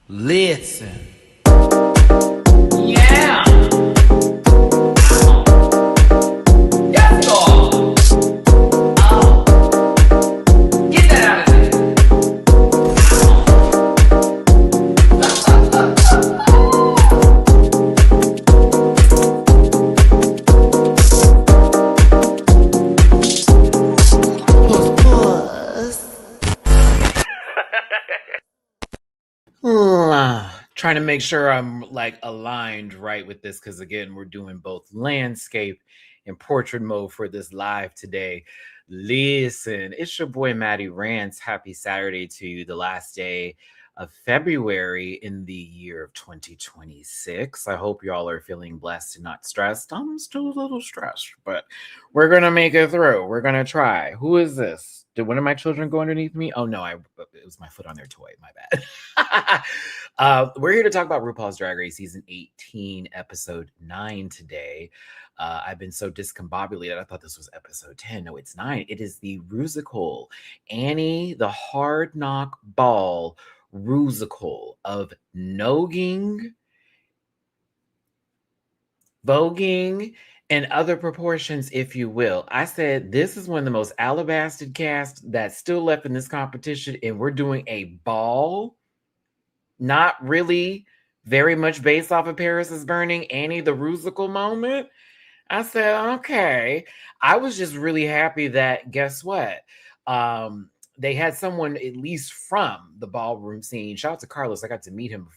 Listen. Yeah. Yes, Lord. Get that out of there. Trying to make sure I'm like aligned right with this because again we're doing both landscape and portrait mode for this live today. Listen, it's your boy Matty-Rants. Happy Saturday to you, the last day of February in the year of 2026. I hope y'all are feeling blessed and not stressed. I'm still a little stressed, but we're gonna make it through. We're gonna try. Who is this? Did one of my children go underneath me? Oh no, it was my foot on their toy. My bad. We're here to talk about RuPaul's Drag Race season 18, episode 9 today. I've been so discombobulated. I thought this was episode 10. No, it's 9. It is the Rusical, Annie, the Hardknock Ball Rusical of nogging, voguing, and other proportions, if you will. I said this is one of the most alabastered casts that's still left in this competition, and we're doing a ball, not really very much based off of Paris is Burning, Annie the Rusical moment. I said, okay. I was just really happy that, guess what? They had someone at least from the ballroom scene. Shout out to Carlos. I got to meet him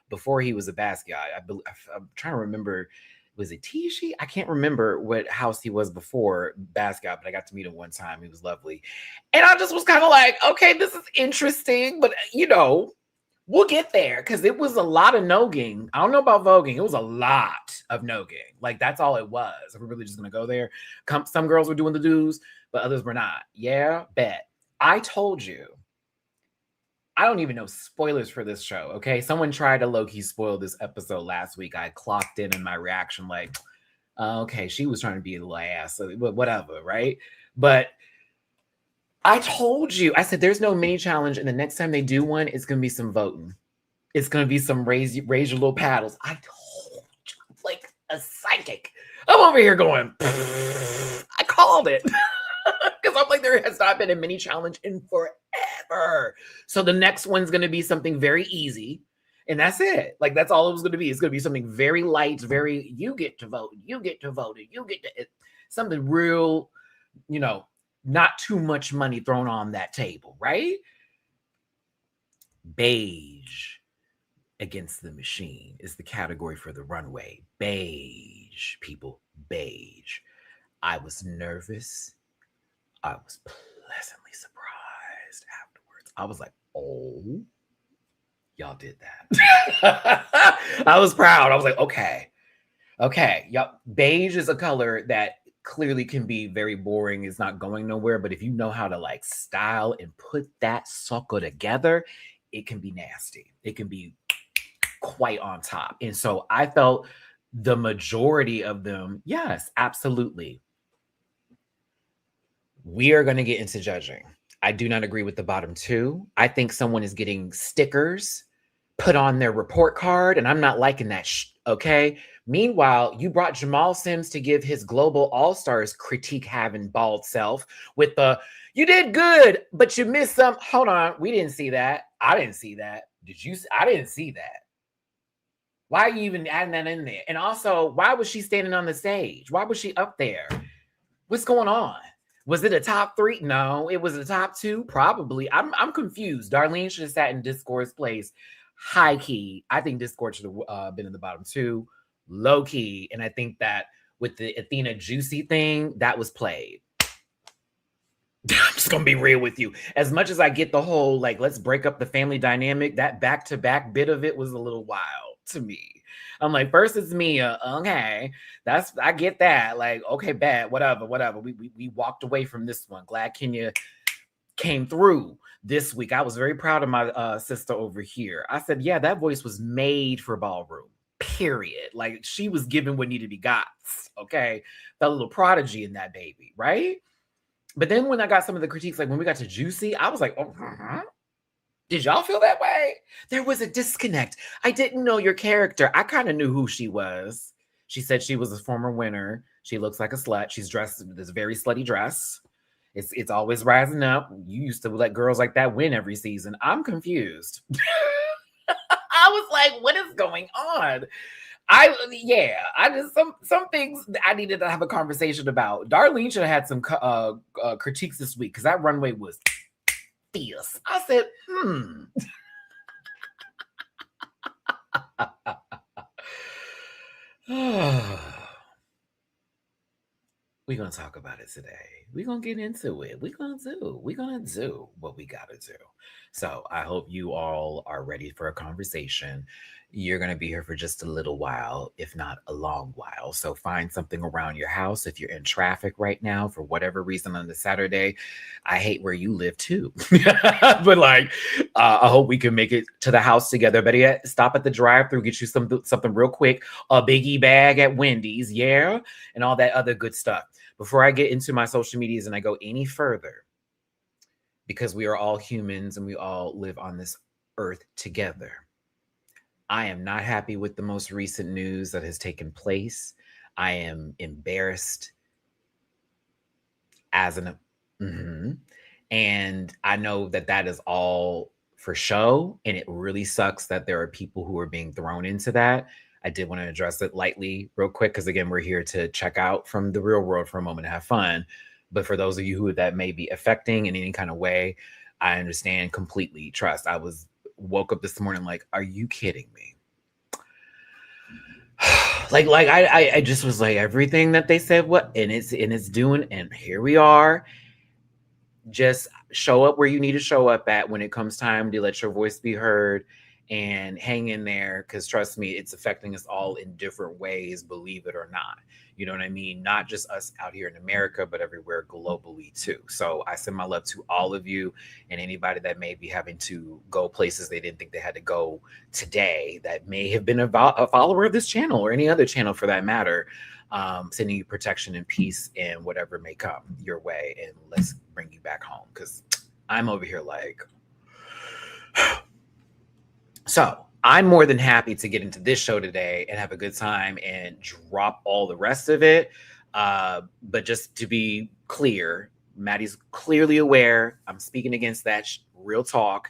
before he was a basket guy. I'm trying to remember. Was it Tishi? I can't remember what house he was before Basquiat, but I got to meet him one time. He was lovely. And I just was kind of like, okay, this is interesting, but we'll get there because it was a lot of nogging. I don't know about voguing. It was a lot of nogging. Like, that's all it was. Are we really just going to go there? Some girls were doing the do's, but others were not. Yeah, bet. I told you. I don't even know spoilers for this show, okay? Someone tried to low-key spoil this episode last week. I clocked in my reaction like, okay, she was trying to be a little ass, so whatever, right? But I told you, I said there's no mini challenge, and the next time they do one, it's going to be some voting. It's going to be some raise your little paddles. I told you, like a psychic. I'm over here going, I called it. Because I'm like, there has not been a mini challenge in forever. So the next one's going to be something very easy. And that's it. Like, that's all it was going to be. It's going to be something very light, very, you get to vote, you get to vote, you get to, something real, not too much money thrown on that table, right? Beige against the machine is the category for the runway. Beige, people, beige. I was nervous. I was pleasantly surprised afterwards. I was like, oh, y'all did that. I was proud. I was like, okay. Y'all, beige is a color that clearly can be very boring. It's not going nowhere. But if you know how to like style and put that sucker together, it can be nasty. It can be quite on top. And so I felt the majority of them, yes, absolutely. We are going to get into judging. I do not agree with the bottom two. I think someone is getting stickers put on their report card, and I'm not liking that, okay? Meanwhile, you brought Jamal Sims to give his Global All-Stars critique having bald self with the, you did good, but you missed some. Hold on, we didn't see that. I didn't see that. Did you? I didn't see that. Why are you even adding that in there? And also, why was she standing on the stage? Why was she up there? What's going on? Was it a top 3? No. It was a top 2? Probably. I'm confused. Darlene should have sat in Discord's place. High key. I think Discord should have been in the bottom 2. Low key. And I think that with the Athena Juicy thing, that was played. I'm just going to be real with you. As much as I get the whole, like, let's break up the family dynamic, that back-to-back bit of it was a little wild to me. I'm like, first it's Mia. Okay. I get that. Like, okay, bad, whatever. We walked away from this one. Glad Kenya came through this week. I was very proud of my sister over here. I said, yeah, that voice was made for Ballroom, period. Like, she was given what needed to be got. Okay. That little prodigy in that baby, right? But then when I got some of the critiques, like when we got to Juicy, I was like, oh, Did y'all feel that way? There was a disconnect. I didn't know your character. I kind of knew who she was. She said she was a former winner. She looks like a slut. She's dressed in this very slutty dress. It's always rising up. You used to let girls like that win every season. I'm confused. I was like, what is going on? I just some things I needed to have a conversation about. Darlene should have had some critiques this week because that runway was fierce. I said, we're gonna talk about it today. We're gonna get into it. We're gonna do what we gotta do. So I hope you all are ready for a conversation. You're going to be here for just a little while, if not a long while. So find something around your house. If you're in traffic right now, for whatever reason on the Saturday, I hate where you live too. But like, I hope we can make it to the house together. Better yet, stop at the drive-thru, get you something real quick, a biggie bag at Wendy's, yeah, and all that other good stuff. Before I get into my social medias and I go any further, because we are all humans and we all live on this earth together, I am not happy with the most recent news that has taken place. I am embarrassed as and I know that is all for show, and it really sucks that there are people who are being thrown into that. I did want to address it lightly real quick because again, we're here to check out from the real world for a moment and have fun. But for those of you who that may be affecting in any kind of way, I understand completely. Trust. I woke up this morning like, are you kidding me? I just was like, everything that they said, what, and it's doing, and here we are. Just show up where you need to show up at when it comes time to let your voice be heard, and hang in there, because trust me, it's affecting us all in different ways, believe it or not. You know what I mean? Not just us out here in America, but everywhere globally too. So I send my love to all of you, and anybody that may be having to go places they didn't think they had to go today, that may have been a follower of this channel or any other channel for that matter. Sending you protection and peace and whatever may come your way, and let's bring you back home, because I'm over here like... So I'm more than happy to get into this show today and have a good time and drop all the rest of it. But just to be clear, Maddie's clearly aware. I'm speaking against that real talk.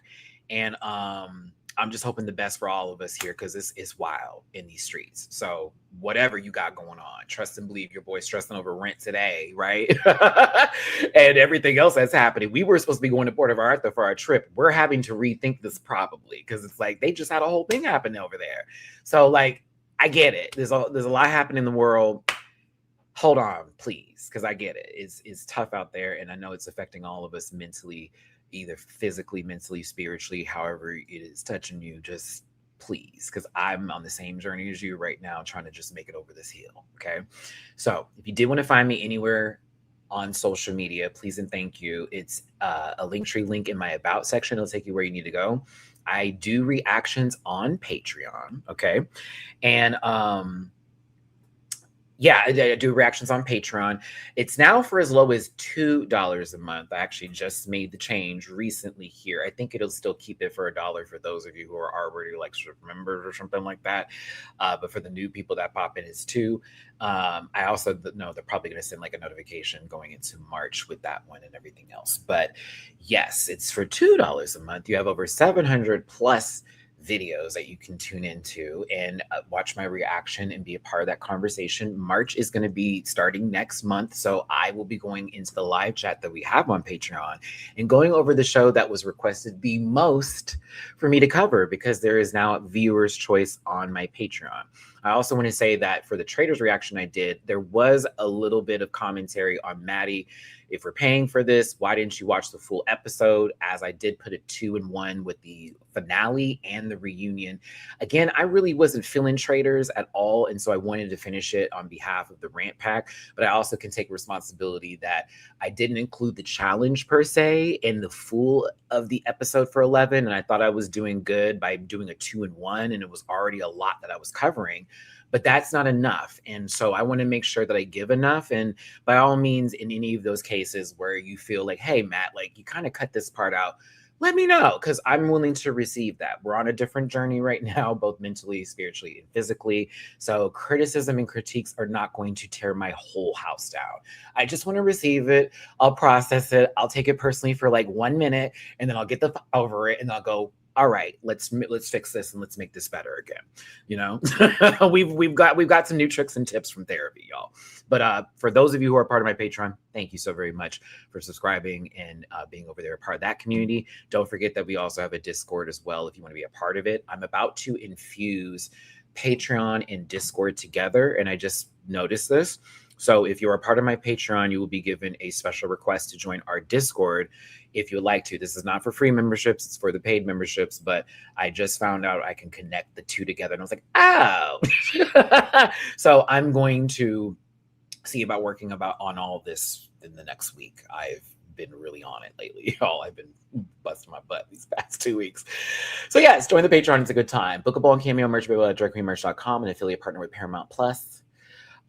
And I'm just hoping the best for all of us here, because this is wild in these streets. So whatever you got going on, trust and believe. Your boy's stressing over rent today, right? And everything else that's happening. We were supposed to be going to Puerto Vallarta for our trip. We're having to rethink this probably, because it's like they just had a whole thing happen over there. So like, I get it. There's a lot happening in the world. Hold on, please, because I get it. It's tough out there, and I know it's affecting all of us mentally, either physically, mentally, spiritually, however it is touching you. Just please, because I'm on the same journey as you right now, trying to just make it over this hill. Okay. So if you did want to find me anywhere on social media, please and thank you. It's a Linktree link in my about section. It'll take you where you need to go. I do reactions on Patreon. Okay. And yeah, I do reactions on Patreon. It's now for as low as $2 a month. I actually just made the change recently here. I think it'll still keep it for $1 for those of you who are already like sort of members or something like that. But for the new people that pop in, it's $2. I also know they're probably going to send like a notification going into March with that one and everything else. But yes, it's for $2 a month. You have over 700 plus videos that you can tune into and watch my reaction and be a part of that conversation. March is going to be starting next month, so I will be going into the live chat that we have on Patreon and going over the show that was requested the most for me to cover, because there is now a viewer's choice on my Patreon. I also want to say that for the traders reaction I did, there was a little bit of commentary on Maddie. If we're paying for this, why didn't you watch the full episode? As I did put a 2-in-1 with the finale and the reunion. Again, I really wasn't feeling traders at all, and so I wanted to finish it on behalf of the rant pack. But I also can take responsibility that I didn't include the challenge per se in the full of the episode for 11, and I thought I was doing good by doing a 2-in-1, and it was already a lot that I was covering. But that's not enough. And so I want to make sure that I give enough. And by all means, in any of those cases where you feel like, hey, Matt, like you kind of cut this part out, let me know, because I'm willing to receive that. We're on a different journey right now, both mentally, spiritually, and physically. So criticism and critiques are not going to tear my whole house down. I just want to receive it. I'll process it. I'll take it personally for like 1 minute, and then I'll get over it, and I'll go, all right, let's fix this and let's make this better again. You know, we've got some new tricks and tips from therapy, y'all. But for those of you who are part of my Patreon, thank you so very much for subscribing and being over there, a part of that community. Don't forget that we also have a Discord as well if you want to be a part of it. I'm about to infuse Patreon and Discord together, and I just noticed this. So if you're a part of my Patreon, you will be given a special request to join our Discord if you'd like to. This is not for free memberships, it's for the paid memberships, but I just found out I can connect the two together, and I was like, oh. So I'm going to see about working on all of this in the next week. I've been really on it lately, y'all. I've been busting my butt these past 2 weeks. So yes, join the Patreon. It's a good time. Bookable and Cameo merch available at directqueenmerch.com, an affiliate partner with Paramount Plus.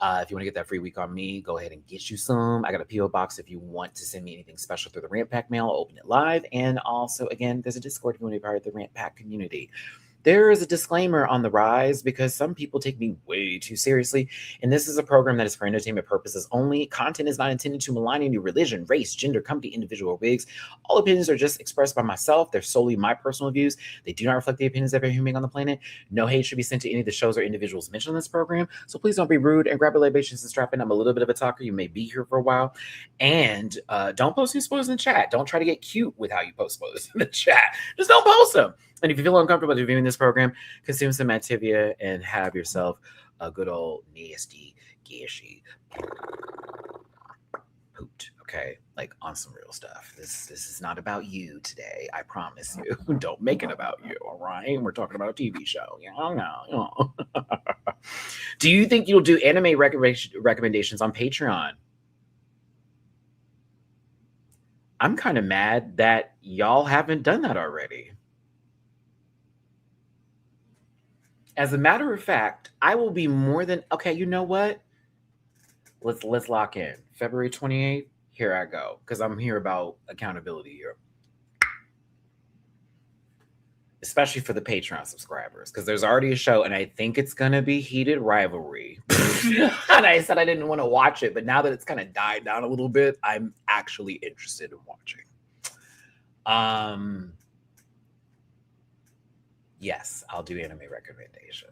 If you want to get that free week on me, go ahead and get you some. I got a P.O. box if you want to send me anything special through the Rant Pack mail. I'll open it live. And also, again, there's a Discord if you want to be part of the Rant Pack community. There is a disclaimer on the rise because some people take me way too seriously. And this is a program that is for entertainment purposes only. Content is not intended to malign any religion, race, gender, company, individual, or wigs. All opinions are just expressed by myself. They're solely my personal views. They do not reflect the opinions of every human being on the planet. No hate should be sent to any of the shows or individuals mentioned in this program. So please don't be rude and grab your libations and strap in. I'm a little bit of a talker. You may be here for a while. And don't post any spoilers in the chat. Don't try to get cute with how you post spoilers in the chat. Just don't post them. And if you feel uncomfortable viewing this program, consume some Activia and have yourself a good old nasty, gashy poot. Okay, like on some real stuff. This is not about you today. I promise you. Don't make it about you. All right, we're talking about a TV show. No. Do you think you'll do anime recommendations on Patreon? I'm kind of mad that y'all haven't done that already. As a matter of fact, I will be more than okay. You know what? Let's lock in February 28th. Here I go, because I'm here about accountability here, especially for the Patreon subscribers, because there's already a show, and I think it's gonna be Heated Rivalry. And I said I didn't want to watch it, but now that it's kind of died down a little bit, I'm actually interested in watching. Yes, I'll do anime recommendations.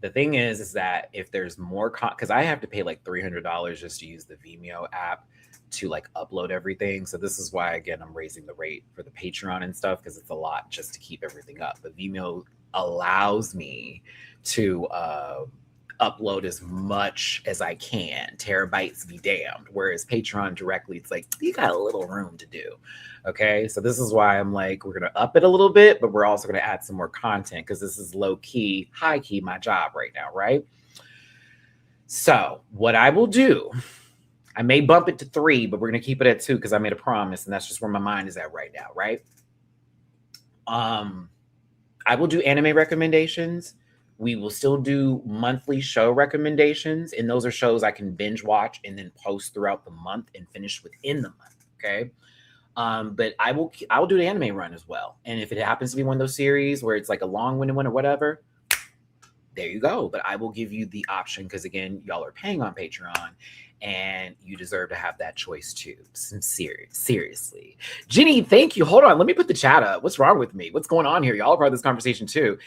The thing is that if there's more, because I have to pay like $300 just to use the Vimeo app to like upload everything. So this is why, again, I'm raising the rate for the Patreon and stuff, because it's a lot just to keep everything up. But Vimeo allows me to upload as much as I can. Terabytes be damned. Whereas Patreon directly, it's like, you got a little room to do. Okay, so this is why I'm like, we're going to up it a little bit, but we're also going to add some more content because this is low key, high key, my job right now, right? So what I will do, I may bump it to 3, but we're going to keep it at 2 because I made a promise, and that's just where my mind is at right now, right? I will do anime recommendations. We will still do monthly show recommendations, and those are shows I can binge watch and then post throughout the month and finish within the month, okay? But I will do the anime run as well. And if it happens to be one of those series where it's like a long-winded one or whatever, there you go. But I will give you the option because, again, y'all are paying on Patreon and you deserve to have that choice too. Seriously. Ginny, thank you. Hold on. Let me put the chat up. What's wrong with me? What's going on here? Y'all are part of this conversation too.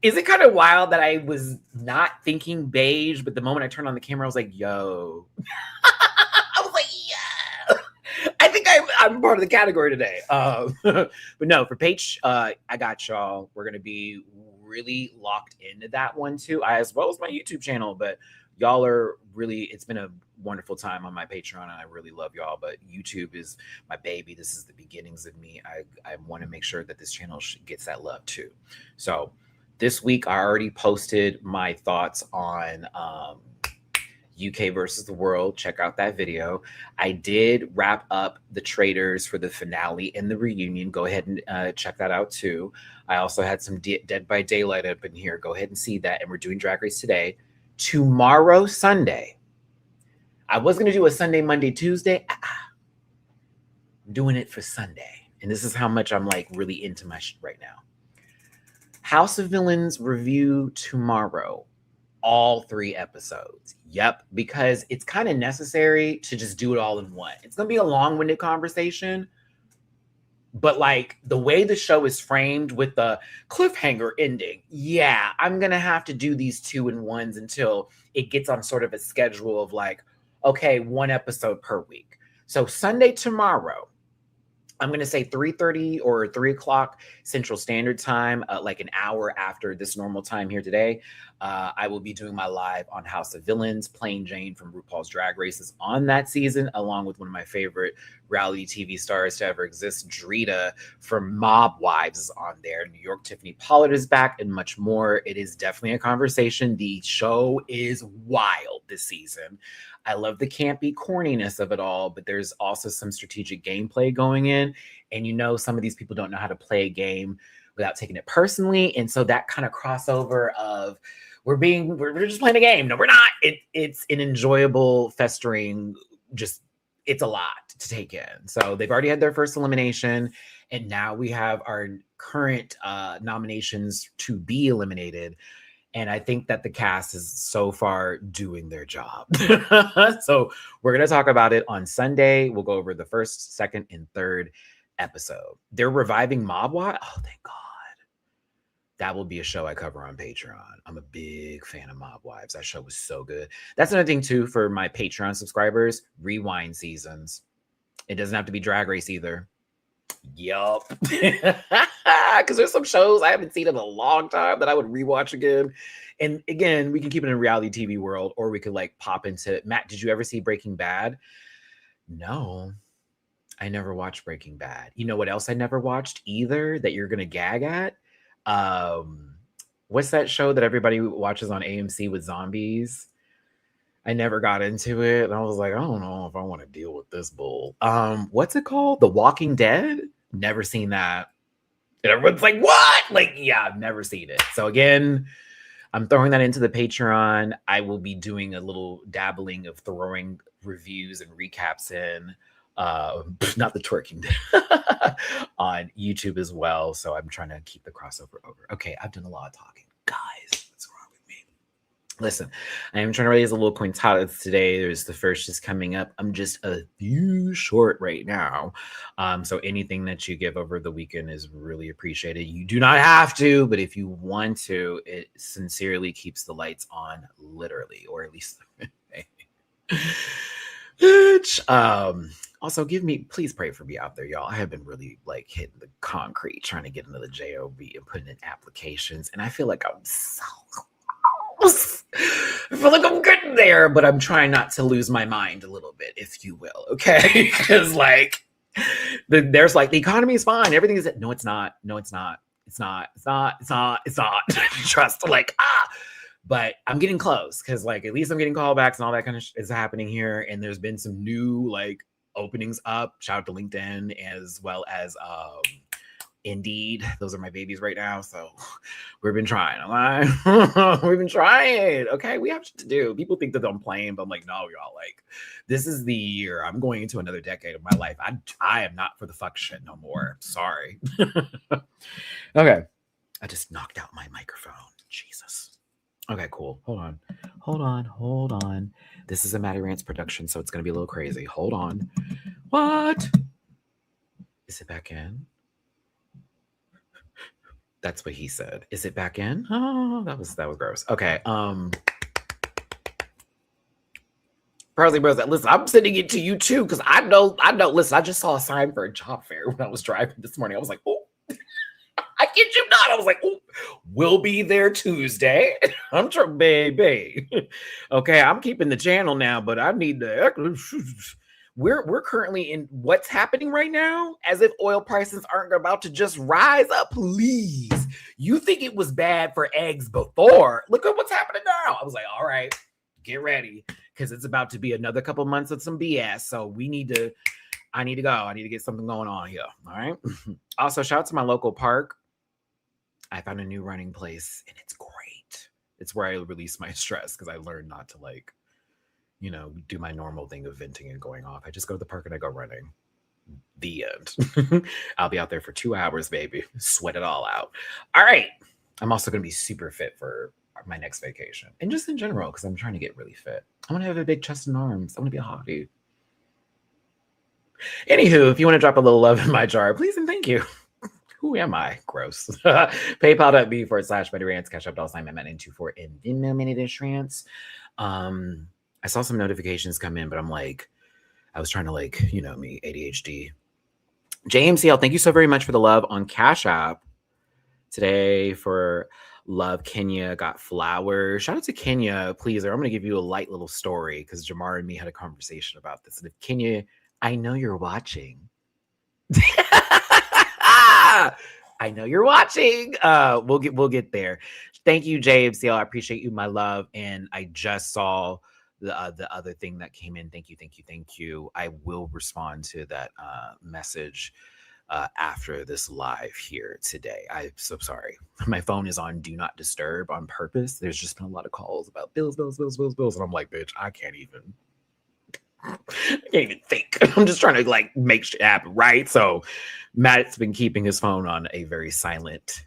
Is it kind of wild that I was not thinking beige, but the moment I turned on the camera, I was like, yo. I was like, yeah. I think I'm part of the category today. But no, for Paige, I got y'all. We're going to be really locked into that one too, as well as my YouTube channel. But y'all are really, it's been a wonderful time on my Patreon, and I really love y'all. But YouTube is my baby. This is the beginnings of me. I want to make sure that this channel gets that love too. So this week, I already posted my thoughts on UK versus the world. Check out that video. I did wrap up the traders for the finale and the reunion. Go ahead and check that out too. I also had some Dead by Daylight up in here. Go ahead and see that. And we're doing Drag Race today. Tomorrow, Sunday. I was going to do a Sunday, Monday, Tuesday. I'm doing it for Sunday. And this is how much I'm like really into my shit right now. House of Villains review tomorrow. All 3 episodes. Yep, because it's kind of necessary to just do it all in one. It's going to be a long-winded conversation, but like the way the show is framed with the cliffhanger ending, yeah, I'm going to have to do these 2-in-1s until it gets on sort of a schedule of like, okay, 1 episode per week. So Sunday tomorrow, I'm going to say 3:30 or 3 o'clock Central Standard Time, like an hour after this normal time here today. I will be doing my live on House of Villains. Plain Jane from RuPaul's Drag Race is on that season, along with one of my favorite reality TV stars to ever exist, Drita from Mob Wives is on there. New York Tiffany Pollard is back, and much more. It is definitely a conversation. The show is wild this season. I love the campy corniness of it all, but there's also some strategic gameplay going in. And you know, some of these people don't know how to play a game without taking it personally. And so that kind of crossover of we're just playing a game. No, we're not. It's an enjoyable, festering, just it's a lot to take in. So they've already had their first elimination, and now we have our current nominations to be eliminated. And I think that the cast is so far doing their job. So we're going to talk about it on Sunday. We'll go over the first, second, and third episode. They're reviving Mob Wives. Oh, thank God. That will be a show I cover on Patreon. I'm a big fan of Mob Wives. That show was so good. That's another thing, too, for my Patreon subscribers. Rewind seasons. It doesn't have to be Drag Race either. Yup. Because there's some shows I haven't seen in a long time that I would rewatch again. And again, we can keep it in a reality TV world, or we could like pop into Matt. Did you ever see Breaking Bad? No, I never watched Breaking Bad. You know what else I never watched either that you're gonna gag at? What's that show that everybody watches on AMC with zombies? I never got into it. And I was like, I don't know if I want to deal with this bull. What's it called? The Walking Dead? Never seen that. And everyone's like, what? Like, yeah, I've never seen it. So again, I'm throwing that into the Patreon. I will be doing a little dabbling of throwing reviews and recaps in. Not the twerking on YouTube as well. So I'm trying to keep the crossover over. Okay, I've done a lot of talking. Guys, what's wrong with me? Listen, I am trying to raise a little quintiles today. There's the first is coming up. I'm just a few short right now. So anything that you give over the weekend is really appreciated. You do not have to, but if you want to, it sincerely keeps the lights on, literally, or at least also please pray for me out there, y'all. I have been really like hitting the concrete, trying to get into the job and putting in applications. And I feel like I'm so close. I feel like I'm getting there, but I'm trying not to lose my mind a little bit, if you will. Okay. Because like there's like the economy is fine. Everything is no, it's not. No, it's not. It's not. It's not. It's not. It's not. Trust like but I'm getting close because like at least I'm getting callbacks and all that kind of is happening here. And there's been some new like openings up. Shout out to LinkedIn as well as Indeed. Those are my babies right now. So we've been trying. We've been trying. Okay, we have shit to do. People think that I'm playing, but I'm like, no, y'all. Like, this is the year. I'm going into another decade of my life. I am not for the fuck shit no more. Sorry. Okay. I just knocked out my microphone. Jesus. Okay, cool. Hold on. This is a Matty-Rants production, so it's going to be a little crazy. Hold on. What? Is it back in? That's what he said. Is it back in? Oh, that was gross. Okay. Parsley Bros, listen, I'm sending it to you too, because I know, listen, I just saw a sign for a job fair when I was driving this morning. I was like, oh. I kid you not. I was like, oh, we'll be there Tuesday. I'm trying, baby. Okay, I'm keeping the channel now, but I need to. We're currently in what's happening right now, as if oil prices aren't about to just rise up. Please, you think it was bad for eggs before? Look at what's happening now. I was like, all right, get ready, because it's about to be another couple months of some BS. So I need to go. I need to get something going on here. All right. Also, shout out to my local park. I found a new running place and it's great. It's where I release my stress because I learned not to like, do my normal thing of venting and going off. I just go to the park and I go running. The end. I'll be out there for 2 hours, baby. Sweat it all out. All right. I'm also going to be super fit for my next vacation. And just in general, because I'm trying to get really fit. I want to have a big chest and arms. I want to be a hottie. Anywho, if you want to drop a little love in my jar, please and thank you. Who am I? Gross. PayPal.me/Matty-Rants, Cash App $sign Matt924 and Venmo Matty-Rants. I saw some notifications come in, but I'm like, I was trying to like, you know me, ADHD. JMCL, thank you so very much for the love on Cash App today. For love, Kenya got flowers. Shout out to Kenya, please. I'm going to give you a light little story because Jamar and me had a conversation about this. And if Kenya, I know you're watching. I know you're watching. We'll get there. Thank you, JMCL. I appreciate you, my love. And I just saw the other thing that came in. Thank you. I will respond to that message after this live here today. I'm so sorry. My phone is on do not disturb on purpose. There's just been a lot of calls about bills. And I'm like, bitch, I can't even think. I'm just trying to like make shit happen, right? So Matt's been keeping his phone on a very silent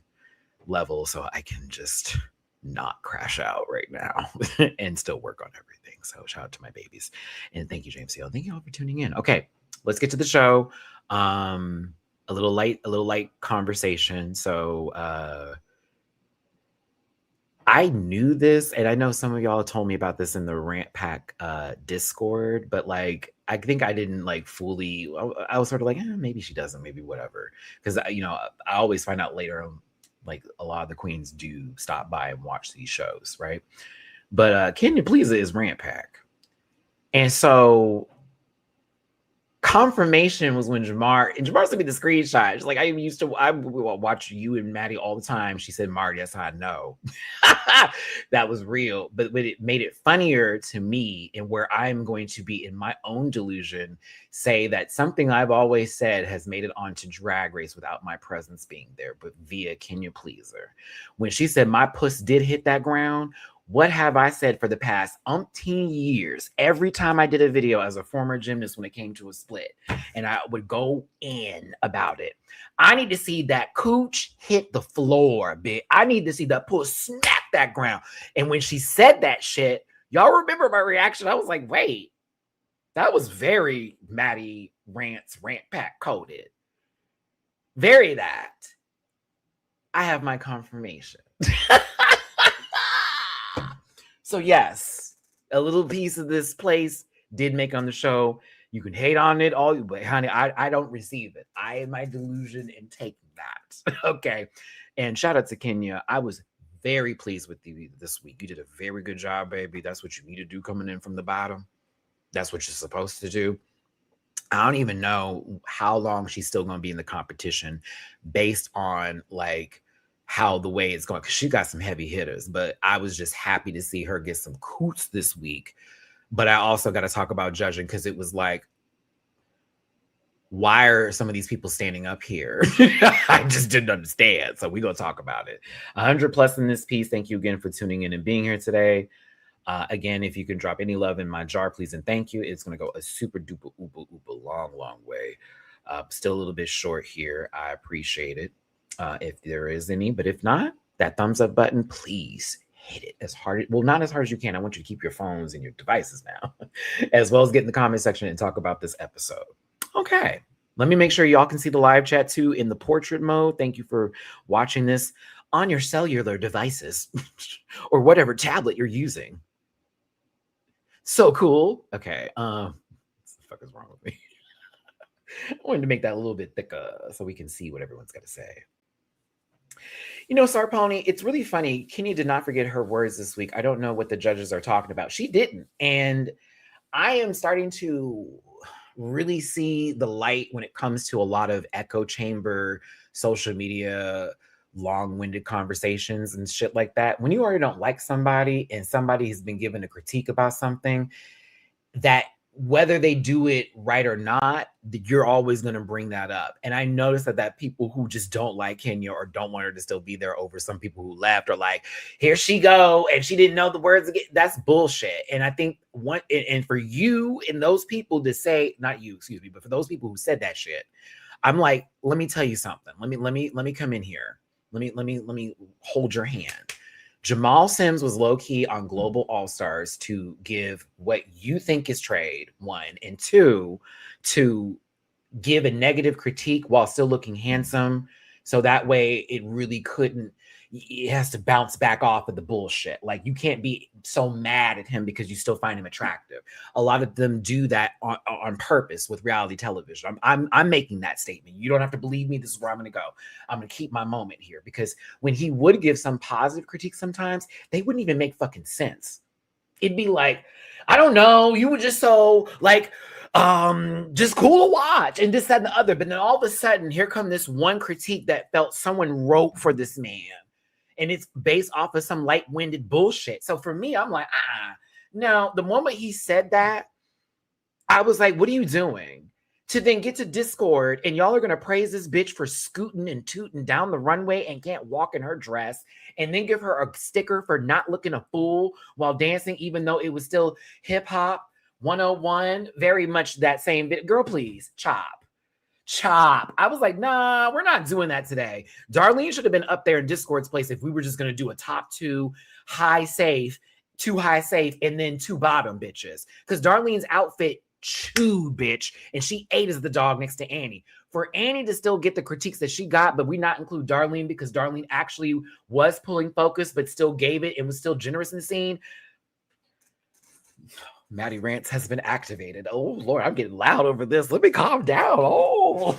level so I can just not crash out right now and still work on everything. So shout out to my babies. And thank you, James Hill. Thank you all for tuning in. Okay, let's get to the show. A little light conversation. So I knew this, and I know some of y'all told me about this in the Rant Pack Discord, but like I think I didn't like fully. I was sort of like, maybe she doesn't, maybe whatever, because I always find out later on, like a lot of the queens do stop by and watch these shows, right? But Kenya Pleaser is Rant Pack, and so confirmation was when Jamar sent me the screenshot. She's like, I watch you and Maddie all the time. She said, Marty, that's how I know. That was real. But it made it funnier to me, and where I'm going to be in my own delusion, say that something I've always said has made it onto Drag Race without my presence being there, but via Kenya Pleaser. When she said my puss did hit that ground, what have I said for the past umpteen years? Every time I did a video as a former gymnast when it came to a split, and I would go in about it. I need to see that cooch hit the floor, bitch. I need to see that puss smack that ground. And when she said that shit, y'all remember my reaction? I was like, wait, that was very Matty-Rants Rant Pack coded. Very that. I have my confirmation. So yes, a little piece of this place did make on the show. You can hate on it all, but honey, I don't receive it. I am my delusion and take that. Okay. And shout out to Kenya. I was very pleased with you this week. You did a very good job, baby. That's what you need to do coming in from the bottom. That's what you're supposed to do. I don't even know how long she's still going to be in the competition based on like how the way it's going, because she got some heavy hitters, but I was just happy to see her get some coots this week. But I also got to talk about judging, because it was like, why are some of these people standing up here? I just didn't understand. So we're going to talk about it. 100+ in this piece. Thank you again for tuning in and being here today. Again, if you can drop any love in my jar, please and thank you. It's going to go a super duper uber long way. Still a little bit short here. I appreciate it. If there is any, but if not, that thumbs up button, please hit it as hard. Well, not as hard as you can. I want you to keep your phones and your devices now, as well as get in the comment section and talk about this episode. Okay. Let me make sure y'all can see the live chat too in the portrait mode. Thank you for watching this on your cellular devices or whatever tablet you're using. So cool. Okay. What the fuck is wrong with me? I wanted to make that a little bit thicker so we can see what everyone's got to say. Star Pony, it's really funny. Kenya did not forget her words this week. I don't know what the judges are talking about. She didn't. And I am starting to really see the light when it comes to a lot of echo chamber, social media, long-winded conversations and shit like that. When you already don't like somebody and somebody has been given a critique about something, that whether they do it right or not, you're always going to bring that up. And I noticed that people who just don't like Kenya or don't want her to still be there over some people who left are like, here she go, and she didn't know the words again. That's bullshit. And I think and for you and those people to say, not you, excuse me, but for those people who said that shit, I'm like, let me tell you something. Let me come in here. Let me hold your hand. Jamal Sims was low-key on Global All-Stars to give what you think is trade, one, and two, to give a negative critique while still looking handsome. So that way it has to bounce back off of the bullshit. Like, you can't be so mad at him because you still find him attractive. A lot of them do that on purpose with reality television. I'm making that statement. You don't have to believe me. This is where I'm going to go. I'm going to keep my moment here, because when he would give some positive critique sometimes, they wouldn't even make fucking sense. It'd be like, I don't know, you were just so like, just cool to watch and this, that, and the other. But then all of a sudden, here come this one critique that felt someone wrote for this man. And it's based off of some light-winded bullshit. So for me, I'm like, Now, the moment he said that, I was like, what are you doing? To then get to Discord and y'all are going to praise this bitch for scooting and tooting down the runway and can't walk in her dress, and then give her a sticker for not looking a fool while dancing, even though it was still hip-hop 101, very much that same bit. Girl, please, chop. I was like, nah, we're not doing that today. Darlene should have been up there in Discord's place if we were just going to do a top two high safe, and then two bottom bitches. Because Darlene's outfit chewed, bitch, and she ate as the dog next to Annie. For Annie to still get the critiques that she got, but we not include Darlene because Darlene actually was pulling focus, but still gave it and was still generous in the scene. Matty-Rants has been activated. Oh, Lord, I'm getting loud over this. Let me calm down. Oh.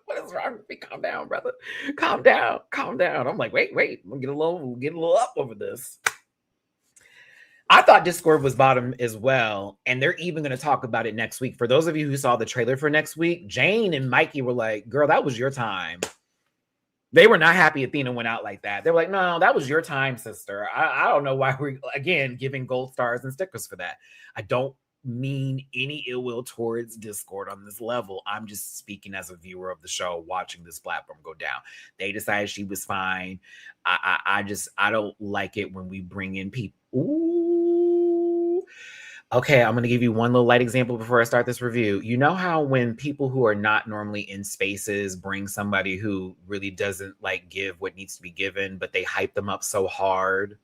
What is wrong with me? Calm down, brother. Calm down. I'm like, wait. I'm gonna get a little up over this. I thought Discord was bottom as well, and they're even going to talk about it next week. For those of you who saw the trailer for next week, Jane and Mikey were like, girl, that was your time. They were not happy Athena went out like that. They were like, no, that was your time, sister. I don't know why we're, again, giving gold stars and stickers for that. I don't mean any ill will towards Discord on this level. I'm just speaking as a viewer of the show, watching this platform go down. They decided she was fine. I don't like it when we bring in people. Ooh. Okay, I'm going to give you one little light example before I start this review. You know how when people who are not normally in spaces bring somebody who really doesn't like give what needs to be given, but they hype them up so hard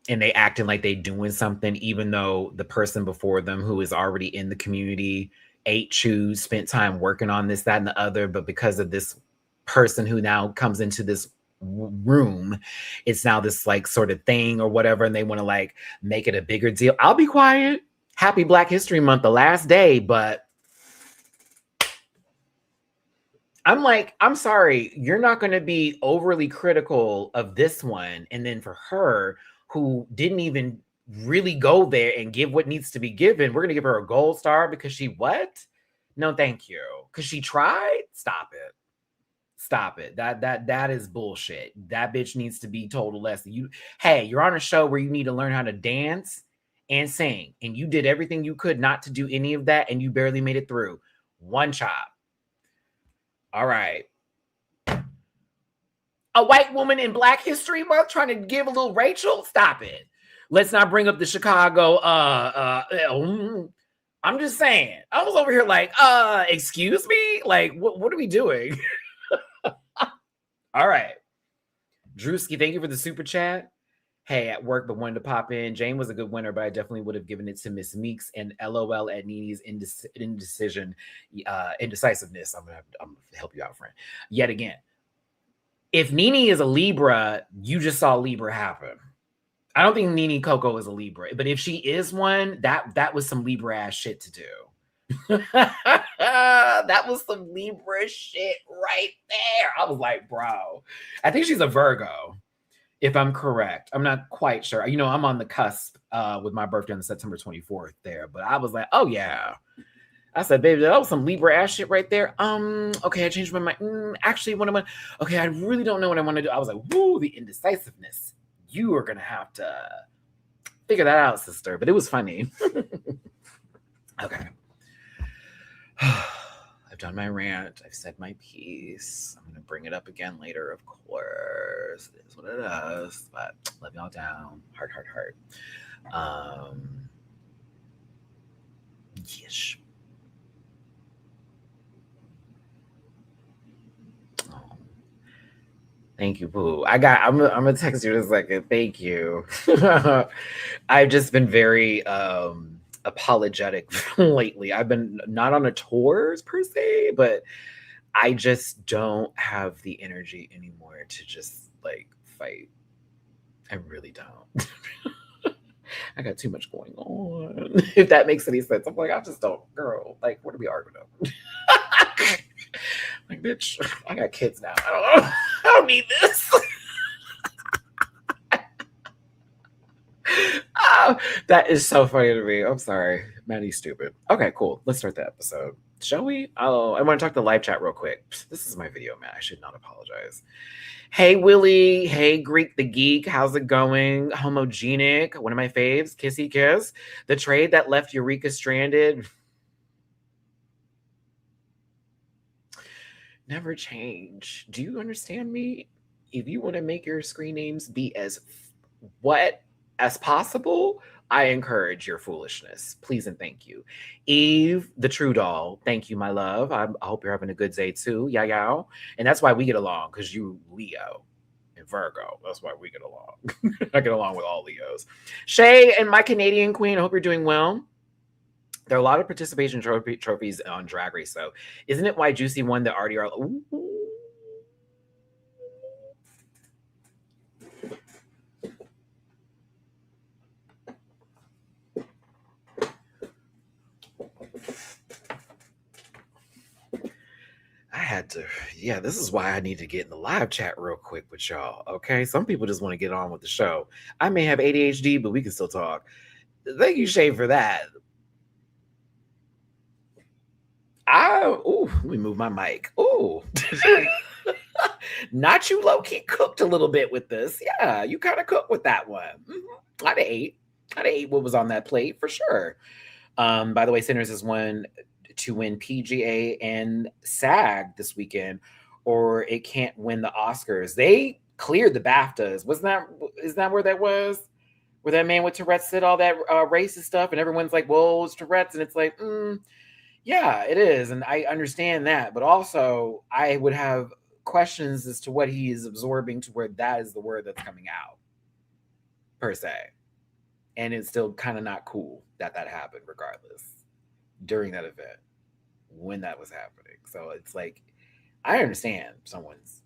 and they acting like they doing something, even though the person before them who is already in the community ate, chewed, spent time working on this, that, and the other, but because of this person who now comes into this room, it's now this like sort of thing or whatever, and they want to like make it a bigger deal. I'll be quiet. Happy Black History Month, the last day, but I'm like, I'm sorry, you're not going to be overly critical of this one, and then for her who didn't even really go there and give what needs to be given, we're going to give her a gold star because she what? No, thank you. Because she tried? Stop it. That is bullshit. That bitch needs to be told a lesson. Hey, you're on a show where you need to learn how to dance and sing, and you did everything you could not to do any of that, and you barely made it through. One chop. All right. A white woman in Black History Month trying to give a little Rachel? Stop it. Let's not bring up the Chicago. I'm just saying. I was over here like, excuse me? Like, what are we doing? All right. Drewski, thank you for the super chat. Hey, at work, but wanted to pop in. Jane was a good winner, but I definitely would have given it to Miss Meeks, and LOL at Nini's indecisiveness. I'm gonna help you out, friend. Yet again, if Nini is a Libra, you just saw Libra happen. I don't think Nini Coco is a Libra, but if she is one, that was some Libra ass shit to do. That was some Libra shit right there. I was like, bro, I think she's a Virgo, if I'm correct. I'm not quite sure. You know, I'm on the cusp with my birthday on September 24th there, but I was like, oh yeah. I said, baby, that was some Libra ass shit right there. Okay, I changed my mind. Actually, okay, I really don't know what I want to do. I was like, woo, the indecisiveness. you are going to have to figure that out, sister. But it was funny. Okay. I've done my rant. I've said my piece. I'm going to bring it up again later, of course. It is what it is. But love y'all down. Heart, heart, heart. Yes. Oh. Thank you, Boo. I'm gonna text you in a second. Thank you. I've just been very apologetic lately. I've been not on a tours per se, but I just don't have the energy anymore to just like fight. I really don't. I got too much going on. If that makes any sense. I'm like, I just don't, girl. Like, what are we arguing over? Like, bitch, I got kids now. I don't need this. Oh, that is so funny to me. I'm sorry. Maddie's stupid. Okay, cool. Let's start the episode. Shall we? Oh, I want to talk to the live chat real quick. This is my video, man. I should not apologize. Hey, Willie. Hey, Greek the Geek. How's it going? Homogenic. One of my faves. Kissy Kiss. The trade that left Eureka stranded. Never change. Do you understand me? If you want to make your screen names be as possible, I encourage your foolishness. Please and thank you. Eve, the true doll. Thank you, my love. I hope you're having a good day too. Yeah. And that's why we get along, because you Leo and Virgo. That's why we get along. I get along with all Leos. Shay and my Canadian queen, I hope you're doing well. There are a lot of participation trophies on Drag Race, though. Isn't it why Juicy won the RDR? Ooh. I had to, yeah, this is why I need to get in the live chat real quick with y'all, okay? Some people just want to get on with the show. I may have ADHD, but we can still talk. Thank you, Shay, for that. Let me move my mic. Ooh. Not you low-key cooked a little bit with this. Yeah, you kind of cooked with that one. Mm-hmm. I'd have ate what was on that plate for sure. By the way, Sinners is one to win PGA and SAG this weekend, or it can't win the Oscars. They cleared the BAFTAs. Is that where that was? Where that man with Tourette's said all that racist stuff, and everyone's like, well, it's Tourette's, and it's like, yeah, it is. And I understand that. But also, I would have questions as to what he is absorbing to where that is the word that's coming out, per se. And it's still kind of not cool that happened, regardless, during that event, when that was happening. So it's like, I understand someone's,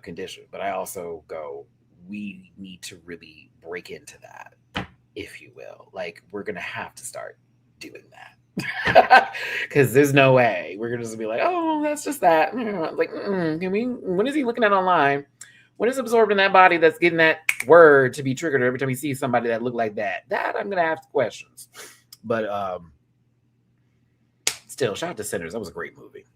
condition, but I also go, we need to really break into that, if you will. Like, we're going to have to start doing that. Because there's no way we're gonna just be like, oh, that's just that. Like, what is he looking at online? What is absorbed in that body that's getting that word to be triggered every time he sees somebody that look like that? That I'm gonna ask questions. But still, shout out to Sinners. That was a great movie.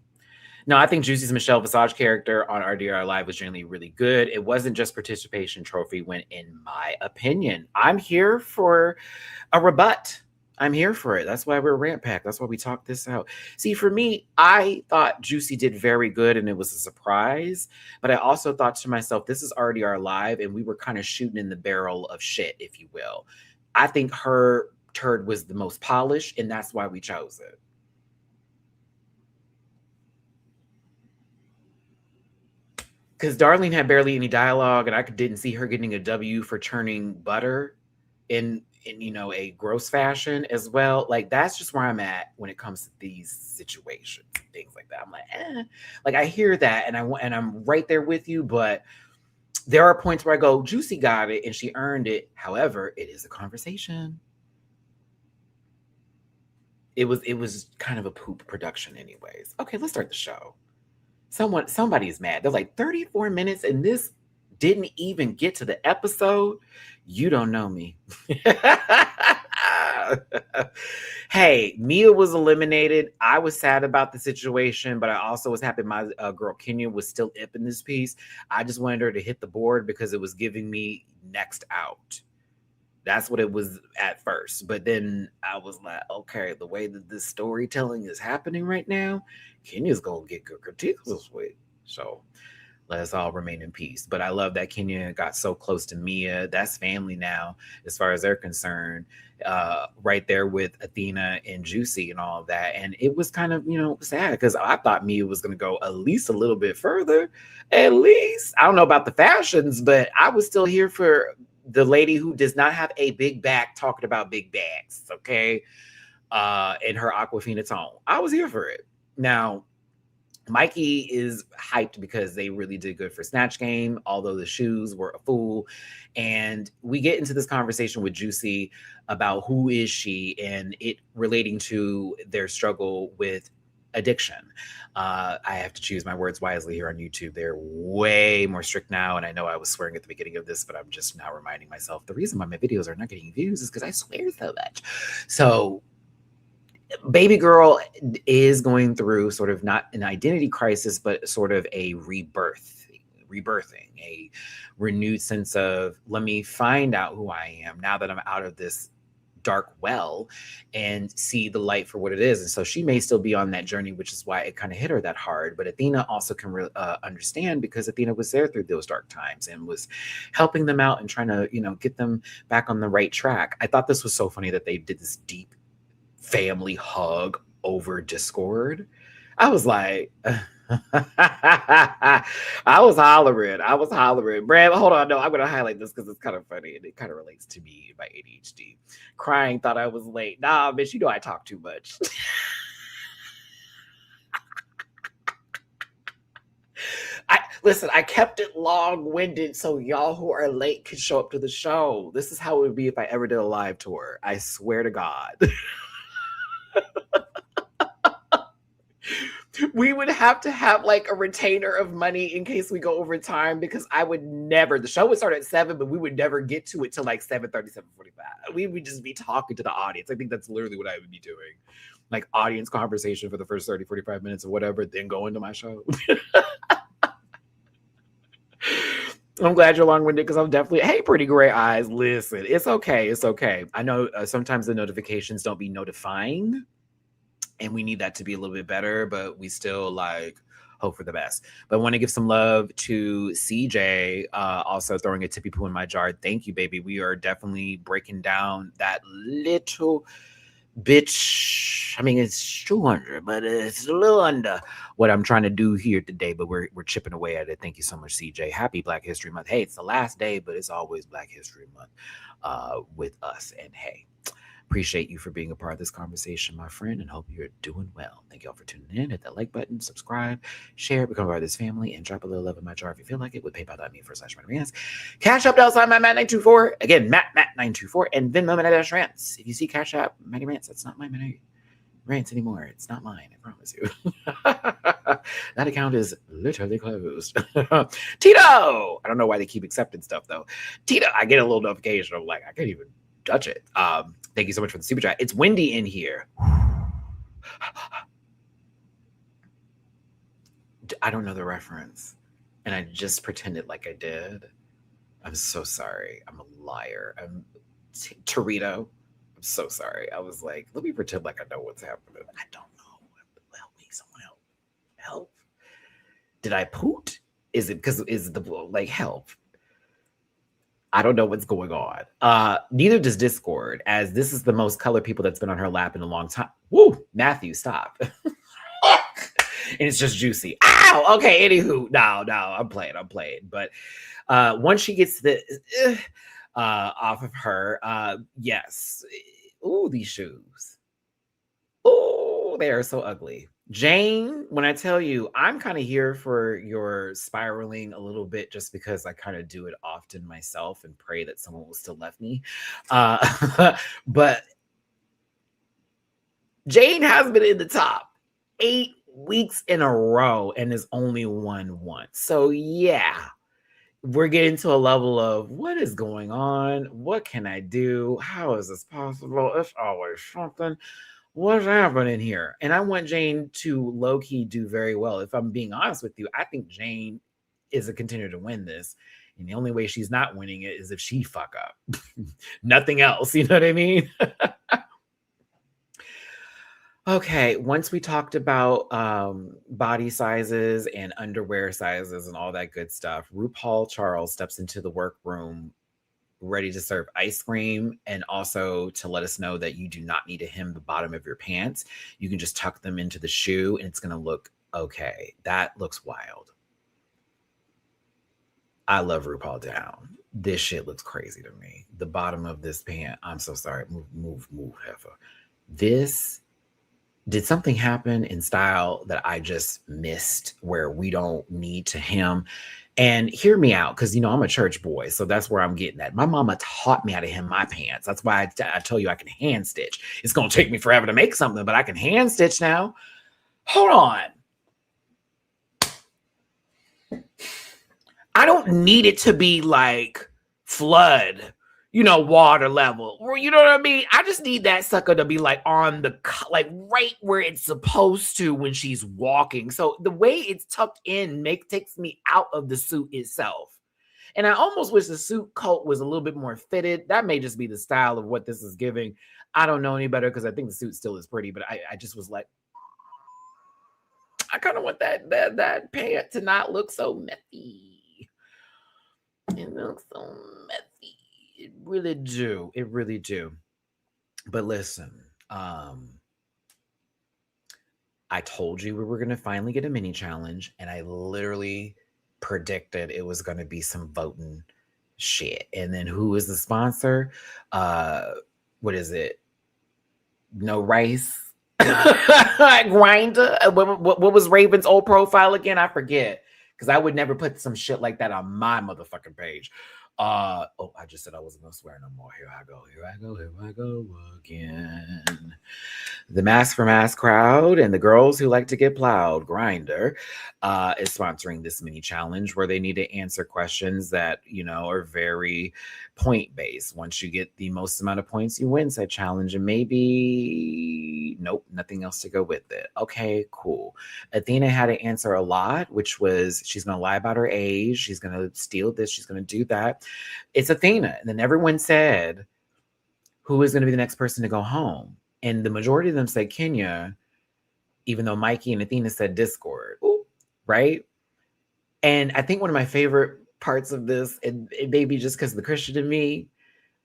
No, I think Juicy's Michelle Visage character on RDR Live was generally really good. It wasn't just participation trophy win, in my opinion. I'm here for a rebut. I'm here for it. That's why we're Rant Pack. That's why we talked this out. See, for me, I thought Juicy did very good and it was a surprise. But I also thought to myself, this is RDR Live and we were kind of shooting in the barrel of shit, if you will. I think her turd was the most polished and that's why we chose it. Because Darlene had barely any dialogue and I didn't see her getting a W for churning butter in a gross fashion as well. Like, that's just where I'm at when it comes to these situations, things like that. I'm like, like, I hear that and I'm right there with you, but there are points where I go, Juicy got it and she earned it. However, it is a conversation. It was kind of a poop production anyways. Okay, let's start the show. Somebody's mad. They're like 34 minutes and this didn't even get to the episode. You don't know me. Hey, Mia was eliminated. I was sad about the situation, but I also was happy my girl Kenya was still up in this piece. I just wanted her to hit the board because it was giving me next out. That's what it was at first. But then I was like, okay, the way that this storytelling is happening right now, Kenya's going to get good critiques this week. So let us all remain in peace. But I love that Kenya got so close to Mia. That's family now, as far as they're concerned, right there with Athena and Juicy and all of that. And it was kind of, sad because I thought Mia was going to go at least a little bit further. At least. I don't know about the fashions, but I was still here for the lady who does not have a big back talking about big bags, okay? In her Aquafina tone. I was here for it. Now, Mikey is hyped because they really did good for Snatch Game, although the shoes were a fool. And we get into this conversation with Juicy about who is she and it relating to their struggle with addiction. I have to choose my words wisely here on YouTube. They're way more strict now. And I know I was swearing at the beginning of this, but I'm just now reminding myself the reason why my videos are not getting views is because I swear so much. So baby girl is going through sort of not an identity crisis, but sort of a rebirthing, a renewed sense of, let me find out who I am now that I'm out of this dark well and see the light for what it is. And so she may still be on that journey, which is why it kind of hit her that hard. But Athena also can understand because Athena was there through those dark times and was helping them out and trying to, get them back on the right track. I thought this was so funny that they did this deep family hug over Discord. I was like, I was hollering. Brad, hold on. No, I'm going to highlight this because it's kind of funny and it kind of relates to me and my ADHD. Crying, thought I was late. Nah, bitch, I talk too much. Listen, I kept it long-winded so y'all who are late could show up to the show. This is how it would be if I ever did a live tour. I swear to God. We would have to have like a retainer of money in case we go over time because I would never, the show would start at 7, but we would never get to it till like 7:30, 7:45. We would just be talking to the audience. I think that's literally what I would be doing. Like audience conversation for the first 30, 45 minutes or whatever, then go into my show. I'm glad you're long-winded because I'm definitely, hey, pretty gray eyes. Listen, it's okay. It's okay. I know sometimes the notifications don't be notifying and we need that to be a little bit better, but we still like hope for the best. But I want to give some love to CJ, also throwing a tippy poo in my jar. Thank you, baby. We are definitely breaking down that little bitch. I mean, it's 200, but it's a little under what I'm trying to do here today, but we're chipping away at it. Thank you so much, CJ. Happy Black History Month. Hey, it's the last day, but it's always Black History Month with us. And hey, appreciate you for being a part of this conversation, my friend, and hope you're doing well. Thank you all for tuning in. Hit that like button, subscribe, share, become a part of this family, and drop a little love in my jar if you feel like it with paypal.me/Matty-Rants. Cash App $, my Matt924. Again, Matt924, and Venmo Matty-Rants. If you see Cash App Matty-Rants, that's not my Matty-Rants anymore. It's not mine, I promise you. That account is literally closed. Tito! I don't know why they keep accepting stuff, though. Tito, I get a little notification. I'm like, I can't even touch it. Thank you so much for the super chat. It's windy in here. I don't know the reference, and I just pretended like I did. I'm so sorry. I'm a liar. I'm Torito. I'm so sorry. I was like, let me pretend like I know what's happening. I don't know. Help me, someone help. Help. Did I poot? Is it because is the like help? I don't know what's going on. Neither does Discord, as this is the most colored people that's been on her lap in a long time. Woo! Matthew, stop. And it's just Juicy. Ow! Okay, anywho. No, I'm playing. But once she gets the off of her, yes. Ooh, these shoes. Ooh, they are so ugly. Jane, when I tell you, I'm kind of here for your spiraling a little bit just because I kind of do it often myself and pray that someone will still love me. But Jane has been in the top 8 weeks in a row and has only won once. So yeah, we're getting to a level of what is going on? What can I do? How is this possible? It's always something. What's happening here? And I want Jane to low key do very well. If I'm being honest with you, I think Jane is a contender to win this. And the only way she's not winning it is if she fuck up. Nothing else. You know what I mean? Okay, once we talked about body sizes and underwear sizes and all that good stuff, RuPaul Charles steps into the workroom ready to serve ice cream and also to let us know that you do not need to hem the bottom of your pants. You can just tuck them into the shoe and it's going to look okay. That looks wild. I love RuPaul down. This shit looks crazy to me. The bottom of this pant, I'm so sorry. Move, heifer. This, did something happen in style that I just missed where we don't need to hem? And hear me out, because, I'm a church boy, so that's where I'm getting at. My mama taught me how to hem my pants. That's why I tell you I can hand stitch. It's going to take me forever to make something, but I can hand stitch now. Hold on. I don't need it to be like flood, water level. Or you know what I mean? I just need that sucker to be like on the, like right where it's supposed to when she's walking. So the way it's tucked in takes me out of the suit itself. And I almost wish the suit coat was a little bit more fitted. That may just be the style of what this is giving. I don't know any better because I think the suit still is pretty, but I just was like, I kind of want that pant to not look so messy. It looks so messy. It really do. It really do. But listen, I told you we were going to finally get a mini challenge, and I literally predicted it was going to be some voting shit. And then who is the sponsor? What is it? No Rice? Grinder? What was Raven's old profile again? I forget. Because I would never put some shit like that on my motherfucking page. I just said I wasn't going to swear no more. Here I go again. The Mask for Mass crowd and the girls who like to get plowed, Grinder, is sponsoring this mini challenge where they need to answer questions that, are very point-based. Once you get the most amount of points, you win said challenge, and maybe, nope, nothing else to go with it. Okay, cool. Athena had to answer a lot, which was she's going to lie about her age. She's going to steal this. She's going to do that. It's Athena. And then everyone said, who is going to be the next person to go home? And the majority of them said Kenya, even though Mikey and Athena said Discord. Ooh, right? And I think one of my favorite parts of this, and it may be just because the Christian in me,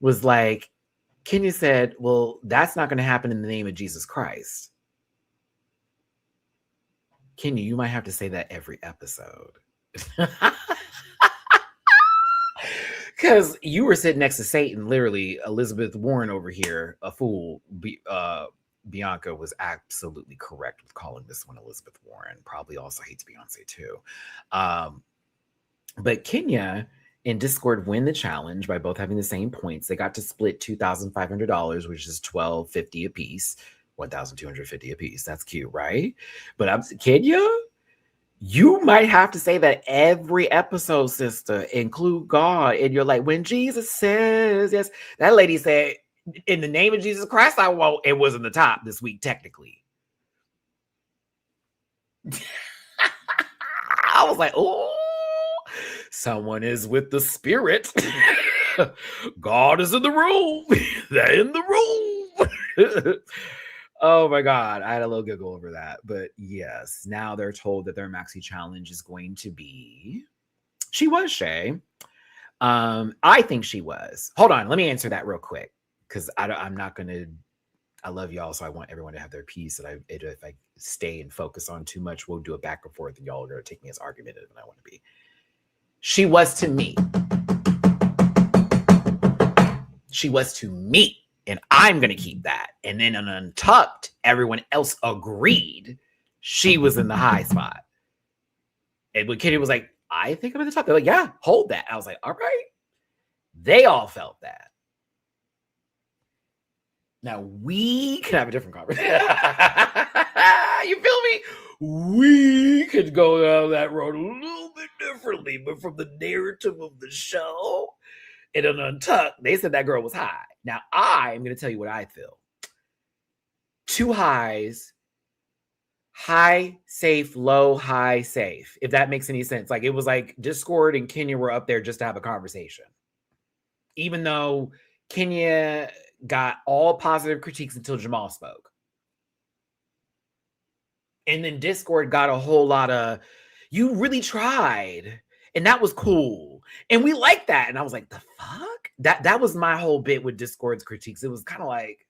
was like, Kenya said, well, that's not going to happen in the name of Jesus Christ. Kenya, you might have to say that every episode. Because you were sitting next to Satan, literally. Elizabeth Warren over here, a fool. Bianca was absolutely correct with calling this one Elizabeth Warren. Probably also hates Beyonce too. But Kenya and Discord win the challenge by both having the same points. They got to split $2,500, which is $1,250 a piece, $1,250 a piece. That's cute, right? But Kenya, you might have to say that every episode, sister, include God. And you're like, when Jesus says, yes, that lady said, in the name of Jesus Christ, I won't. It was in the top this week, technically. I was like, oh, someone is with the spirit. God is in the room. They're in the room. Oh my God. I had a little giggle over that. But yes, now they're told that their maxi challenge is going to be. She was Shay. I think she was. Hold on. Let me answer that real quick. Because I'm not going to. I love y'all, so I want everyone to have their piece. And if I stay and focus on too much, we'll do it back and forth, and y'all are going to take me as argumentative, and I want to be. She was to me. She was to me, and I'm going to keep that. And then on Untucked, everyone else agreed she was in the high spot. And when Kitty was like, I think I'm in the top, they're like, yeah, hold that. I was like, all right. They all felt that. Now, we could have a different conversation. You feel me? We could go down that road a little bit different. differently, but from the narrative of the show and on Untucked, they said that girl was high. Now, I'm going to tell you what I feel. 2 highs, high, safe, low, high, safe, if that makes any sense. Like, it was like Discord and Kenya were up there just to have a conversation. Even though Kenya got all positive critiques until Jamal spoke. And then Discord got a whole lot of, you really tried. And that was cool. And we liked that. And I was like, the fuck? That was my whole bit with Discord's critiques. It was kind of like,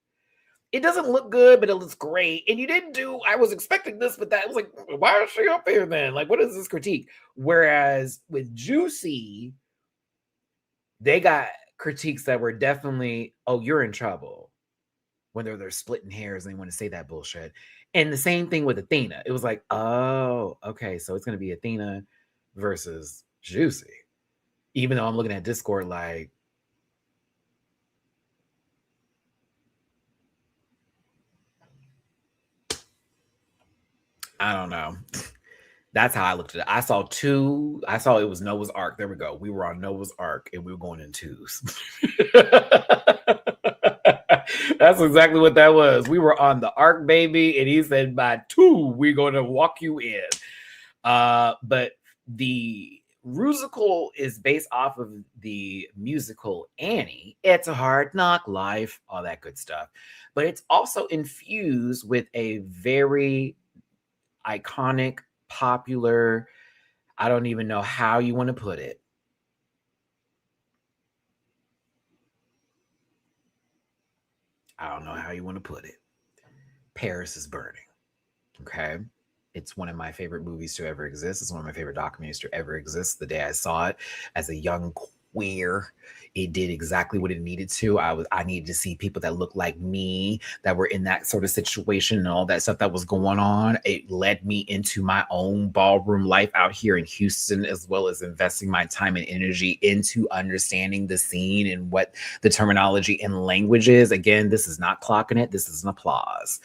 it doesn't look good, but it looks great. And you didn't do, I was expecting this, but that was like, why is she up here then? Like, what is this critique? Whereas with Juicy, they got critiques that were definitely, oh, you're in trouble. When they're splitting hairs and they want to say that bullshit. And the same thing with Athena. It was like, oh, okay, so it's going to be Athena versus Juicy. Even though I'm looking at Discord like, I don't know. That's how I looked at it. I saw it was Noah's Ark. There we go. We were on Noah's Ark and we were going in twos. That's exactly what that was. We were on the Ark, baby. And he said, by 2, we're going to walk you in. But the Rusical is based off of the musical Annie. It's a hard knock life, all that good stuff. But it's also infused with a very iconic, popular, I don't even know how you want to put it. I don't know how you want to put it. Paris is Burning. Okay. It's one of my favorite movies to ever exist. It's one of my favorite documentaries to ever exist. The day I saw it as a young queer, it did exactly what it needed to. I needed to see people that looked like me, that were in that sort of situation and all that stuff that was going on. It led me into my own ballroom life out here in Houston, as well as investing my time and energy into understanding the scene and what the terminology and language is. Again, this is not clocking it. This is an applause.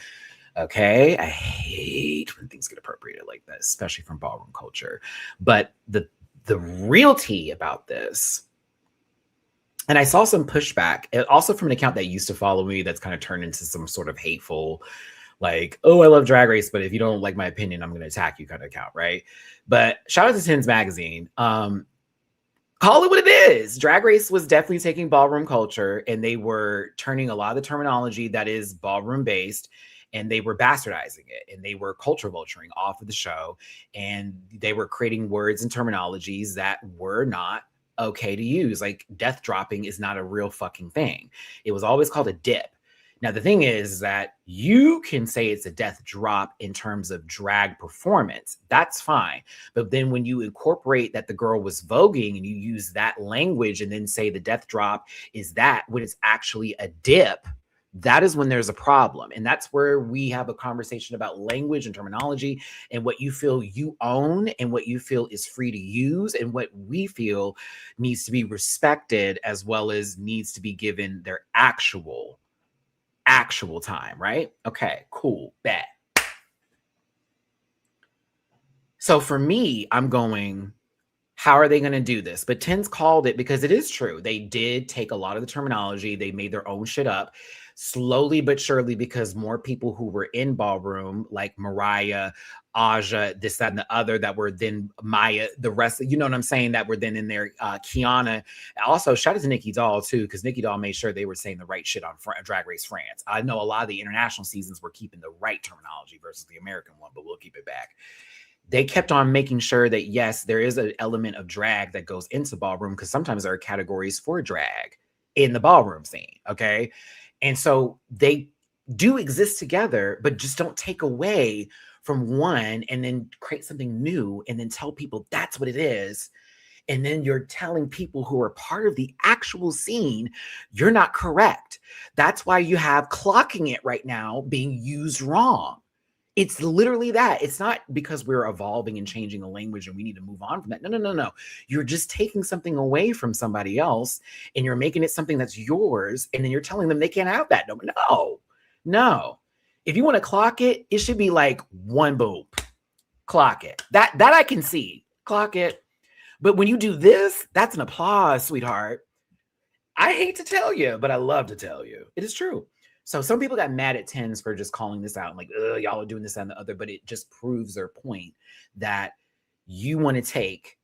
Okay, I hate when things get appropriated like that, especially from ballroom culture. But the real tea about this, and I saw some pushback, also from an account that used to follow me that's kind of turned into some sort of hateful, like, oh, I love Drag Race, but if you don't like my opinion, I'm going to attack you kind of account, right? But shout out to Tins Magazine. Call it what it is. Drag Race was definitely taking ballroom culture, and they were turning a lot of the terminology that is ballroom based, and they were bastardizing it, and they were culture vulturing off of the show, and they were creating words and terminologies that were not okay to use. Like, death dropping is not a real fucking thing. It was always called a dip. Now, the thing is that you can say it's a death drop in terms of drag performance. That's fine. But then when you incorporate that the girl was voguing and you use that language and then say the death drop is that when it's actually a dip, that is when there's a problem. And that's where we have a conversation about language and terminology and what you feel you own and what you feel is free to use and what we feel needs to be respected as well as needs to be given their actual time, right? Okay, cool, bet. So for me, I'm going, how are they going to do this? But Tins called it because it is true. They did take a lot of the terminology. They made their own shit up slowly but surely because more people who were in ballroom, like Mariah, Aja, this, that, and the other, that were then Maya, the rest, you know what I'm saying, that were then in there, Kiana. Also, shout out to Nikki Doll, too, because Nikki Doll made sure they were saying the right shit on Drag Race France. I know a lot of the international seasons were keeping the right terminology versus the American one, but we'll keep it back. They kept on making sure that, yes, there is an element of drag that goes into ballroom because sometimes there are categories for drag in the ballroom scene, okay? And so they do exist together, but just don't take away from one and then create something new and then tell people that's what it is. And then you're telling people who are part of the actual scene, you're not correct. That's why you have clocking it right now being used wrong. It's literally that. It's not because we're evolving and changing the language and we need to move on from that. No. You're just taking something away from somebody else and you're making it something that's yours. And then you're telling them they can't have that. No. If you want to clock it, it should be like one boom. Clock it. That I can see. Clock it. But when you do this, that's an applause, sweetheart. I hate to tell you, but I love to tell you. It is true. So some people got mad at Tens for just calling this out and like, y'all are doing this and the other, but it just proves their point that you want to take,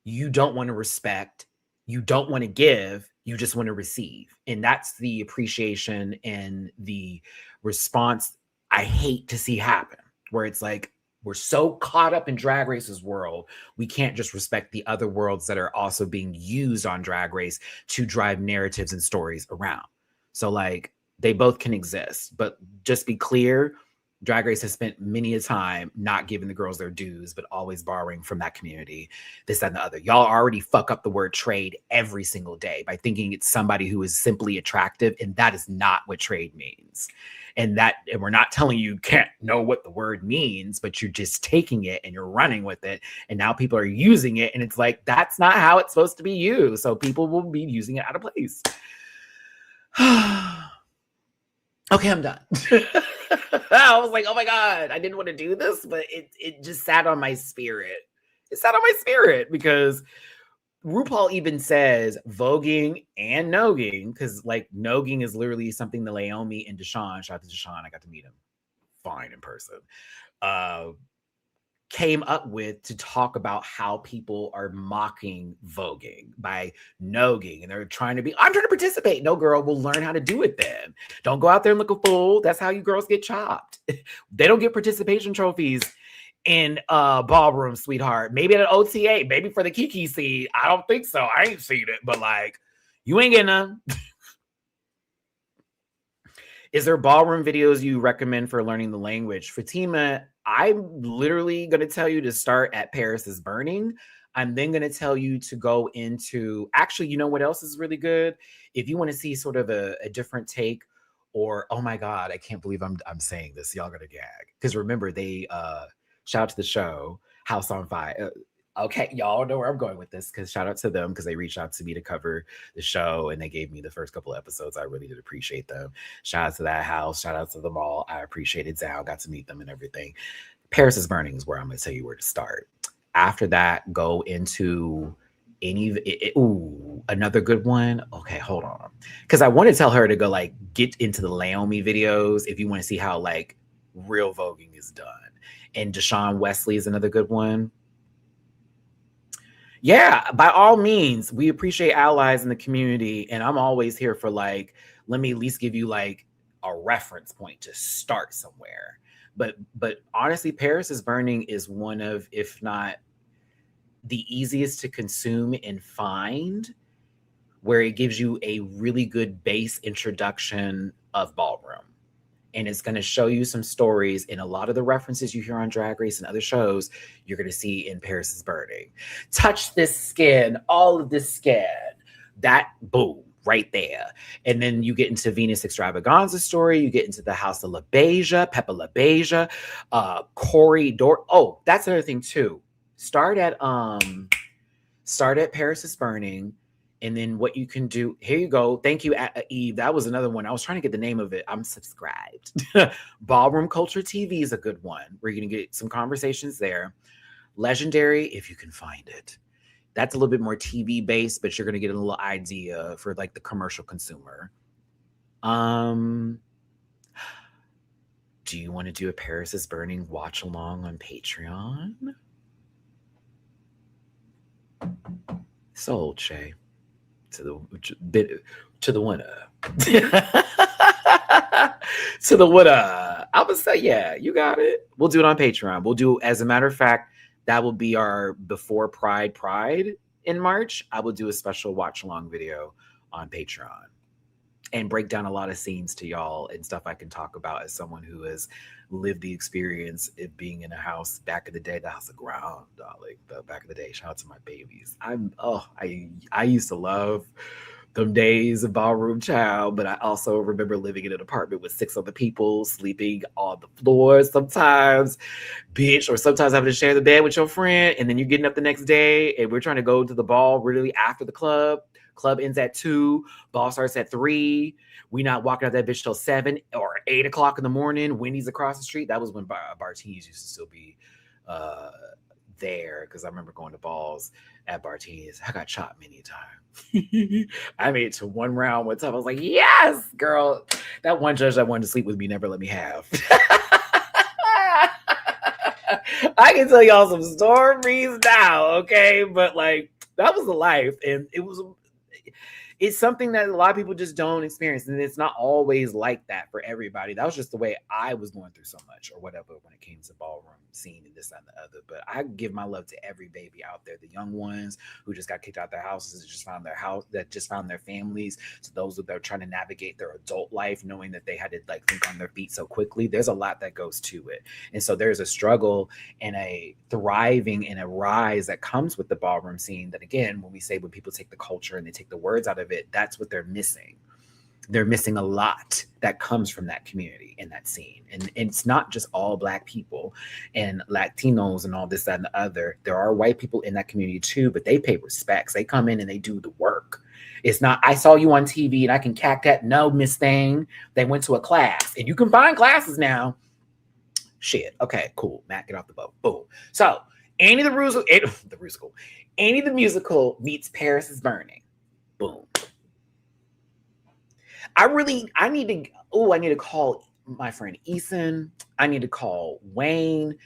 you don't want to respect, you don't want to give, you just want to receive. And that's the appreciation and the response I hate to see happen, where it's like, we're so caught up in Drag Race's world, we can't just respect the other worlds that are also being used on Drag Race to drive narratives and stories around. So like, they both can exist, but just be clear, Drag Race has spent many a time not giving the girls their dues, but always borrowing from that community, this, that, and the other. Y'all already fuck up the word trade every single day by thinking it's somebody who is simply attractive, and that is not what trade means. And we're not telling you can't know what the word means, but you're just taking it and you're running with it. And now people are using it, and it's like, that's not how it's supposed to be used. So people will be using it out of place. Okay, I'm done. I was like, oh my God, I didn't want to do this, but it just sat on my spirit. It sat on my spirit because RuPaul even says voguing and nogging, because like nogging is literally something that Naomi and Deshawn, shout out to Deshawn, I got to meet him fine in person, came up with to talk about how people are mocking voguing by nogging, and they're trying to be, I'm trying to participate. No, girl, we'll learn how to do it then. Don't go out there and look a fool. That's how you girls get chopped. They don't get participation trophies in Ballroom, sweetheart. Maybe at an OTA, maybe for the Kiki seed. I don't think so. I ain't seen it, but like, you ain't getting none. Is there ballroom videos you recommend for learning the language? Fatima, I'm literally going to tell you to start at Paris is Burning. I'm then going to tell you to go into, actually, you know what else is really good? If you want to see sort of a different take, or, oh my God, I can't believe I'm saying this. Y'all going to gag. Because remember, they, shout out to the show, House on Fire. Okay, y'all know where I'm going with this, because shout out to them, because they reached out to me to cover the show and they gave me the first couple of episodes. I really did appreciate them. Shout out to that house. Shout out to them all. I appreciated Zao, got to meet them and everything. Paris is Burning is where I'm going to tell you where to start. After that, go into another good one. Okay, hold on. Because I want to tell her to go like get into the Naomi videos if you want to see how like real voguing is done. And Deshaun Wesley is another good one. Yeah, by all means, we appreciate allies in the community, and I'm always here for like, let me at least give you like a reference point to start somewhere. But honestly, Paris is Burning is one of, if not the easiest to consume and find, where it gives you a really good base introduction of ballroom. And it's going to show you some stories, and a lot of the references you hear on Drag Race and other shows, you're going to see in Paris is Burning. Touch this skin, all of this skin, that boom, right there. And then you get into Venus Extravaganza story, you get into the House of La Beige, Peppa La Beige, Corey Dor. Oh, that's another thing too. Start at Paris is Burning. And then what you can do, here you go. Thank you, Eve. That was another one. I was trying to get the name of it. I'm subscribed. Ballroom Culture TV is a good one. We're going to get some conversations there. Legendary, if you can find it. That's a little bit more TV based, but you're going to get a little idea for like the commercial consumer. Do you want to do a Paris is Burning watch along on Patreon? Sold, Shay. To the winner. To the winner. I would say, yeah, you got it. We'll do it on Patreon. We'll do, as a matter of fact, that will be our before Pride in March. I will do a special watch along video on Patreon and break down a lot of scenes to y'all and stuff I can talk about as someone who has lived the experience of being in a house back in the day, the house of ground, darling. The back in the day. Shout out to my babies. I used to love them days of ballroom child, but I also remember living in an apartment with 6 other people, sleeping on the floor sometimes, bitch, or sometimes having to share the bed with your friend, and then you're getting up the next day, and we're trying to go to the ball really after the club. Club ends at 2, ball starts at 3. We not walking out that bitch till 7 or 8 o'clock in the morning. Wendy's across the street. That was when Bartini's used to still be there, because I remember going to balls at Bartini's. I got shot many times. I made it to one round one time. I was like, yes, girl. That one judge that wanted to sleep with me never let me have. I can tell y'all some stories now, okay? But like, that was the life. And it's something that a lot of people just don't experience. And it's not always like that for everybody. That was just the way I was going through so much or whatever when it came to ballroom scene and this, that, and the other. But I give my love to every baby out there, the young ones who just got kicked out their houses, that just found their families, to those that are trying to navigate their adult life, knowing that they had to like think on their feet so quickly. There's a lot that goes to it. And so there's a struggle and a thriving and a rise that comes with the ballroom scene that, again, when people take the culture and they take the words out of it, that's what they're missing. They're missing a lot that comes from that community and that scene. And it's not just all Black people and Latinos and all this, that, and the other. There are white people in that community too, but they pay respects. They come in and they do the work. It's not, I saw you on TV and I can cack that. No, Miss Thing. They went to a class, and you can find classes now. Shit. Okay, cool. Matt, get off the boat. Boom. So Annie the Rusical. Annie the Musical meets Paris is Burning. Boom. I need to call my friend Eason. I need to call Wayne,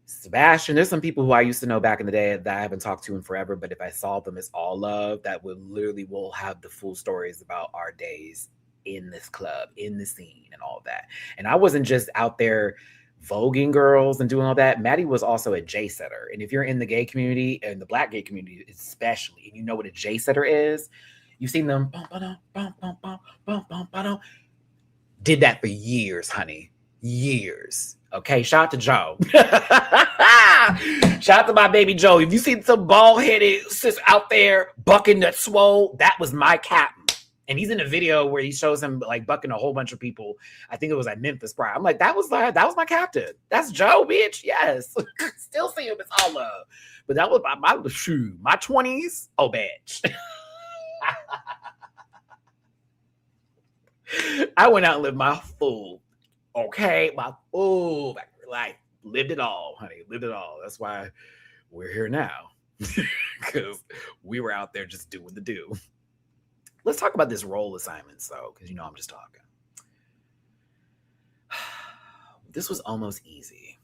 Sebastian. There's some people who I used to know back in the day that I haven't talked to in forever, but if I saw them, it's all love. That will have the full stories about our days in this club, in the scene, and all of that. And I wasn't just out there voguing girls and doing all that. Maddie was also a J setter. And if you're in the gay community and the Black gay community especially, and you know what a J setter is, you've seen them did that for years, honey. Years. Okay, shout out to Joe. Shout out to my baby Joe. If you see some bald-headed sis out there bucking that swole, that was my captain. And he's in a video where he shows him like bucking a whole bunch of people. I think it was at Memphis Pride. I'm like, that was my captain. That's Joe, bitch. Yes. Still see him. It's all love. But that was my 20s. Oh, bitch. I went out and lived my full, my full life. Lived it all, honey. Lived it all. That's why we're here now. Because we were out there just doing the do. Let's talk about this role assignments, though, because I'm just talking. This was almost easy.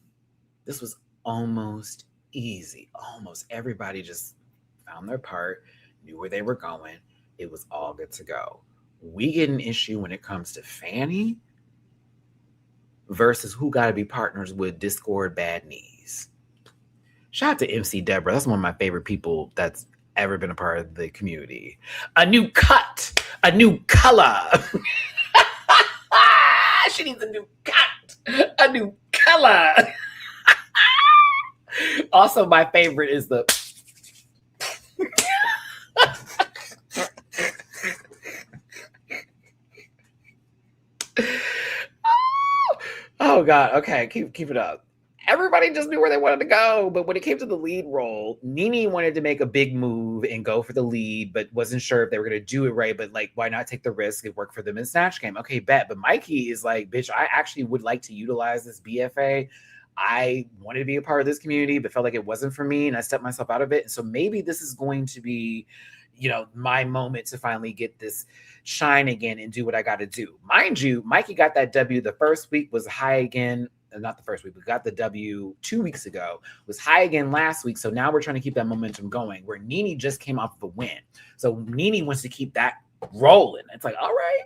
Almost everybody just found their part, knew where they were going. It was all good to go. We get an issue when it comes to Fanny versus who got to be partners with Discord Bad Knees. Shout out to MC Deborah. That's one of my favorite people that's ever been a part of the community. A new cut, a new color. She needs a new cut, a new color. Also, my favorite is the oh God. Okay, keep it up. Everybody just knew where they wanted to go. But when it came to the lead role, Nene wanted to make a big move and go for the lead, but wasn't sure if they were going to do it right. But like, why not take the risk? It worked for them in Snatch Game. Okay, bet. But Mikey is like, bitch, I actually would like to utilize this BFA. I wanted to be a part of this community, but felt like it wasn't for me. And I stepped myself out of it. And so maybe this is going to be, my moment to finally get this shine again and do what I got to do. Mind you, Mikey got that W the first week, was high again. Not the first week, but got the W 2 weeks ago, was high again last week. So now we're trying to keep that momentum going, where Nene just came off of a win. So Nene wants to keep that rolling. It's like, all right.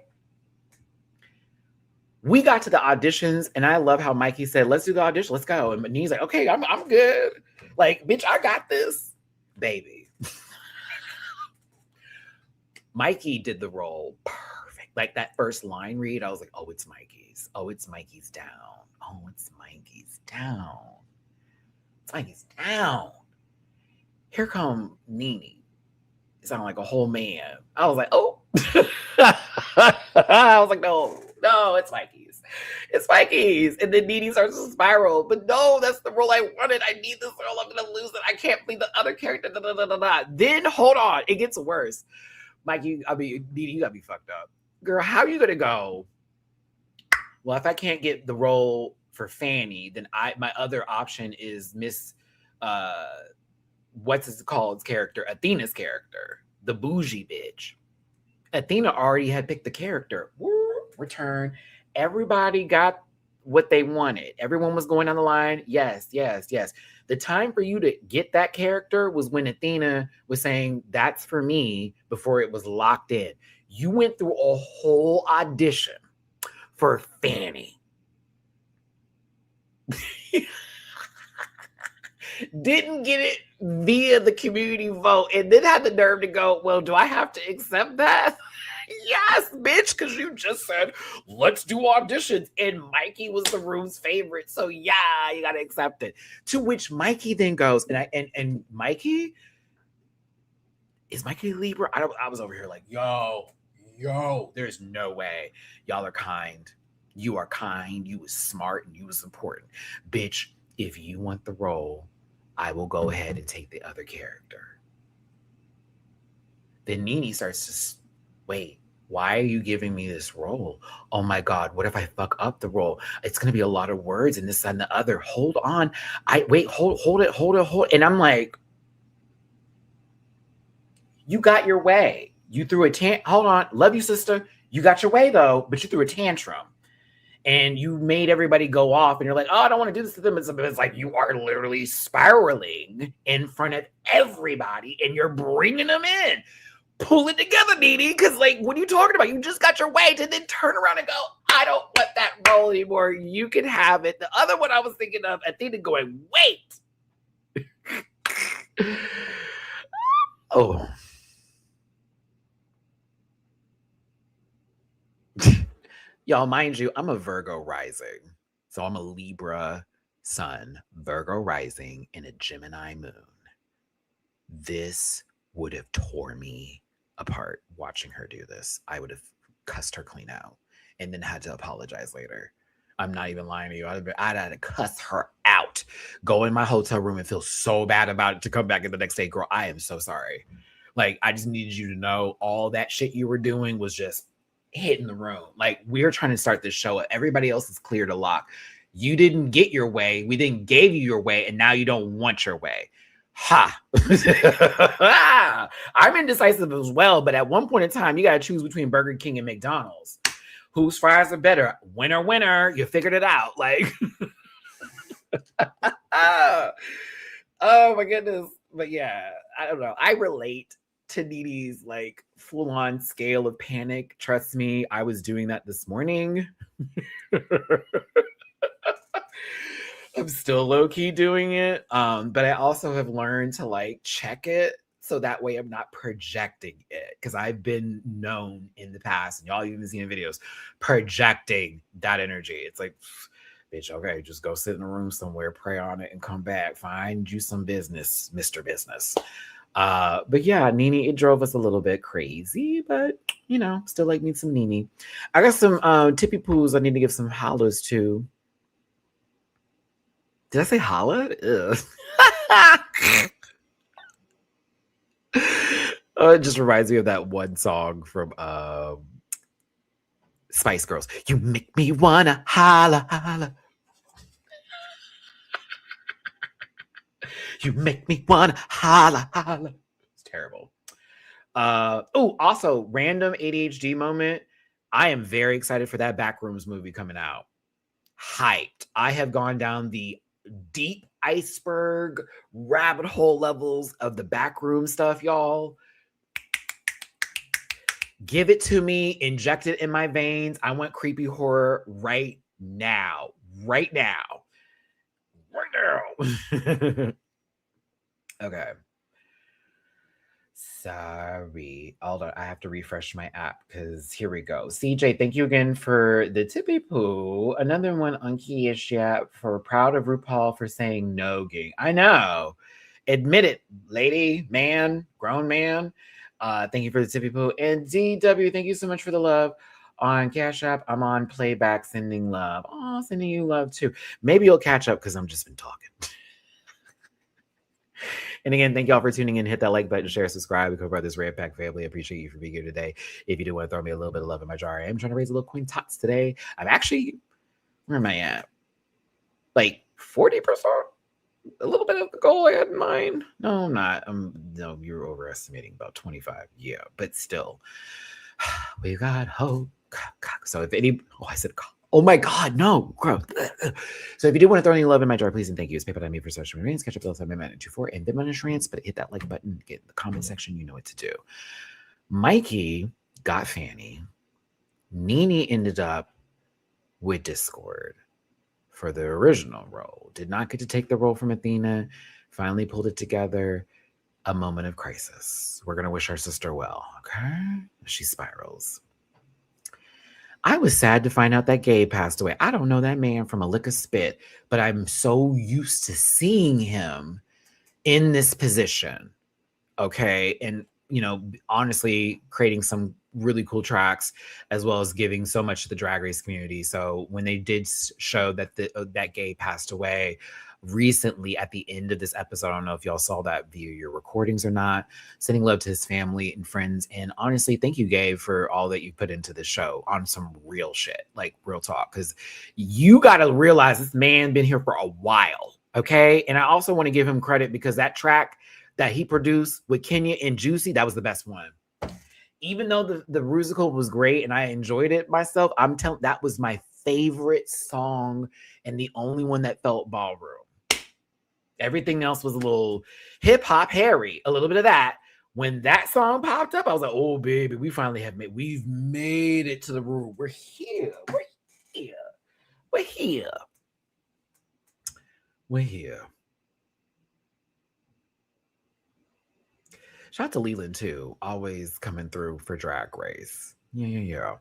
We got to the auditions, and I love how Mikey said, let's do the audition. Let's go. And Nene's like, okay, I'm good. Like, bitch, I got this. Baby. Mikey did the role perfect. Like that first line read, I was like, oh, it's Mikey's. Oh, it's Mikey's down. Oh, it's Mikey's down. It's Mikey's down. Here come Nene. It sounded like a whole man. I was like, oh. I was like, no, it's Mikey's. It's Mikey's. And then Nene starts to spiral. But no, that's the role I wanted. I need this role. I'm going to lose it. I can't be the other character. Then, hold on. It gets worse. Nene, you got to be fucked up. Girl, how are you going to go? Well, if I can't get the role for Fanny, then my other option is Miss what's it called character, Athena's character, the bougie bitch. Athena already had picked the character. Return. Everybody got what they wanted. Everyone was going on the line. Yes, yes, yes. The time for you to get that character was when Athena was saying, that's for me, before it was locked in. You went through a whole audition for Fanny. Didn't get it via the community vote, and then had the nerve to go, well, do I have to accept that? Yes, bitch, because you just said, let's do auditions. And Mikey was the room's favorite. So yeah, you gotta accept it. To which Mikey then goes, and Mikey, is Mikey Libra? I was over here like, yo, there's no way. Y'all are kind. You are kind, you was smart, and you was important. Bitch, if you want the role, I will go ahead and take the other character. Then Nene starts to, wait, why are you giving me this role? Oh my God, what if I fuck up the role? It's going to be a lot of words and this and the other. Hold on. Hold it. And I'm like, you got your way. You threw a hold on. Love you, sister. You got your way though, but you threw a tantrum. And you made everybody go off and you're like, oh, I don't want to do this to them. It's like you are literally spiraling in front of everybody and you're bringing them in. Pull it together, Nene, because like, what are you talking about? You just got your way to then turn around and go, I don't want that role anymore. You can have it. The other one I was thinking of, Athena going, wait. Oh. Y'all, mind you, I'm a Virgo rising. So I'm a Libra sun, Virgo rising, and a Gemini moon. This would have tore me apart watching her do this. I would have cussed her clean out and then had to apologize later. I'm not even lying to you. I'd had to cuss her out, go in my hotel room and feel so bad about it to come back in the next day. Girl, I am so sorry. Like, I just needed you to know all that shit you were doing was just hitting the room. Like, we're trying to start this show. Everybody else is clear to lock. You didn't get your way. We then gave you your way, and now you don't want your way. Ha! I'm indecisive as well, but at one point in time, you got to choose between Burger King and McDonald's. Whose fries are better? Winner, winner. You figured it out. Like, oh my goodness. But yeah, I don't know. I relate to Nene's like full-on scale of panic. Trust me, I was doing that this morning. I'm still low-key doing it. But I also have learned to like check it so that way I'm not projecting it. Because I've been known in the past, and y'all even seen in videos, projecting that energy. It's like, bitch, okay, just go sit in a room somewhere, pray on it, and come back. Find you some business, Mr. Business. But yeah, Nene, it drove us a little bit crazy, but you know, still like me some Nene. I got some tippy poos I need to give some hollers to. Did I say holla? It just reminds me of that one song from Spice Girls. You make me wanna holla, holla. You make me wanna holla, holla. It's terrible. Oh, also, random ADHD moment. I am very excited for that Backrooms movie coming out. Hyped. I have gone down the deep iceberg rabbit hole levels of the backroom stuff, y'all. Give it to me. Inject it in my veins. I want creepy horror right now. Right now. Right now. Okay. Sorry. Hold on. I have to refresh my app because here we go. CJ, thank you again for the tippy poo. Another one on Keisha for proud of RuPaul for saying no ging. I know. Admit it, lady, man, grown man. Thank you for the tippy poo. And DW, thank you so much for the love on Cash App. I'm on playback sending love. Oh, sending you love too. Maybe you'll catch up because I'm just been talking. And again, thank y'all for tuning in. Hit that like button, share, subscribe, become part of this Red Pack family. I appreciate you for being here today. If you do want to throw me a little bit of love in my jar, I am trying to raise a little coin tots today. I'm actually, where am I at? Like 40%? a little bit of the goal I had in mind. No, I'm not. No, you're overestimating about 25. Yeah, but still, we got hope. So if any, I said, oh my God, no, gross. So if you do want to throw any love in my jar, please and thank you. It's PayPal.me for social media. Catch up with us on Matty-Rants and Venmo, but hit that like button, get in the comment section. You know what to do. Mikey got Fanny. Nene ended up with Discord for the original role. Did not get to take the role from Athena. Finally pulled it together. A moment of crisis. We're going to wish our sister well, okay? She spirals. I was sad to find out that Gabe passed away. I don't know that man from a lick of spit, but I'm so used to seeing him in this position, okay? And, honestly, creating some really cool tracks, as well as giving so much to the Drag Race community. So when they did show that that Gabe passed away recently at the end of this episode, I don't know if y'all saw that via your recordings or not, sending love to his family and friends. And honestly, thank you, Gabe, for all that you put into the show on some real shit, like real talk, because you got to realize this man been here for a while, okay? And I also want to give him credit because that track that he produced with Kenya and Juicy, that was the best one. Even though the Rusical was great and I enjoyed it myself, I'm telling, that was my favorite song and the only one that felt ballroom. Everything else was a little hip hop hairy, a little bit of that. When that song popped up, I was like, oh baby, we've made it to the room. We're here. Shout out to Leland too, always coming through for Drag Race. Yeah.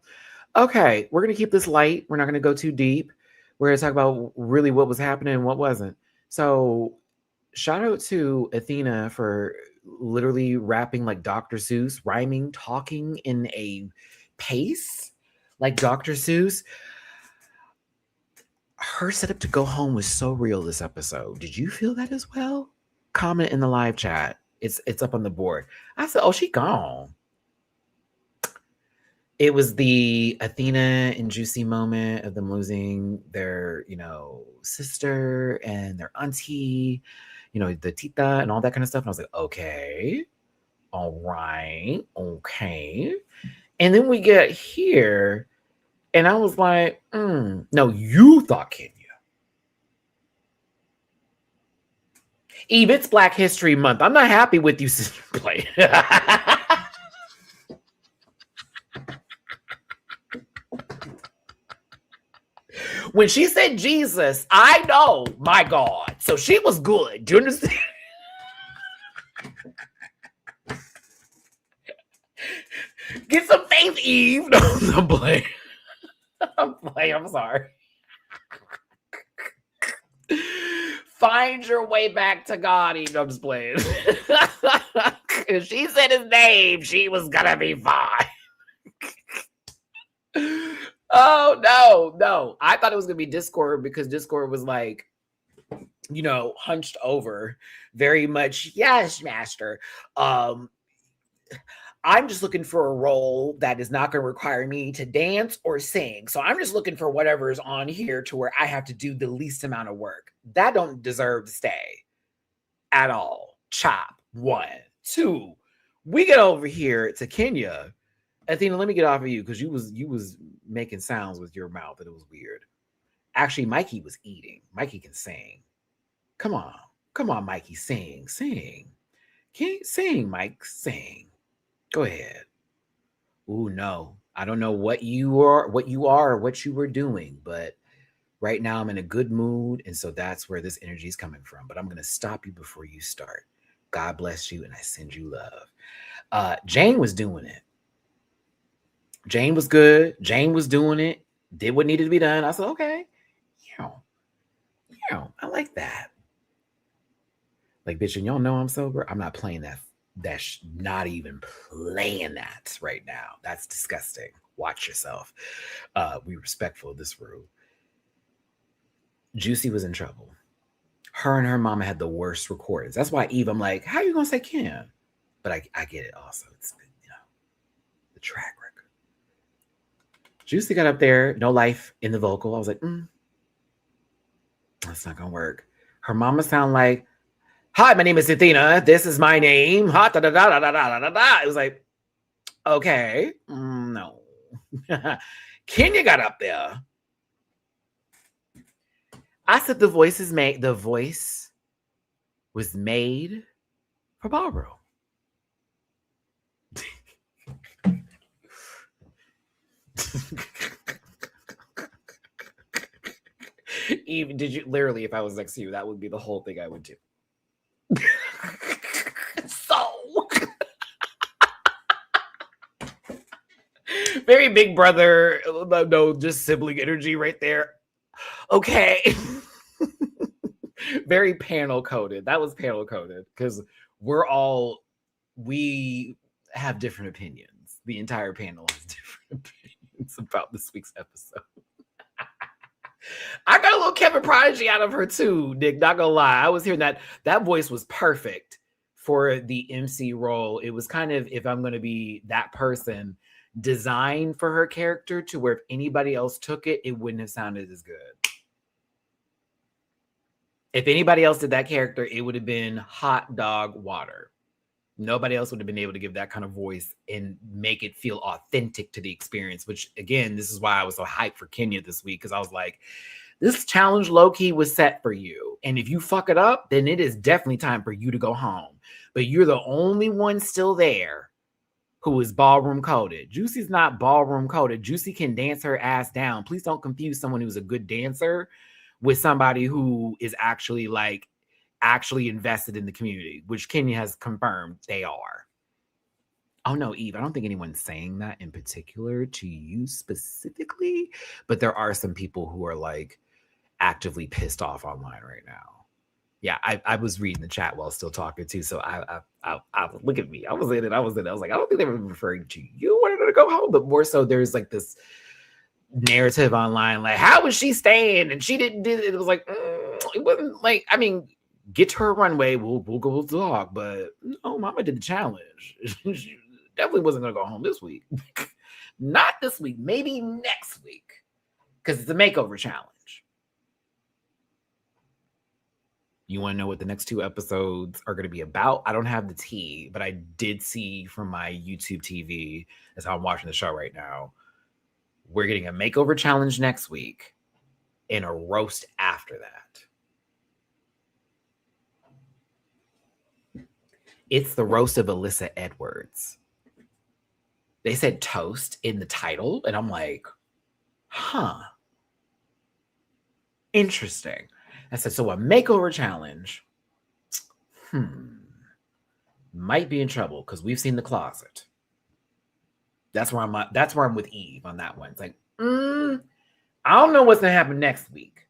Okay, we're gonna keep this light. We're not gonna go too deep. We're gonna talk about really what was happening and what wasn't. So, shout out to Athena for literally rapping like Dr. Seuss, rhyming, talking in a pace like Dr. Seuss. Her setup to go home was so real this episode. Did you feel that as well? Comment in the live chat. It's up on the board. I said, oh, she gone. It was the Athena and Juicy moment of them losing their, sister and their auntie, the tita and all that kind of stuff. And I was like, okay, all right, okay. And then we get here, and I was like, no, you thought Kenya. Eve, it's Black History Month. I'm not happy with you, sister play. When she said Jesus, I know, my God. So she was good. Do you understand? Get some faith, Eve. No, I'm playing. I'm sorry. Find your way back to God, Eve. I'm just playing. If she said his name, she was gonna be fine. Oh, no. I thought it was gonna be Discord because Discord was like, hunched over very much. Yes, master. I'm just looking for a role that is not going to require me to dance or sing. So I'm just looking for whatever is on here to where I have to do the least amount of work. That don't deserve to stay at all. Chop. 1, 2. We get over here to Kenya. Athena, let me get off of you because you was making sounds with your mouth and it was weird. Actually, Mikey was eating. Mikey can sing. Come on, Mikey, sing. Can't sing, Mike, sing. Go ahead. Ooh, no. I don't know what you are, what you were doing, but right now I'm in a good mood, and so that's where this energy is coming from. But I'm going to stop you before you start. God bless you, and I send you love. Jane was doing it. Jane was good. Jane was doing it. Did what needed to be done. I said, okay. Yeah, I like that. Like, bitch, and y'all know I'm sober. I'm not playing that. That's not even playing that right now. That's disgusting. Watch yourself. Be respectful of this rule. Juicy was in trouble. Her and her mama had the worst recordings. That's why Eve, I'm like, how are you gonna say Kim? But I get it also. It's the track record. Juicy got up there, no life in the vocal. I was like, that's not gonna work. Her mama sound like, "Hi, my name is Athena. This is my name." Ha da da da da da da da da. It was like, okay, no. Kenya got up there. I said the voice was made for Ballroom. Even did you literally, if I was next to you, that would be the whole thing I would do. So very big brother, no, just sibling energy right there. Okay. Very panel coded. That was panel coded because we have different opinions. The entire panel has different opinions about this week's episode. I got a little Kevin Prodigy out of her too, Nick. Not gonna lie. I was hearing that voice was perfect for the MC role. It was kind of, if I'm gonna be that person, designed for her character to where if anybody else took it, it wouldn't have sounded as good. If anybody else did that character, it would have been hot dog water. Nobody else would have been able to give that kind of voice and make it feel authentic to the experience, which again, this is why I was so hyped for Kenya this week, because I was like, this challenge low-key was set for you. And if you fuck it up, then it is definitely time for you to go home. But you're the only one still there who is ballroom coded. Juicy's not ballroom coded. Juicy can dance her ass down. Please don't confuse someone who's a good dancer with somebody who is actually invested in the community, which Kenya has confirmed they are. Oh no, Eve, I don't think anyone's saying that in particular to you specifically, but there are some people who are like actively pissed off online right now. Yeah, I was reading the chat while still talking too, so I look at me. I was in it. I was like, I don't think they were referring to you wanted her to go home, but more so there's like this narrative online, like, how was she staying and she didn't do it? It was like, it wasn't like, I mean, get to her runway, we'll go talk, but no, mama did the challenge. She definitely wasn't gonna go home this week. Not this week, maybe next week, because it's a makeover challenge. You want to know what the next 2 episodes are going to be about? I don't have the tea, but I did see from my YouTube TV, as I'm watching the show right now, we're getting a makeover challenge next week and a roast after that. It's the roast of Alyssa Edwards. They said toast in the title, and I'm like, huh. Interesting. I said, so a makeover challenge, might be in trouble because we've seen the closet. That's where I'm with Eve on that one. It's like, I don't know what's gonna happen next week.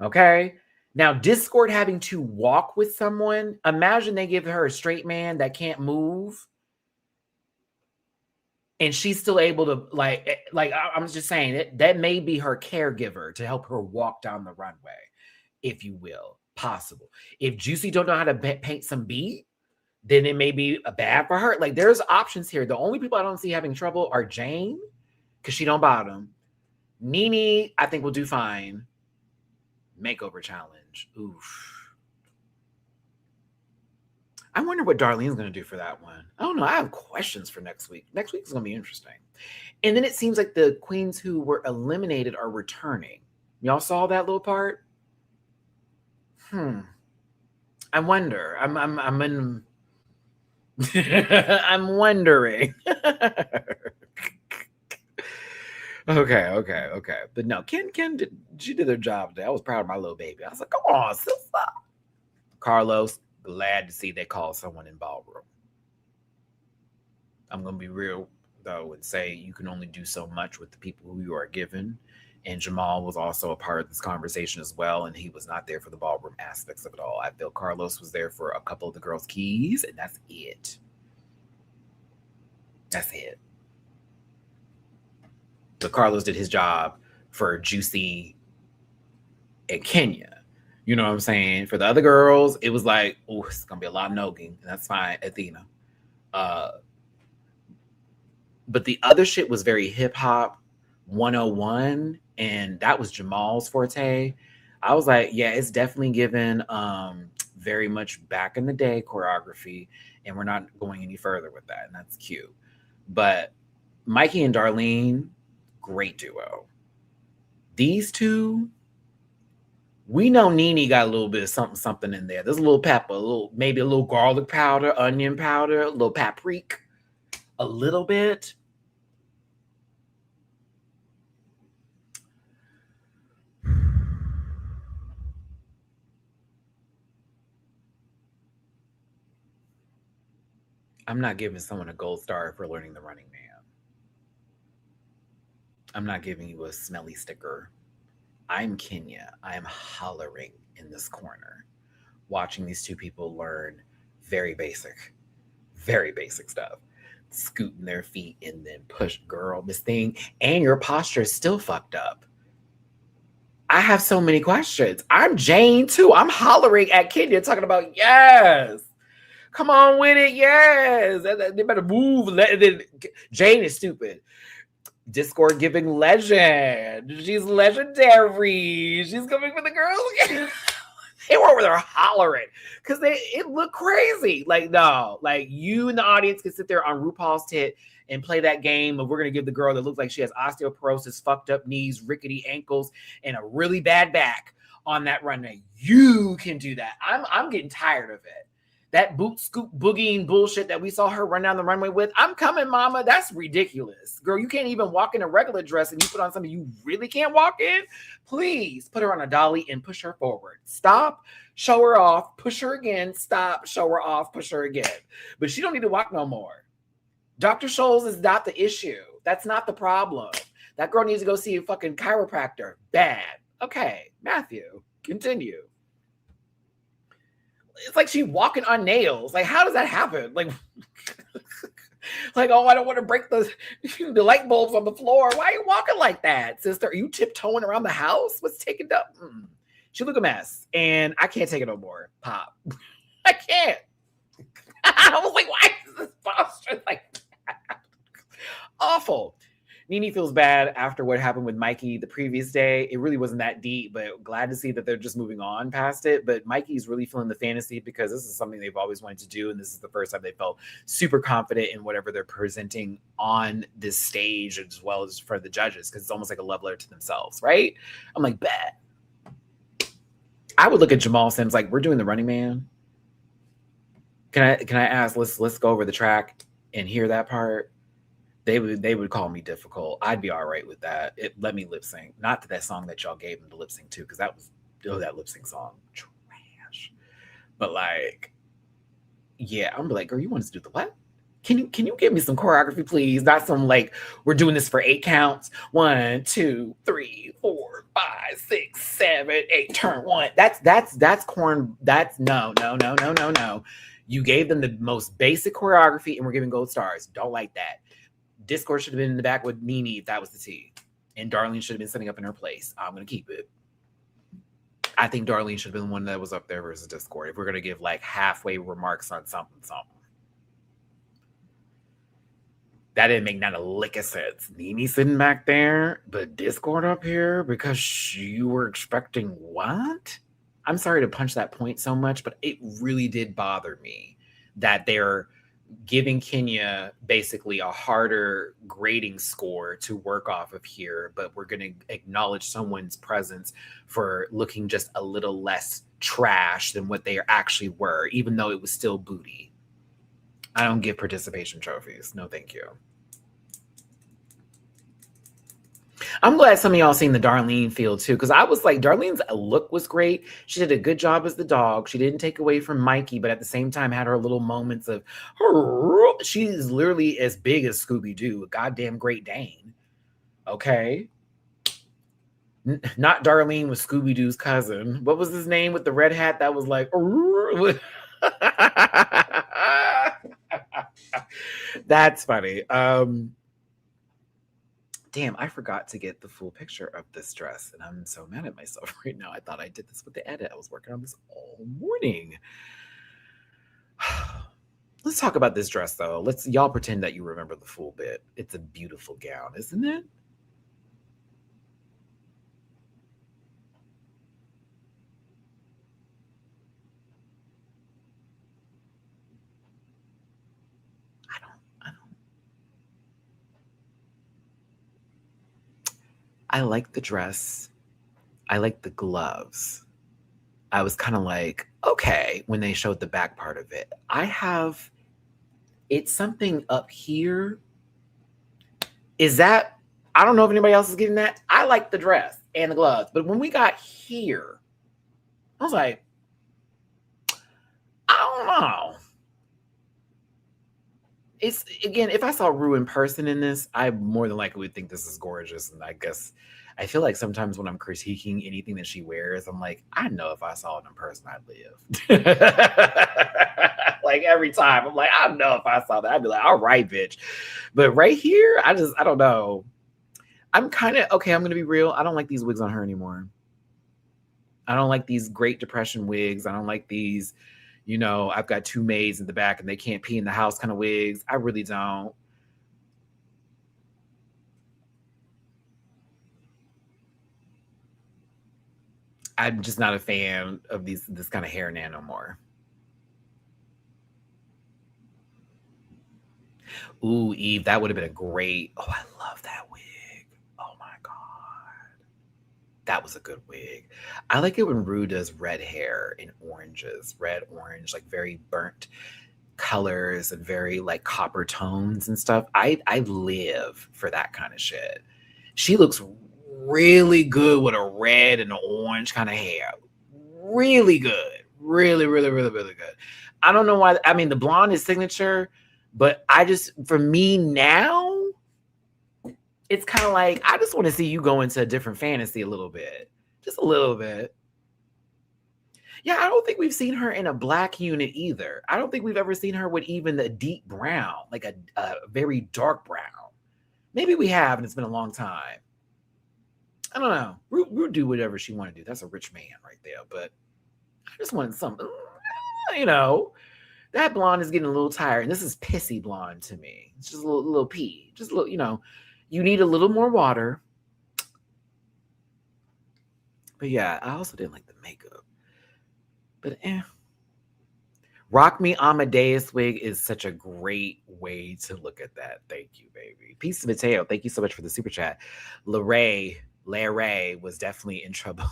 Okay. Now, Discord having to walk with someone, imagine they give her a straight man that can't move. And she's still able to like I'm just saying that may be her caregiver to help her walk down the runway, if you will, possible. If Juicy don't know how to paint some beat, then it may be bad for her. Like there's options here. The only people I don't see having trouble are Jane, because she don't bottom. Nene, I think will do fine. Makeover challenge. Oof. I wonder what Darlene's going to do for that one. I don't know. I have questions for next week. Next week is going to be interesting. And then it seems like the queens who were eliminated are returning. Y'all saw that little part? I wonder. I'm I'm wondering. Okay. But no, she did her job today. I was proud of my little baby. I was like, come on, sister. Carlos, glad to see they called someone in Ballroom. I'm going to be real, though, and say you can only do so much with the people who you are given. And Jamal was also a part of this conversation as well, and he was not there for the Ballroom aspects of it all. I feel Carlos was there for a couple of the girls' keys, and that's it. That's it. So Carlos did his job for Juicy and Kenya. You know what I'm saying? For the other girls, it was like, oh, it's going to be a lot of nogging. And that's fine, Athena. But the other shit was very hip-hop 101, and that was Jamal's forte. I was like, yeah, it's definitely given very much back in the day choreography, and we're not going any further with that, and that's cute. But Mikey and Darlene, great duo. These two, we know Nene got a little bit of something in there. There's a little pepper, maybe a little garlic powder, onion powder, a little paprika, a little bit. I'm not giving someone a gold star for learning the Running Man. I'm not giving you a smelly sticker. I'm Kenya. I am hollering in this corner, watching these two people learn very basic stuff. Scooting their feet and then push, girl, this thing, and your posture is still fucked up. I have so many questions. I'm Jane too. I'm hollering at Kenya, talking about yes. Come on with it, yes. They better move. Jane is stupid. Discord giving legend. She's legendary. She's coming for the girls. They were over there hollering because it looked crazy. Like, no, like you in the audience can sit there on RuPaul's tit and play that game of we're going to give the girl that looks like she has osteoporosis, fucked up knees, rickety ankles, and a really bad back on that runway. You can do that. I'm getting tired of it. That boot scoop boogieing bullshit that we saw her run down the runway with. I'm coming, mama. That's ridiculous. Girl, you can't even walk in a regular dress and you put on something you really can't walk in. Please put her on a dolly and push her forward. Stop, show her off, push her again. Stop, show her off, push her again. But she don't need to walk no more. Dr. Scholes is not the issue. That's not the problem. That girl needs to go see a fucking chiropractor. Bad. Okay, Matthew, continue. It's like she walking on nails. Like, how does that happen? Like, oh, I don't want to break the light bulbs on the floor. Why are you walking like that, sister? Are you tiptoeing around the house? What's taking up? She look a mess, and I can't take it no more. Pop, I can't. I was like, why is this posture like that? Awful. Nene feels bad after what happened with Mikey the previous day. It really wasn't that deep, but glad to see that they're just moving on past it. But Mikey's really feeling the fantasy because this is something they've always wanted to do. And this is the first time they felt super confident in whatever they're presenting on this stage, as well as for the judges, because it's almost like a love letter to themselves, right? I'm like, bet. I would look at Jamal Sims like, we're doing the Running Man. Can I ask, let's go over the track and hear that part? They would call me difficult. I'd be all right with that. Let me lip sync. Not to that song that y'all gave them to lip sync to, because that was that lip sync song trash. But like, yeah, I'm like, girl, you want us to do the what? Can you give me some choreography, please? Not some like we're doing this for 8 counts. 1, 2, 3, 4, 5, 6, 7, 8. Turn 1. That's corn. That's no. You gave them the most basic choreography, and we're giving gold stars. Don't like that. Discord should have been in the back with Nene if that was the tea. And Darlene should have been sitting up in her place. I'm going to keep it. I think Darlene should have been the one that was up there versus Discord. If we're going to give like halfway remarks on something. That didn't make not a lick of sense. Nene sitting back there, but Discord up here because you were expecting what? I'm sorry to punch that point so much, but it really did bother me that they're giving Kenya basically a harder grading score to work off of here, but we're going to acknowledge someone's presence for looking just a little less trash than what they actually were, even though it was still booty. I don't give participation trophies. No, thank you. I'm glad some of y'all seen the Darlene feel too, because I was like, Darlene's look was great. She did a good job as the dog. She didn't take away from Mikey, but at the same time had her little moments of, she's literally as big as Scooby-Doo, a goddamn Great Dane. Okay. Not Darlene was Scooby-Doo's cousin. What was his name with the red hat that was like, that's funny. Damn, I forgot to get the full picture of this dress, and I'm so mad at myself right now. I thought I did this with the edit. I was working on this all morning. Let's talk about this dress, though. Y'all pretend that you remember the full bit. It's a beautiful gown, isn't it? I like the dress. I like the gloves. I was kind of like, okay, when they showed the back part of it. It's something up here. Is that, I don't know if anybody else is getting that. I like the dress and the gloves. But when we got here, I was like, I don't know. It's, again, if I saw Rue in person in this, I more than likely would think this is gorgeous. And I guess I feel like sometimes when I'm critiquing anything that she wears, I'm like, I know if I saw it in person, I'd live. Like every time, I'm like, I know if I saw that, I'd be like, all right, bitch. But right here, I don't know. I'm kind of, okay, I'm going to be real. I don't like these wigs on her anymore. I don't like these Great Depression wigs. I don't like these, I've got two maids in the back and they can't pee in the house kind of wigs. I really don't. I'm just not a fan of this kind of hair no more. Ooh, Eve, that would have been a great. Oh, I love that wig. Oh my God. That was a good wig. I like it when Rue does red hair in oranges, red, orange, like very burnt colors and very like copper tones and stuff. I live for that kind of shit. She looks really good with a red and orange kind of hair. Really good. Really, really, really, really good. I don't know why. I mean, the blonde is signature, but for me now, it's kind of like, I just want to see you go into a different fantasy a little bit. Just a little bit. Yeah, I don't think we've seen her in a black unit either. I don't think we've ever seen her with even the deep brown, like a very dark brown. Maybe we have, and it's been a long time. I don't know. Rue do whatever she want to do. That's a rich man right there. But I just wanted something, that blonde is getting a little tired. And this is pissy blonde to me. It's just a little pee. Just a little, you need a little more water. But yeah, I also didn't like the makeup. But Rock Me Amadeus wig is such a great way to look at that. Thank you, baby. Peace to Mateo. Thank you so much for the super chat. Larray was definitely in trouble.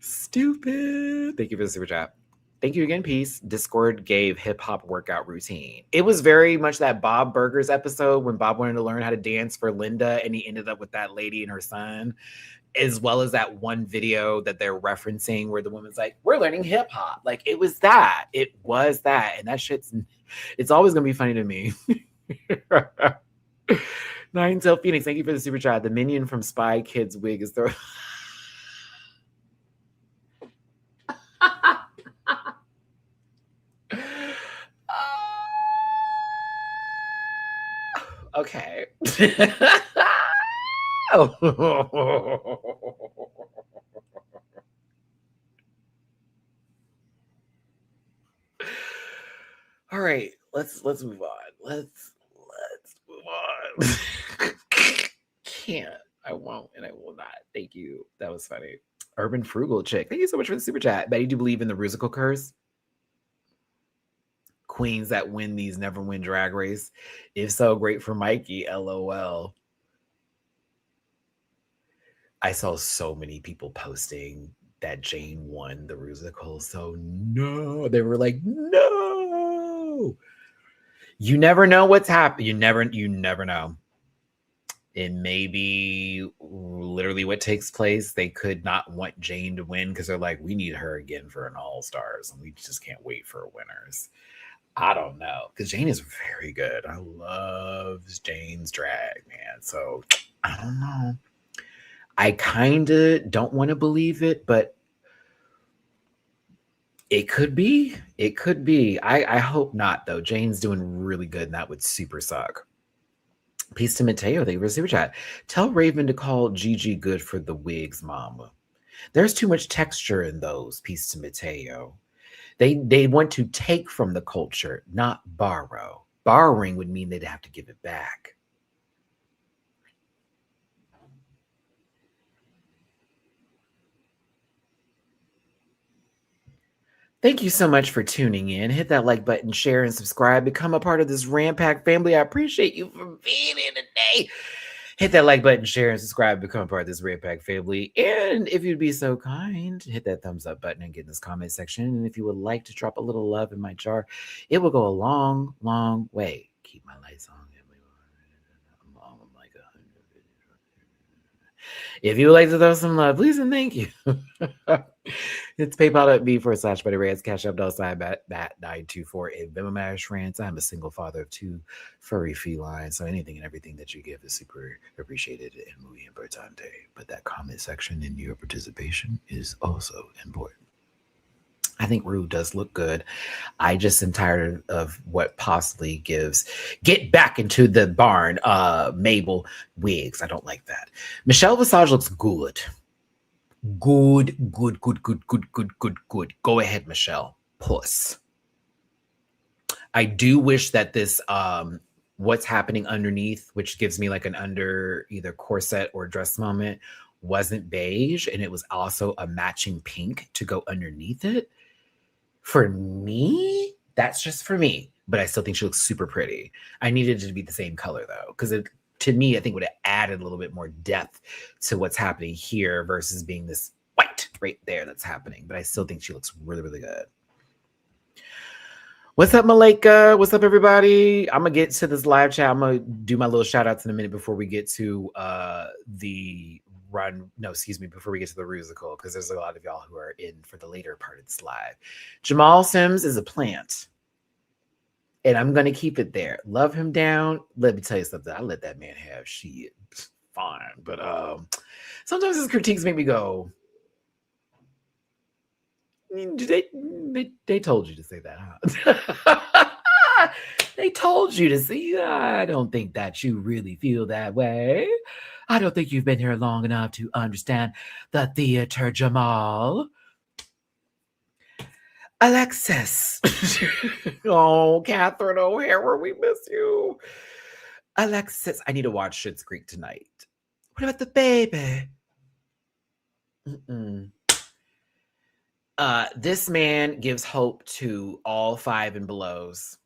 Stupid. Thank you for the super chat. Thank you again, Peace. Discord gave hip-hop workout routine. It was very much that Bob Burgers episode when Bob wanted to learn how to dance for Linda and he ended up with that lady and her son, as well as that one video that they're referencing where the woman's like, we're learning hip-hop. Like, it was that. And that it's always going to be funny to me. Nine-Tail Phoenix, thank you for the super chat. The minion from Spy Kids wig is throwing... Okay. All right, let's move on. Let's move on. Can't. I won't, and I will not. Thank you. That was funny. Urban Frugal Chick. Thank you so much for the super chat. Betty, do you believe in the Rusical curse? Queens that win these never win Drag Race. If so, great for Mikey. LOL. I saw so many people posting that Jane won the Rusical. So no, they were like, no. You never know what's happening. You never know. It may be literally what takes place. They could not want Jane to win because they're like, we need her again for an All-Stars, and we just can't wait for winners. I don't know, because Jane is very good. I love Jane's drag, man. So I don't know. I kind of don't want to believe it, but it could be. It could be. I hope not, though. Jane's doing really good, and that would super suck. Peace to Mateo. They were super chat. Tell Raven to call Gigi good for the wigs, mama. There's too much texture in those. Peace to Mateo. They want to take from the culture, not borrow. Borrowing would mean they'd have to give it back. Thank you so much for tuning in. Hit that like button, share, and subscribe. Become a part of this Ram Pack family. I appreciate you for being here today. Hit that like button, share, and subscribe. Become a part of this Ram Pack family. And if you'd be so kind, hit that thumbs up button and get in this comment section. And if you would like to drop a little love in my jar, it will go a long, long way. Keep my lights on. I'm like 100. If you would like to throw some love, please and thank you. It's PayPal.me/Matty-Rants, Cash App $924 and Venmo Matty-Rants. I'm a single father of 2 furry felines, so anything and everything that you give is super appreciated in Movie and Bird Time Day. But that comment section and your participation is also important. I think Rue does look good. I just am tired of what possibly gives get back into the barn Mabel wigs. I don't like that. Michelle Visage looks good. Good. Go ahead, Michelle. Puss. I do wish that this what's happening underneath, which gives me like an under either corset or dress moment, wasn't beige, and it was also a matching pink to go underneath it. For me, that's just for me, but I still think she looks super pretty. I needed it to be the same color though, because it to me, I think would have added a little bit more depth to what's happening here versus being this white right there that's happening. But I still think she looks really, really good. What's up, Malika? What's up, everybody? I'm going to get to this live chat. I'm going to do my little shout outs in a minute before we get to before we get to the Rusical, because there's a lot of y'all who are in for the later part of this live. Jamal Sims is a plant. And I'm going to keep it there. Love him down. Let me tell you something. I let that man have shit. Fine. But sometimes his critiques make me go, they told you to say that, huh? They told you to say, I don't think that you really feel that way. I don't think you've been here long enough to understand the theater, Jamal. Alexis. Oh, Catherine O'Hara, we miss you. Alexis, I need to watch Schitt's Creek tonight. What about the baby? This man gives hope to all 5 and belows.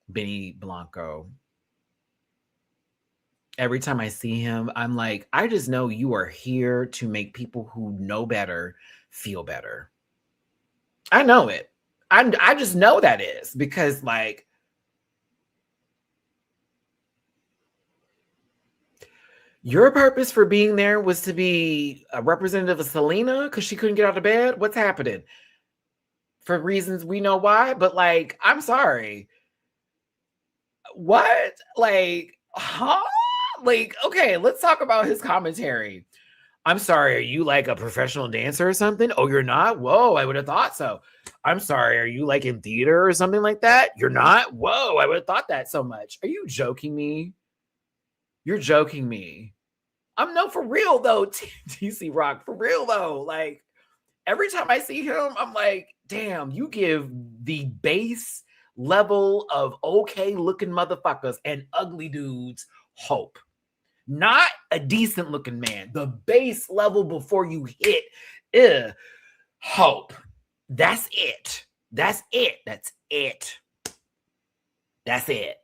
Benny Blanco. Every time I see him, I'm like, I just know you are here to make people who know better feel better. I know it. I just know that is because, like, your purpose for being there was to be a representative of Selena because she couldn't get out of bed. What's happening? For reasons we know why, but like, I'm sorry. What? Like, huh? Like, okay, let's talk about his commentary. I'm sorry, are you like a professional dancer or something? Oh, you're not? Whoa, I would have thought so. I'm sorry, are you like in theater or something like that? You're not? Whoa, I would have thought that so much. Are you joking me? You're joking me. I'm no, for real though, TC Rock, for real though. Like, every time I see him, I'm like, damn, you give the base level of okay looking motherfuckers and ugly dudes hope. Not a decent looking man. The base level before you hit hope. That's it. That's it. That's it. That's it.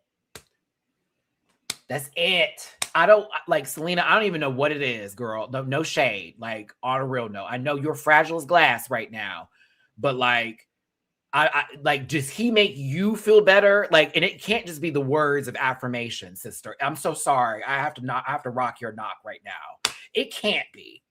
That's it. I don't like Selena. I don't even know what it is, girl. No shade. Like, on a real note, I know you're fragile as glass right now, but like, I like, does he make you feel better? Like, and it can't just be the words of affirmation, sister. I'm so sorry. I have to rock your knock right now. It can't be.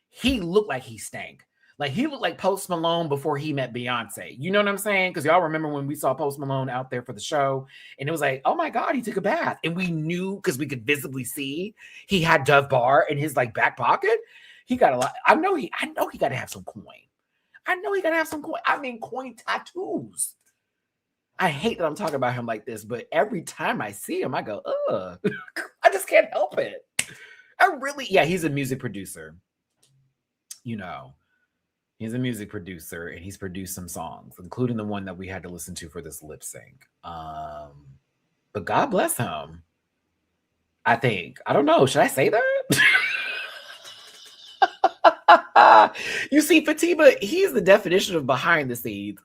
He looked like he stank. Like, he looked like Post Malone before he met Beyonce. You know what I'm saying? Because y'all remember when we saw Post Malone out there for the show, and it was like, oh my God, he took a bath. And we knew, because we could visibly see he had Dove Bar in his like back pocket. He got a lot. I know he got to have some coin. I know he got to have some coin. I mean, coin tattoos. I hate that I'm talking about him like this, but every time I see him, I go, ugh. I just can't help it. He's a music producer. You know. He's a music producer, and he's produced some songs, including the one that we had to listen to for this lip sync. But God bless him. I think. I don't know. Should I say that? You see, Fatima, he's the definition of behind the scenes.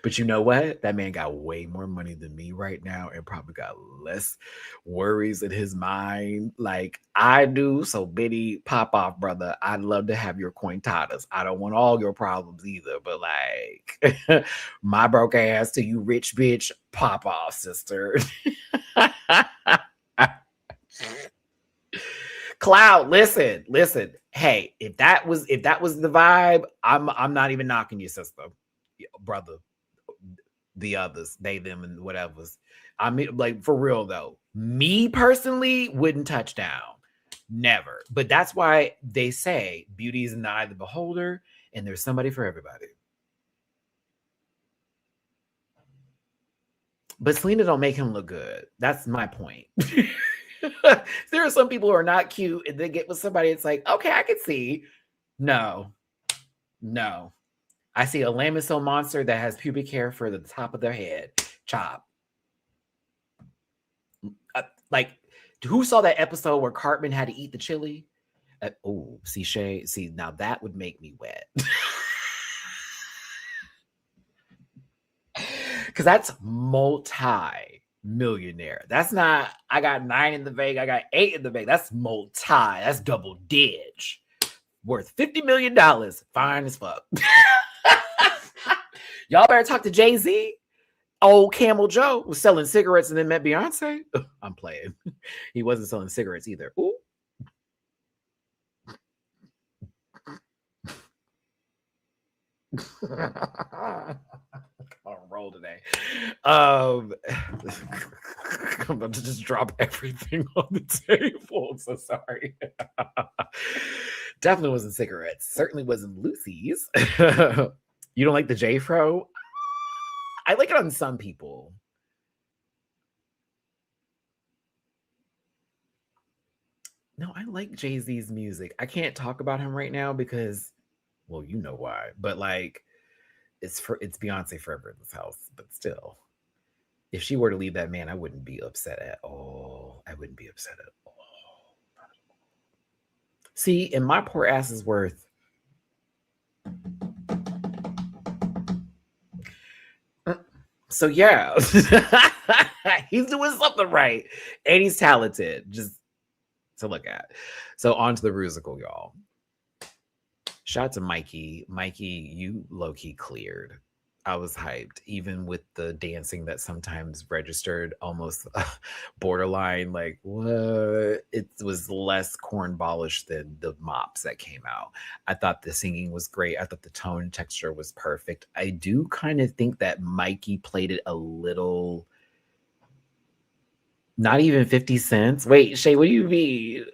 But you know what? That man got way more money than me right now and probably got less worries in his mind like I do. So, Biddy, pop off, brother. I'd love to have your cointadas. I don't want all your problems either, but like my broke ass to you rich bitch, pop off, sister. Cloud, listen. Hey, if that was the vibe, I'm not even knocking your sister, brother. The others, they, them, and whatever's. I mean, like for real though, me personally wouldn't touch down. Never. But that's why they say beauty is in the eye of the beholder, and there's somebody for everybody. But Selena don't make him look good. That's my point. There are some people who are not cute, and they get with somebody. It's like, okay, I can see. No. I see a Lamisil monster that has pubic hair for the top of their head. Chop. Like, who saw that episode where Cartman had to eat the chili? Oh, see, Shay. See, now that would make me wet. Because that's multi-millionaire. That's not, I got 9 in the bank, I got 8 in the bank. That's multi. That's double dig. Worth $50 million. Fine as fuck. Y'all better talk to Jay-Z. Old Camel Joe was selling cigarettes and then met Beyonce. I'm playing. He wasn't selling cigarettes either. Ooh. On roll today. I'm about to just drop everything on the table. I'm so sorry. Definitely wasn't cigarettes. Certainly wasn't Lucy's. You don't like the J-Fro? I like it on some people. No, I like Jay-Z's music. I can't talk about him right now because, well, you know why. But like, it's Beyonce forever in this house. But still, if she were to leave that man, I wouldn't be upset at all. I wouldn't be upset at all. See, and my poor ass is worth. So yeah, he's doing something right, and he's talented. Just to look at. So on to the Rusical, y'all. Shout out to Mikey. Mikey, you low-key cleared. I was hyped, even with the dancing that sometimes registered almost borderline. Like, what? It was less cornballish than the mops that came out. I thought the singing was great. I thought the tone and texture was perfect. I do kind of think that Mikey played it a little. Not even 50 cents. Wait, Shay, what do you mean?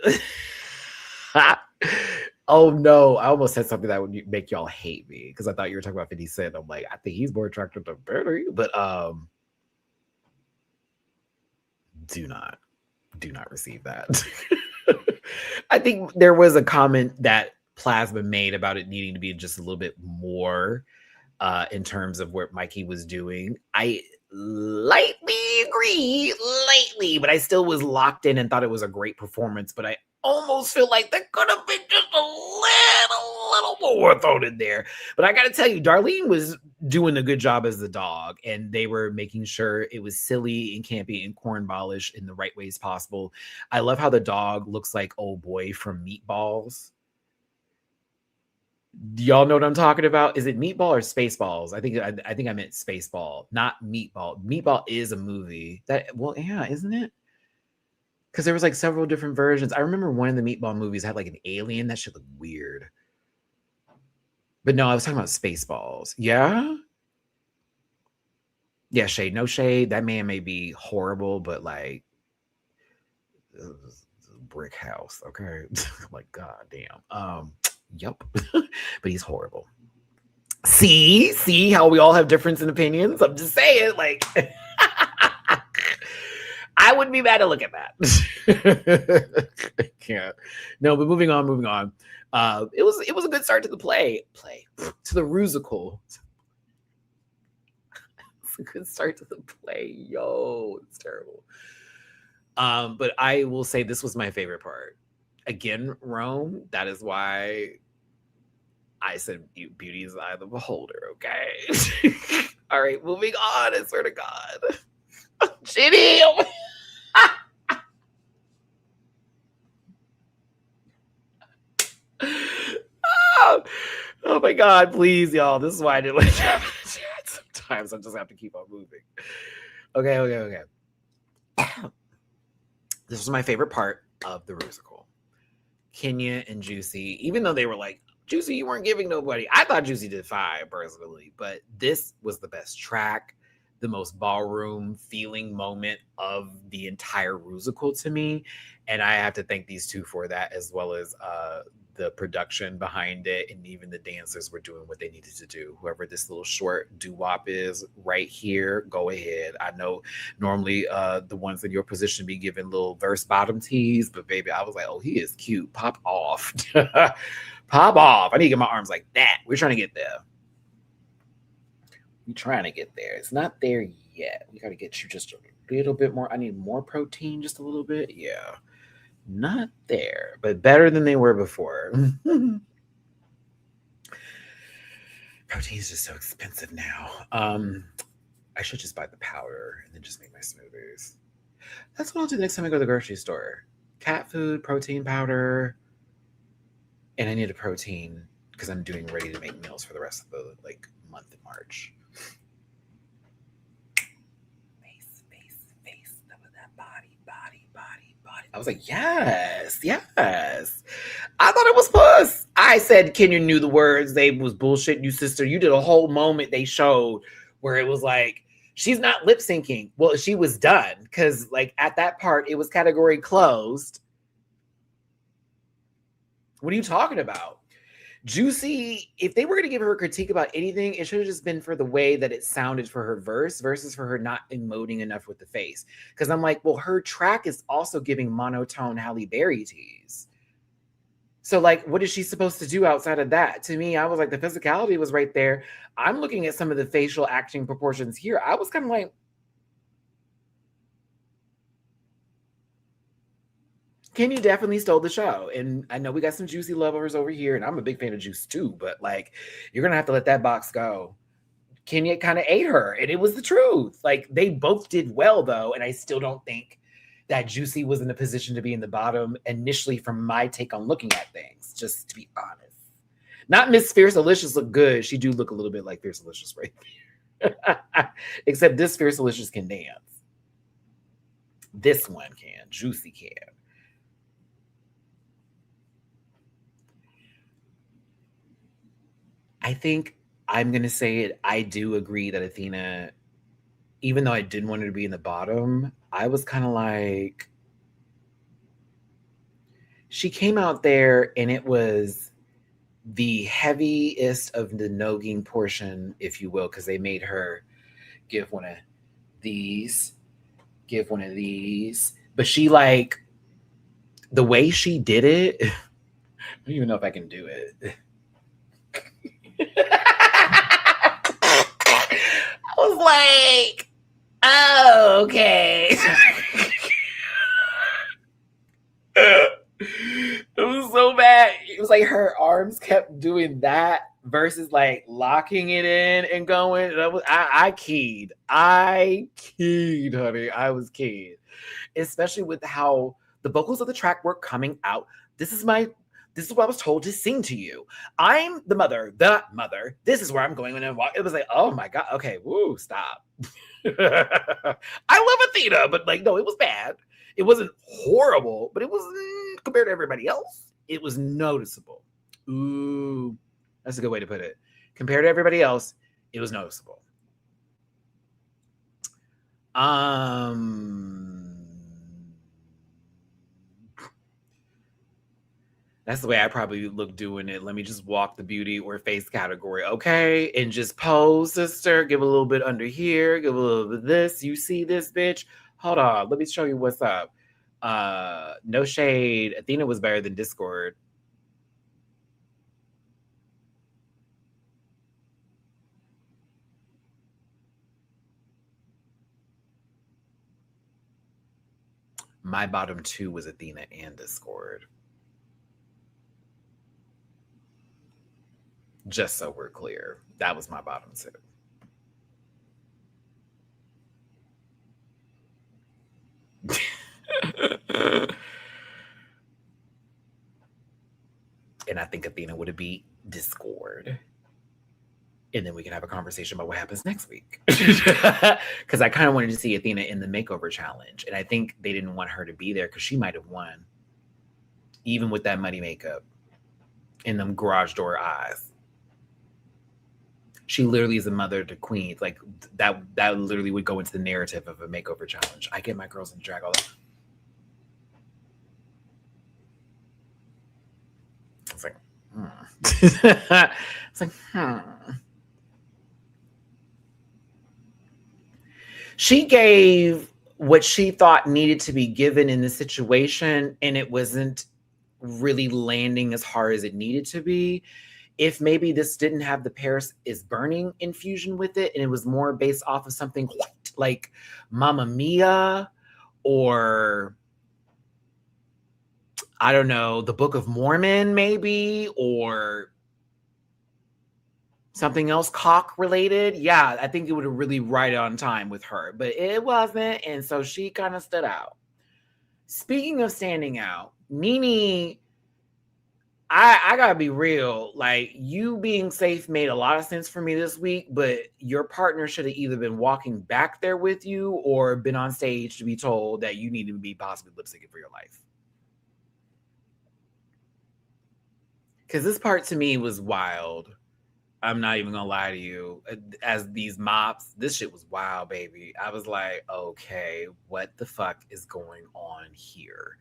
Oh no, I almost said something that would make y'all hate me because I thought you were talking about 50 Cent. I'm like, I think he's more attractive than Bernie, but do not receive that. I think there was a comment that Plasma made about it needing to be just a little bit more in terms of what Mikey was doing. I lightly agree, but I still was locked in and thought it was a great performance, but I almost feel like there could have been just a little more thrown in there. But I got to tell you, Darlene was doing a good job as the dog, and they were making sure it was silly and campy and cornballish in the right ways possible. I love how the dog looks like old boy from Meatballs. Do y'all know what I'm talking about? Is it Meatball or Spaceballs? I think I meant Spaceball, not Meatball. Meatball is a movie that, well, yeah, isn't it? Because there was like several different versions. I remember one of the Meatball movies had like an alien. That shit looked weird. But no, I was talking about Spaceballs. Yeah? Yeah, shade. No shade. That man may be horrible, but like, brick house. Okay. Like, god damn. Yup. But he's horrible. See how we all have difference in opinions? I'm just saying, like, I wouldn't be mad to look at that. I can't. No, but moving on. It was a good start to the play to the Rusical. It's a good start to the play. Yo, it's terrible. But I will say this was my favorite part. Again, Rome, that is why I said beauty is the eye of the beholder, okay? All right, moving on, I swear to God. Ginny! Oh my God, please, y'all. This is why I didn't like to sometimes I just have to keep on moving. Okay. This was my favorite part of the Rusical. Kenya and Juicy, even though they were like, Juicy, you weren't giving nobody. I thought Juicy did fine personally, but this was the best track, the most ballroom feeling moment of the entire Rusical to me. And I have to thank these two for that, as well as the production behind it, and even the dancers were doing what they needed to do. Whoever this little short doo-wop is right here, go ahead. I know normally the ones in your position be giving little verse bottom tees, but baby, I was like, oh, he is cute. Pop off. Pop off. I need to get my arms like that. We're trying to get there. We're trying to get there. It's not there yet. We got to get you just a little bit more. I need more protein, just a little bit. Yeah. Not there, but better than they were before. Protein is just so expensive now. I should just buy the powder and then just make my smoothies. That's what I'll do the next time I go to the grocery store. Cat food, protein powder, and I need a protein because I'm doing ready to make meals for the rest of the month of March. Face. That body. I was like, yes. I thought it was puss. I said Kenya knew the words. They was bullshit, you sister. You did a whole moment they showed where it was like, she's not lip syncing. Well, she was done because at that part, it was category closed. What are you talking about? Juicy, if they were going to give her a critique about anything, it should have just been for the way that it sounded for her verse versus for her not emoting enough with the face. Because I'm like, well, her track is also giving monotone Halle Berry tease. So, what is she supposed to do outside of that? To me, I was like, the physicality was right there. I'm looking at some of the facial acting proportions here. I was kind of like, Kenya definitely stole the show. And I know we got some Juicy lovers over here, and I'm a big fan of Juice too, but you're going to have to let that box go. Kenya kind of ate her, and it was the truth. They both did well, though, and I still don't think that Juicy was in a position to be in the bottom initially from my take on looking at things, just to be honest. Not Miss Fierce Delicious look good. She do look a little bit like Fierce Delicious right there. Except this Fierce Delicious can dance. This one can. Juicy can. I think I'm going to say it. I do agree that Athena, even though I didn't want her to be in the bottom, I was kind of like, she came out there and it was the heaviest of the nogging portion, if you will, because they made her give one of these, But she the way she did it, I don't even know if I can do it. I was like, oh, okay. It was so bad. It was like her arms kept doing that versus locking it in and going. And I keyed. I keyed, honey. I was keyed. Especially with how the vocals of the track were coming out. This is what I was told to sing to you. I'm the mother. This is where I'm going and walk. It was like, oh my God. Okay, woo, stop. I love Athena, but no, it was bad. It wasn't horrible, but it was compared to everybody else, it was noticeable. Ooh, that's a good way to put it. Compared to everybody else, it was noticeable. That's the way I probably look doing it. Let me just walk the beauty or face category, okay? And just pose, sister. Give a little bit under here. Give a little bit of this. You see this, bitch? Hold on. Let me show you what's up. No shade. Athena was better than Discord. My bottom two was Athena and Discord. Just so we're clear, that was my bottom two. And I think Athena would have beat Discord. And then we can have a conversation about what happens next week. Because I kind of wanted to see Athena in the makeover challenge. And I think they didn't want her to be there because she might have won. Even with that muddy makeup and them garage door eyes. She literally is a mother to queens. Like that literally would go into the narrative of a makeover challenge. I get my girls in drag all the time. It's like, it's like, She gave what she thought needed to be given in the situation, and it wasn't really landing as hard as it needed to be. If maybe this didn't have the Paris is Burning infusion with it, and it was more based off of something like Mamma Mia or I don't know, the Book of Mormon maybe, or something else cock related. Yeah, I think it would have really right on time with her, but it wasn't. And so she kind of stood out. Speaking of standing out, Nene, I gotta be real. Like, you being safe made a lot of sense for me this week, but your partner should have either been walking back there with you or been on stage to be told that you need to be possibly lip syncing for your life. Because this part to me was wild. I'm not even gonna lie to you. As these mops, this shit was wild, baby. I was like, okay, what the fuck is going on here?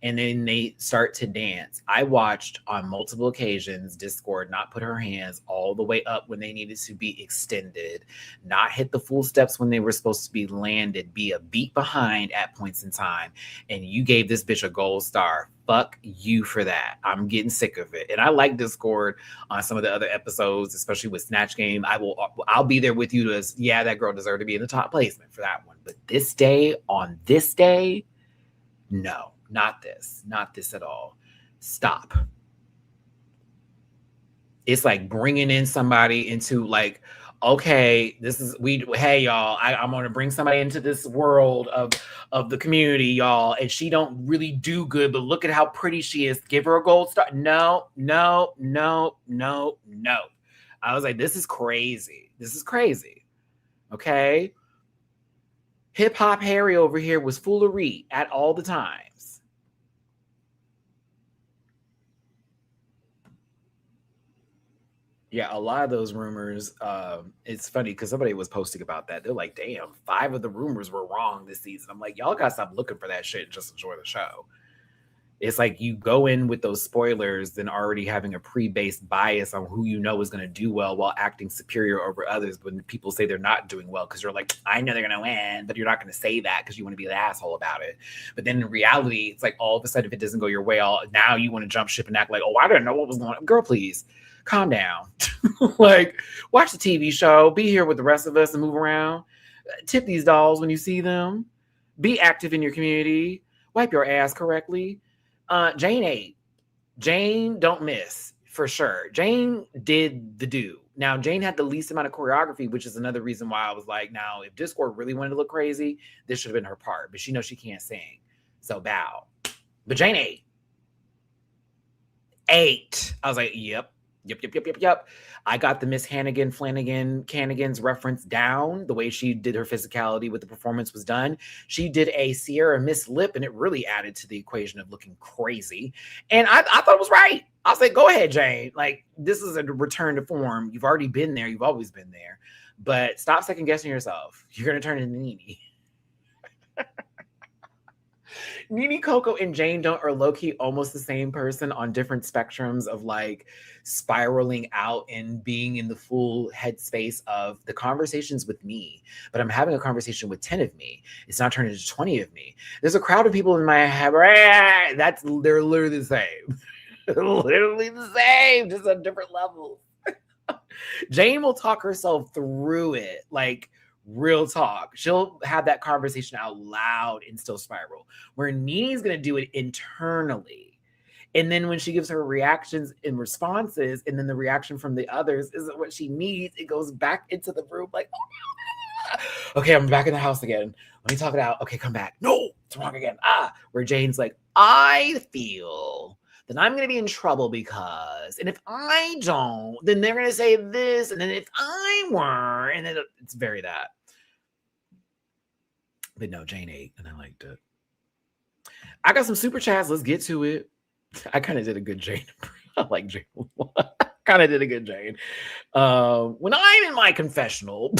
And then they start to dance. I watched on multiple occasions Discord not put her hands all the way up when they needed to be extended, not hit the full steps when they were supposed to be landed, be a beat behind at points in time. And you gave this bitch a gold star. Fuck you for that. I'm getting sick of it. And I like Discord on some of the other episodes, especially with Snatch Game. I'll be there with you to, yeah, that girl deserved to be in the top placement for that one. But this day, on this day, no. Not this at all. Stop. It's like bringing in somebody into like, okay, hey y'all, I'm going to bring somebody into this world of the community, y'all. And she don't really do good, but look at how pretty she is. Give her a gold star. No. I was like, this is crazy. Okay. Hip Hop Harry over here was foolery at all the times. Yeah, a lot of those rumors, it's funny because somebody was posting about that. They're like, damn, 5 of the rumors were wrong this season. I'm like, y'all gotta stop looking for that shit and just enjoy the show. It's like you go in with those spoilers, then already having a pre-based bias on who you know is going to do well while acting superior over others when people say they're not doing well, because you're like, I know they're going to win, but you're not going to say that because you want to be an asshole about it. But then in reality, it's like all of a sudden, if it doesn't go your way, now you want to jump ship and act like, oh, I didn't know what was going on. Girl, please calm down. Like, watch the TV show, be here with the rest of us and move around. Tip these dolls when you see them. Be active in your community. Wipe your ass correctly. Jane ate. Jane don't miss for sure. Jane did the do. Now, Jane had the least amount of choreography, which is another reason why I was like, now, if Discord really wanted to look crazy, this should have been her part. But she knows she can't sing. So bow. But Jane ate. I was like, yep. I got the Miss Cannigans reference down. The way she did her physicality with the performance was done. She did a Sierra Miss Lip, and it really added to the equation of looking crazy. And I thought it was right. I was like, go ahead, Jane. Like, this is a return to form. You've already been there. You've always been there. But stop second guessing yourself. You're going to turn into Nene. Nene, Coco, and Jane are low-key almost the same person on different spectrums of like spiraling out and being in the full headspace of the conversations with me. But I'm having a conversation with 10 of me. It's not turning into 20 of me. There's a crowd of people in my head. They're literally the same. Literally the same, just on different levels. Jane will talk herself through it, like Real talk. She'll have that conversation out loud and still spiral. Where Nini's going to do it internally. And then when she gives her reactions and responses, and then the reaction from the others isn't what she needs, it goes back into the room like, oh, okay, I'm back in the house again. Let me talk it out. Okay, come back. No, it's wrong again. Where Jane's like, I feel that I'm going to be in trouble because, and if I don't, then they're going to say this, and then if I were, and then it's very that. But no, Jane ate, and I liked it. I got some super chats. Let's get to it. I kind of did a good Jane. I like Jane. Kind of did a good Jane. When I'm in my confessional.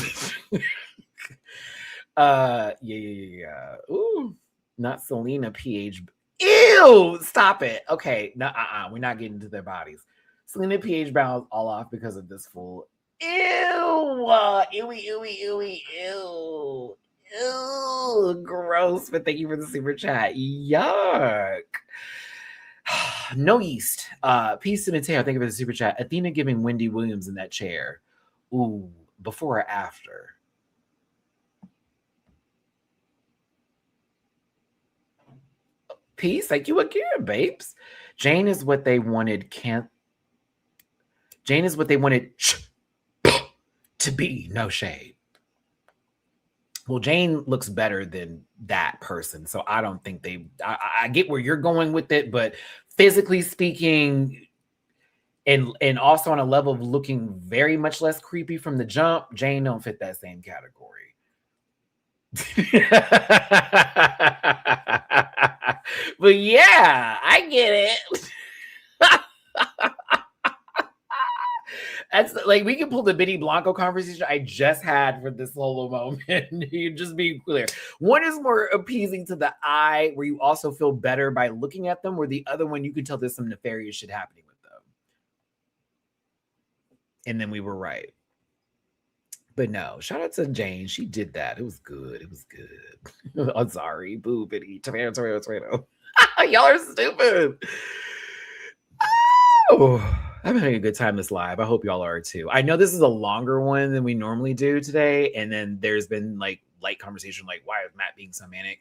Yeah. Ooh, not Selena PH. Ew, stop it. Okay, no, we're not getting to their bodies. Selena PH bounds all off because of this fool. Ew, ew, gross. But thank you for the super chat. Yuck. No yeast. Peace to Mateo. Thank you for the super chat. Athena giving Wendy Williams in that chair. Ooh, before or after? Peace. Thank you again, babes. Jane is what they wanted. Jane is what they wanted to be. No shade. Well, Jane looks better than that person, so I don't think they. I get where you're going with it, but physically speaking, and also on a level of looking very much less creepy from the jump, Jane don't fit that same category. But yeah, I get it. That's like, we can pull the Benny Blanco conversation I just had for this solo moment. You just be clear. One is more appeasing to the eye, where you also feel better by looking at them, where the other one, you can tell there's some nefarious shit happening with them. And then we were right. But no, shout out to Jane. She did that. It was good. It was good. I'm sorry. Boo, Benny. Tomato. Y'all are stupid. Oh, I'm having a good time this live. I hope y'all are too. I know this is a longer one than we normally do today. And then there's been like light conversation, like, why is Matt being so manic?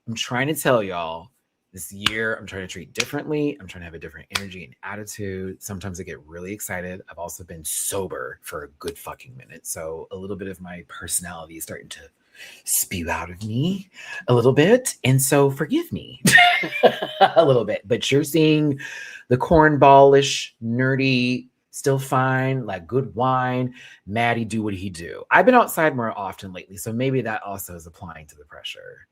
I'm trying to tell y'all, this year, I'm trying to treat differently. I'm trying to have a different energy and attitude. Sometimes I get really excited. I've also been sober for a good fucking minute. So a little bit of my personality is starting to spew out of me a little bit. And so forgive me a little bit. But you're seeing the cornballish, nerdy, still fine, like good wine, Matty do what he do. I've been outside more often lately. So maybe that also is applying to the pressure.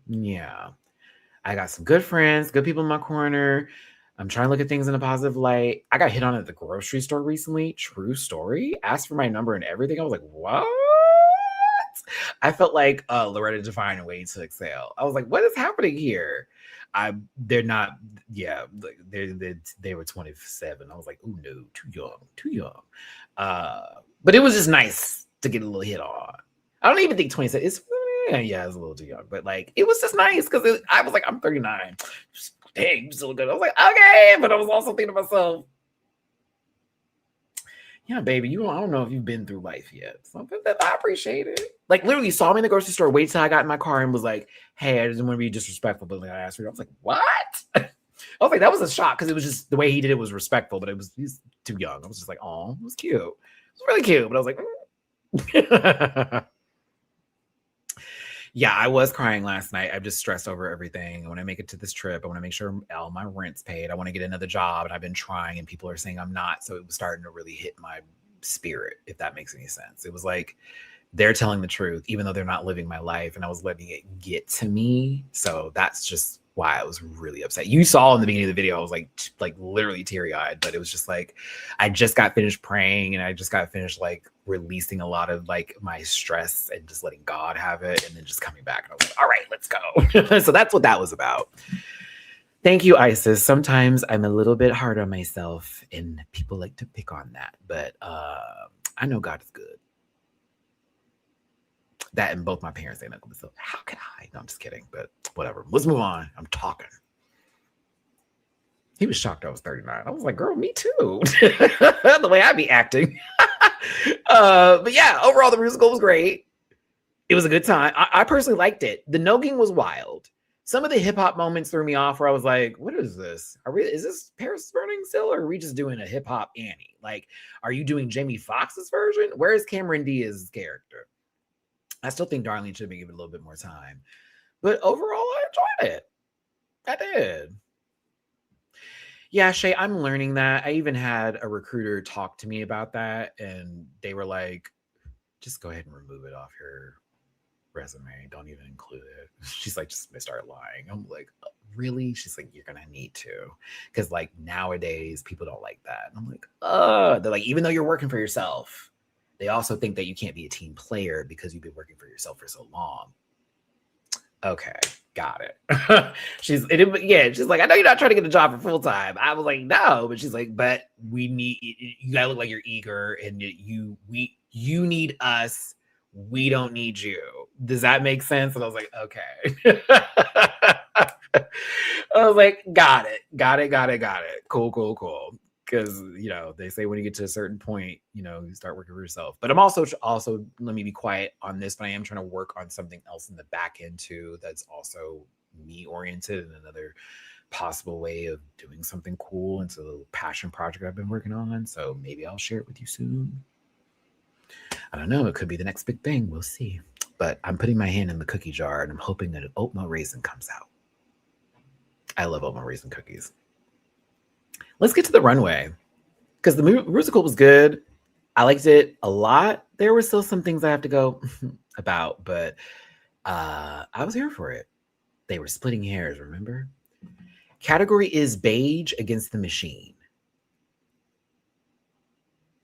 Yeah, I got some good friends, good people in my corner. I'm trying to look at things in a positive light. I got hit on at the grocery store recently. True story. Asked for my number and everything. I was like, what? I felt like Loretta Devine and Waiting to Exhale. I was like, what is happening here? They're not, yeah, they were 27. I was like, oh no, too young. But it was just nice to get a little hit on. I don't even think 27 is, yeah, it's a little too young, but like, it was just nice because I was like, I'm 39. Dang, still good. I was like, okay, but I was also thinking to myself, yeah, baby, I don't know if you've been through life yet. So I appreciate it. Like, literally saw me in the grocery store, wait till I got in my car and was like, hey, I didn't want to be disrespectful, but like, I asked her. I was like, what? I was like, that was a shock because it was just the way he did it was respectful, but he's too young. I was just like, oh, it was cute. It was really cute, but I was like, yeah, I was crying last night. I'm just stressed over everything. I want to make it to this trip. I want to make sure all my rent's paid. I want to get another job, and I've been trying, and people are saying I'm not. So it was starting to really hit my spirit, if that makes any sense. It was like they're telling the truth, even though they're not living my life, and I was letting it get to me. So that's just why I was really upset. You saw in the beginning of the video, I was like literally teary-eyed, but it was just like, I just got finished praying, and I just got finished like releasing a lot of like my stress and just letting God have it, and then just coming back. And I was like, all right, let's go. So that's what that was about. Thank you, Isis. Sometimes I'm a little bit hard on myself, and people like to pick on that, but I know God is good. That and both my parents ain't Uncle so how could I? No, I'm just kidding, but whatever. Let's move on. I'm talking. He was shocked I was 39. I was like, girl, me too. The way I be acting. But yeah, overall, the musical was great. It was a good time. I personally liked it. The nogging was wild. Some of the hip hop moments threw me off where I was like, what is this? Is this Paris Burning still? Or are we just doing a hip hop Annie? Like, are you doing Jamie Foxx's version? Where is Cameron Diaz's character? I still think Darlene should be given a little bit more time. But overall, I enjoyed it. I did. Yeah, Shay, I'm learning that. I even had a recruiter talk to me about that, and they were like, just go ahead and remove it off your resume. Don't even include it. She's like, just start lying. I'm like, really? She's like, you're gonna need to, because like nowadays people don't like that. And I'm like, they're like, even though you're working for yourself, they also think that you can't be a team player because you've been working for yourself for so long. Okay, got it. She's like, I know you're not trying to get a job for full time. I was like, no, but she's like, but we need you gotta look like you're eager, and you need us. We don't need you. Does that make sense? And I was like, okay. I was like, got it. Cool. Because, they say when you get to a certain point, you start working for yourself. But I'm also, let me be quiet on this, but I am trying to work on something else in the back end too that's also me oriented and another possible way of doing something cool. It's a little passion project I've been working on. So maybe I'll share it with you soon. I don't know. It could be the next big thing. We'll see. But I'm putting my hand in the cookie jar and I'm hoping that an oatmeal raisin comes out. I love oatmeal raisin cookies. Let's get to the runway because the musical was good. I liked it a lot. There were still some things I have to go about, but I was here for it. They were splitting hairs, remember? Category is Beige Against the Machine.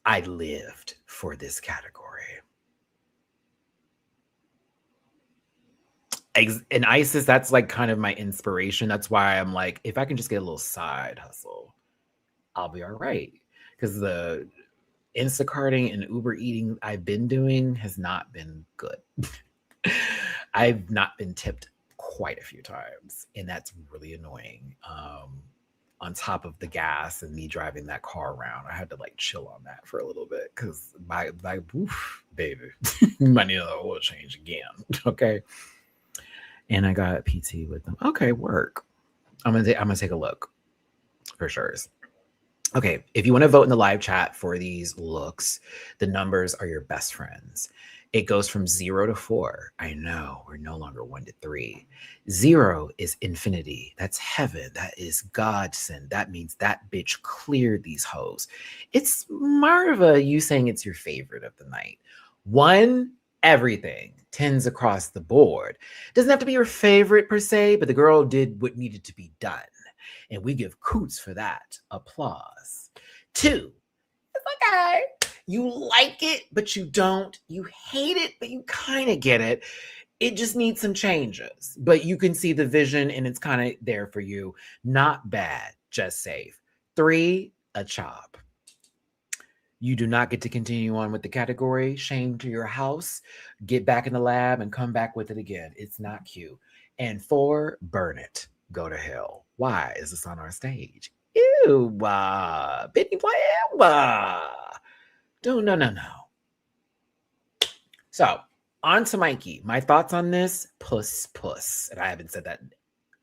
I lived for this category. And Isis, that's like kind of my inspiration. That's why I'm like, if I can just get a little side hustle, I'll be all right. Because the Instacarting and Uber eating I've been doing has not been good. I've not been tipped quite a few times, and that's really annoying. On top of the gas and me driving that car around, I had to like chill on that for a little bit because my oof, baby, might need another oil change again. Okay. And I got PT with them. Okay, work. I'm gonna take a look for sure. Okay, if you want to vote in the live chat for these looks, the numbers are your best friends. It goes from 0 to 4. I know, we're no longer 1 to 3. 0 is infinity. That's heaven. That is godsend. That means that bitch cleared these hoes. It's more of a you saying it's your favorite of the night. 1, everything. 10s across the board. Doesn't have to be your favorite per se, but the girl did what needed to be done. And we give coots for that. Applause. 2, it's okay. You like it, but you don't. You hate it, but you kind of get it. It just needs some changes. But you can see the vision and it's kind of there for you. Not bad, just safe. 3, a chop. You do not get to continue on with the category. Shame to your house. Get back in the lab and come back with it again. It's not cute. And 4, burn it. Go to hell. Why is this on our stage? Ew, Britney Blank. No. So, on to Mikey. My thoughts on this, puss. And I haven't said that in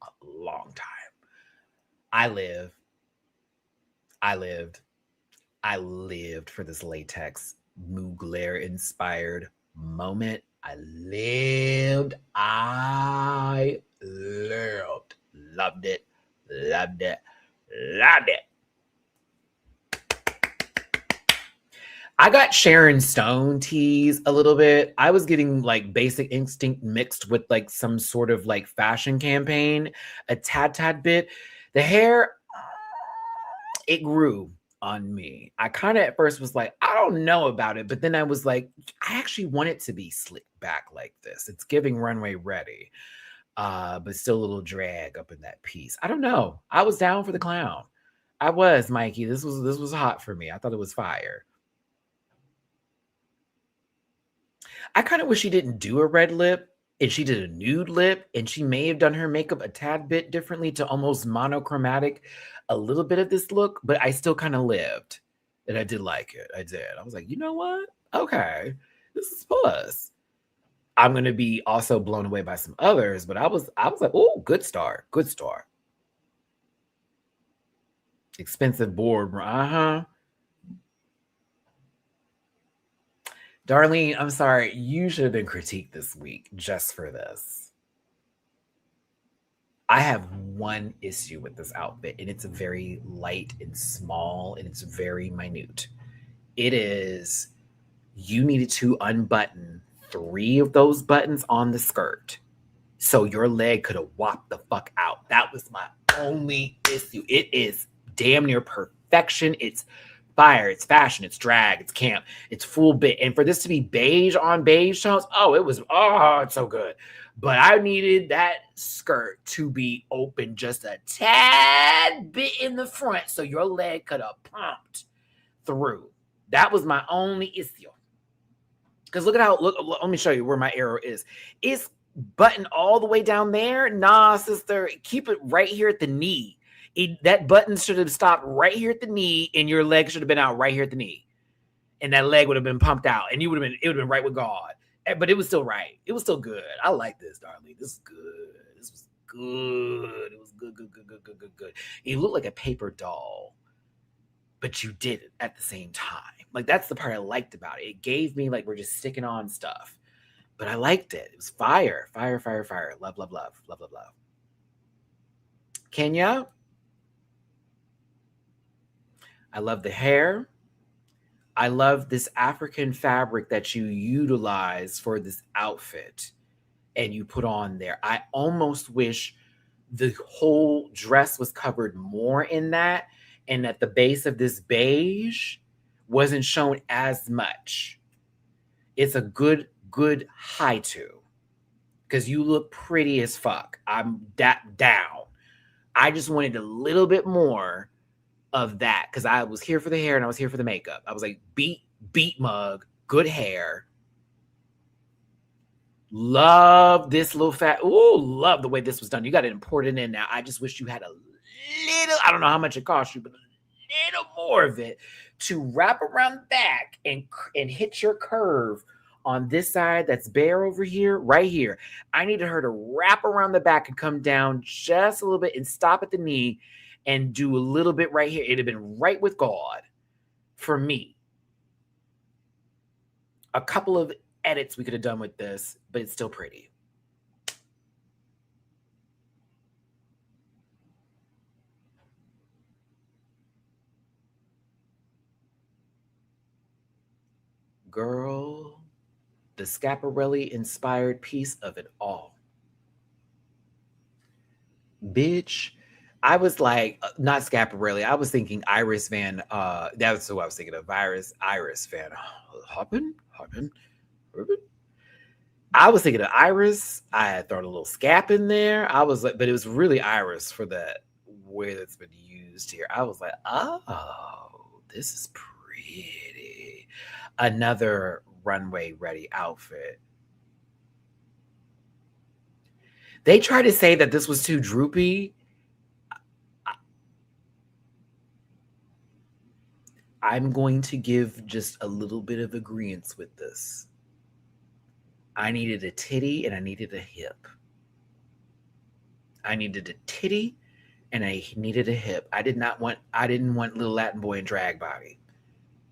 a long time. I lived for this latex Mugler inspired moment. I lived. Loved it. I got Sharon Stone tease a little bit. I was getting like Basic Instinct mixed with like some sort of like fashion campaign, a tad bit. The hair, it grew on me. I kind of at first was like, I don't know about it. But then I was like, I actually want it to be slicked back like this. It's giving runway ready. But still a little drag up in that piece. I don't know. I was down for the clown. I was, Mikey. This was hot for me. I thought it was fire. I kind of wish she didn't do a red lip and she did a nude lip, and she may have done her makeup a tad bit differently to almost monochromatic a little bit of this look, but I still kind of lived. And I did like it. I did. I was like, you know what? Okay, this is plus. I'm gonna be also blown away by some others, but I was like, oh, good star. Expensive board, Darlene, I'm sorry, you should have been critiqued this week just for this. I have one issue with this outfit, and it's very light and small, and it's very minute. It is, you needed to unbutton 3 of those buttons on the skirt so your leg could have whopped the fuck out. That was my only issue. It is damn near perfection. It's fire, it's fashion, it's drag, it's camp, it's full bit. And for this to be beige on beige tones, it's so good. But I needed that skirt to be open just a tad bit in the front so your leg could have pumped through. That was my only issue. Because let me show you where my arrow is. It's buttoned all the way down there. Nah, sister, keep it right here at the knee. That button should have stopped right here at the knee, and your leg should have been out right here at the knee. And that leg would have been pumped out, and it would have been right with God. But it was still right. It was still good. I like this, Darlene. This is good. This was good. It was good. You look like a paper doll, but you did it at the same time. Like, that's the part I liked about it. It gave me, like, we're just sticking on stuff. But I liked it. It was fire. Love. Kenya, I love the hair. I love this African fabric that you utilize for this outfit and you put on there. I almost wish the whole dress was covered more in that, and at the base of this beige wasn't shown as much. It's a good high to, because you look pretty as fuck. I'm down. I just wanted a little bit more of that because I was here for the hair and I was here for the makeup. I was like, beat mug, good hair. Love this little fat. Ooh, love the way this was done. You got it imported in now. I just wish you had a little, I don't know how much it cost you, but a little more of it to wrap around the back and hit your curve on this side that's bare over here, right here. I needed her to wrap around the back and come down just a little bit and stop at the knee and do a little bit right here. It'd have been right with God for me. A couple of edits we could have done with this, but it's still pretty. Girl, the Schiaparelli-inspired piece of it all. Bitch, I was like, not Schiaparelli. I was thinking Iris Van, that's who I was thinking of. Iris Van Hoppen? I was thinking of Iris. I had thrown a little scap in there. I was like, but it was really Iris for that way that's been used here. I was like, oh, this is pretty. Another runway ready outfit. They tried to say that this was too droopy. I'm going to give just a little bit of agreement with this. I needed a titty and I needed a hip. I needed a titty and I needed a hip. I didn't want little Latin boy and drag body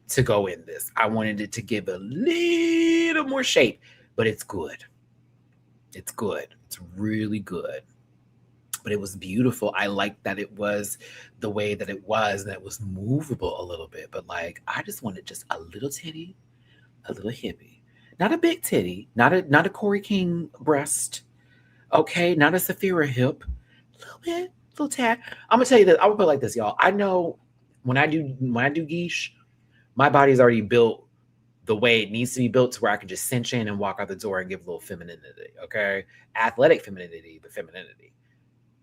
to go in this. I wanted it to give a little more shape, but it's good. It's good. It's really good. But it was beautiful. I liked that it was the way that it was, and that it was movable a little bit. But like, I just wanted just a little titty, a little hippie. Not a big titty, not a Corey King breast. Okay, not a Saphira hip. A little bit, a little tad. I'm gonna tell you this. I'm gonna put it like this, y'all. I know when I do guiche, my body's already built the way it needs to be built to where I can just cinch in and walk out the door and give a little femininity. Okay, athletic femininity, but femininity.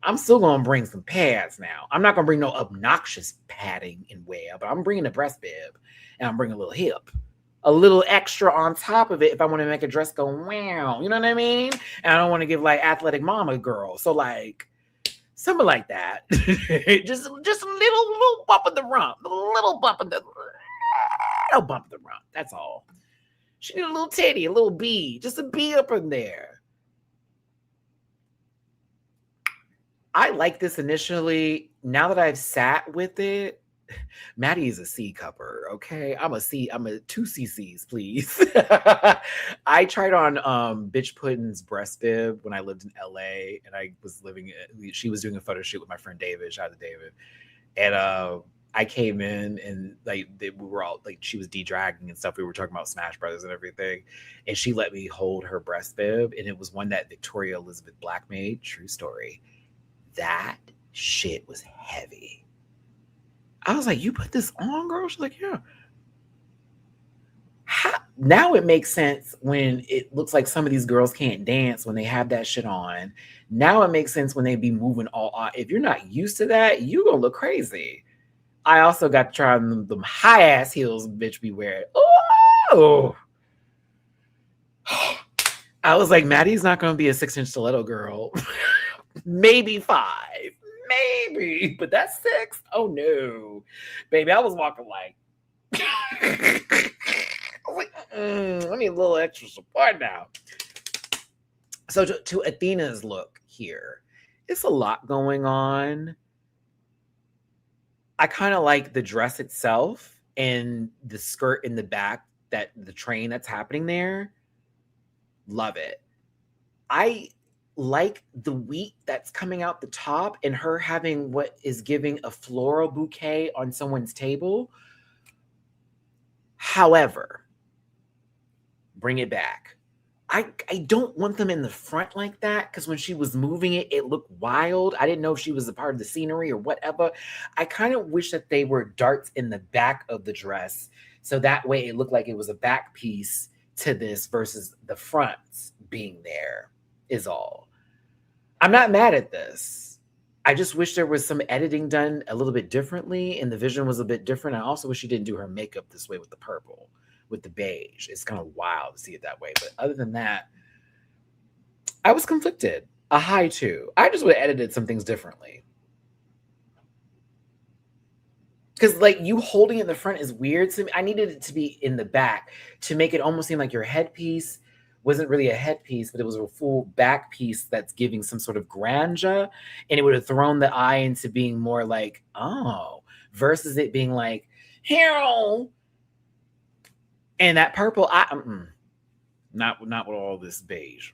I'm still gonna bring some pads now. I'm not gonna bring no obnoxious padding and wear, but I'm bringing a breast bib and I'm bringing a little hip. A little extra on top of it if I want to make a dress go wow, you know what I mean? And I don't want to give like athletic mama girl. So like something like that. just a little bump of the rump. A little bump of the rump. That's all. She needed a little titty, a little bee, just a bee up in there. I like this initially. Now that I've sat with it, Matty is a C cupper, okay? I'm a 2 CCs, please. I tried on Bitch Puddin's breast bib when I lived in LA, and I was she was doing a photo shoot with my friend David, shout out to David. And I came in and like we were all like, she was de-dragging and stuff. We were talking about Smash Brothers and everything. And she let me hold her breast bib, and it was one that Victoria Elizabeth Black made. True story. That shit was heavy. I was like, you put this on, girl? She's like, yeah. Now it makes sense when it looks like some of these girls can't dance when they have that shit on. Now it makes sense when they be moving all on. If you're not used to that, you gonna look crazy. I also got to try them high ass heels bitch be wearing. Oh, I was like, Maddie's not gonna be a 6-inch stiletto girl. Maybe 5. Maybe, but that's 6. Oh no, baby, I was walking like, I need a little extra support now. So to Athena's look here, it's a lot going on. I kind of like the dress itself and the skirt in the back, that the train that's happening there. Love it. I like the wheat that's coming out the top and her having what is giving a floral bouquet on someone's table. However, bring it back. I don't want them in the front like that, because when she was moving it, it looked wild. I didn't know if she was a part of the scenery or whatever. I kind of wish that they were darts in the back of the dress, so that way it looked like it was a back piece to this versus the fronts being there is all. I'm not mad at this. I just wish there was some editing done a little bit differently and the vision was a bit different. I also wish she didn't do her makeup this way with the purple, with the beige. It's kind of wild to see it that way. But other than that, I was conflicted. A high 2. I just would have edited some things differently. Because like you holding it in the front is weird to me. I needed it to be in the back to make it almost seem like your headpiece wasn't really a headpiece, but it was a full back piece that's giving some sort of grandeur. And it would have thrown the eye into being more like, oh, versus it being like, hero. And that purple, not with all this beige.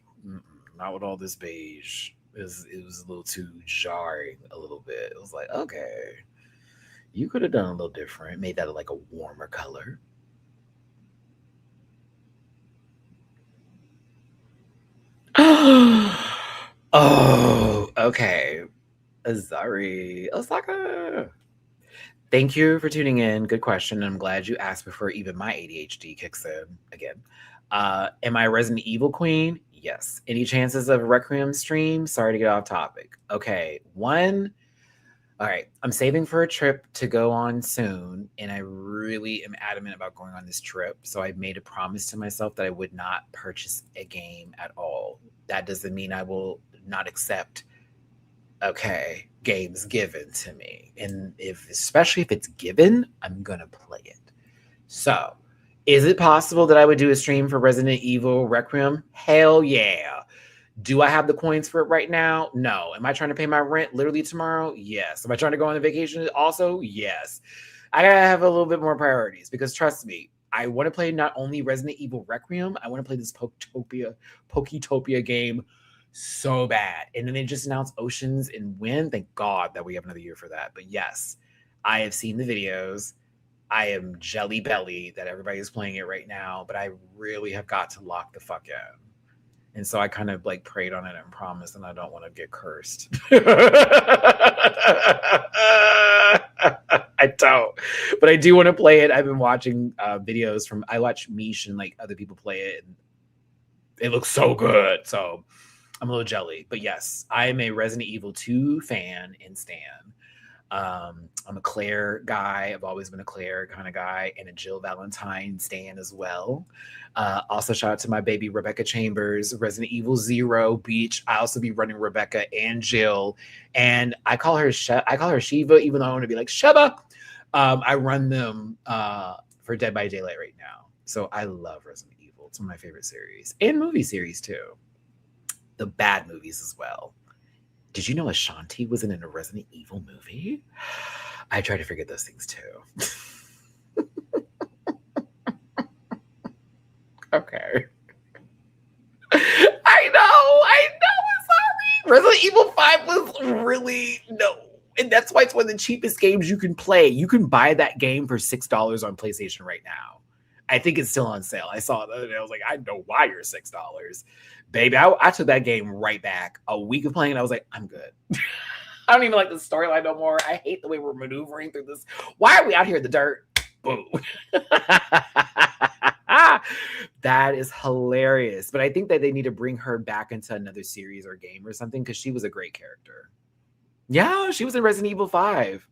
Not with all this beige. It was a little too jarring a little bit. It was like, okay, you could have done a little different, made that like a warmer color. Oh, okay. Azari Osaka. Thank you for tuning in. Good question. I'm glad you asked before even my ADHD kicks in again. Am I a Resident Evil queen? Yes. Any chances of a Requiem stream? Sorry to get off topic. Okay. All right. I'm saving for a trip to go on soon, and I really am adamant about going on this trip. So I made a promise to myself that I would not purchase a game at all. That doesn't mean I will not accept, games given to me. And especially if it's given, I'm going to play it. So is it possible that I would do a stream for Resident Evil Requiem? Hell yeah. Do I have the coins for it right now? No. Am I trying to pay my rent literally tomorrow? Yes. Am I trying to go on a vacation also? Yes. I gotta have a little bit more priorities, because trust me, I want to play not only Resident Evil Requiem, I want to play this Poketopia game so bad. And then they just announced Oceans and Wind. Thank God that we have another year for that. But yes, I have seen the videos. I am jelly belly that everybody is playing it right now, but I really have got to lock the fuck in. And so I kind of like prayed on it and promised, and I don't want to get cursed. I don't, but I do want to play it. I've been watching videos I watch Mish and like other people play it, and it looks so good. So I'm a little jelly, but yes, I am a Resident Evil 2 fan and stan. I'm a Claire guy. I've always been a Claire kind of guy, and a Jill Valentine stan as well. Also, shout out to my baby Rebecca Chambers, Resident Evil 0 Beach. I also be running Rebecca and Jill, and I call her Shiva, even though I want to be like Sheba. I run them for Dead by Daylight right now, so I love Resident Evil. It's one of my favorite series. And movie series, too. The bad movies as well. Did you know Ashanti was in a Resident Evil movie? I try to forget those things, too. Okay. I know. I'm sorry. Resident Evil 5 was really, no. And that's why it's one of the cheapest games you can play. You can buy that game for $6 on PlayStation right now. I think it's still on sale. I saw it the other day. I was like, I know why you're $6. Baby, I took that game right back. A week of playing, I was like, I'm good. I don't even like the storyline no more. I hate the way we're maneuvering through this. Why are we out here in the dirt? Boom. That is hilarious. But I think that they need to bring her back into another series or game or something because she was a great character. Yeah, she was in Resident Evil 5.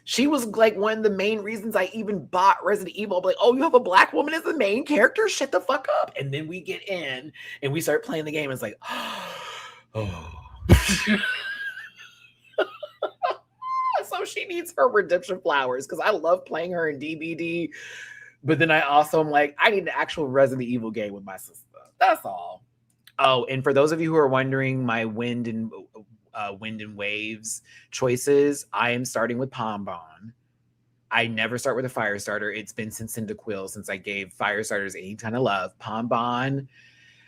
She was like one of the main reasons I even bought Resident Evil. I'm like, oh, you have a black woman as the main character? Shut the fuck up. And then we get in and we start playing the game. And it's like, oh. So she needs her redemption flowers because I love playing her in DBD. But then I also am like, I need an actual Resident Evil game with my sister. That's all. Oh, and for those of you who are wondering my wind and waves choices, I am starting with Pombon. I never start with a fire starter. It's been since Cyndaquil, since I gave fire starters any kind of love. Pombon,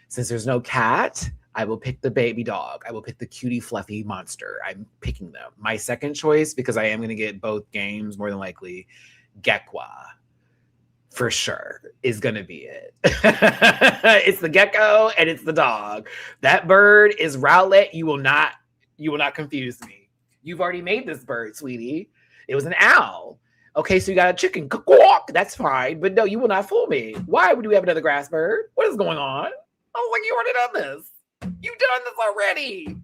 since there's no cat, I will pick the baby dog. I will pick the cutie fluffy monster. I'm picking them. My second choice, because I am going to get both games more than likely, Gekwa. For sure is going to be it. It's the gecko and it's the dog. That bird is Rowlet. You will not confuse me. You've already made this bird, sweetie. It was an owl. Okay, so you got a chicken. Quack. That's fine. But no, you will not fool me. Why would we have another grass bird? What is going on? I was like, you already done this. You've done this already.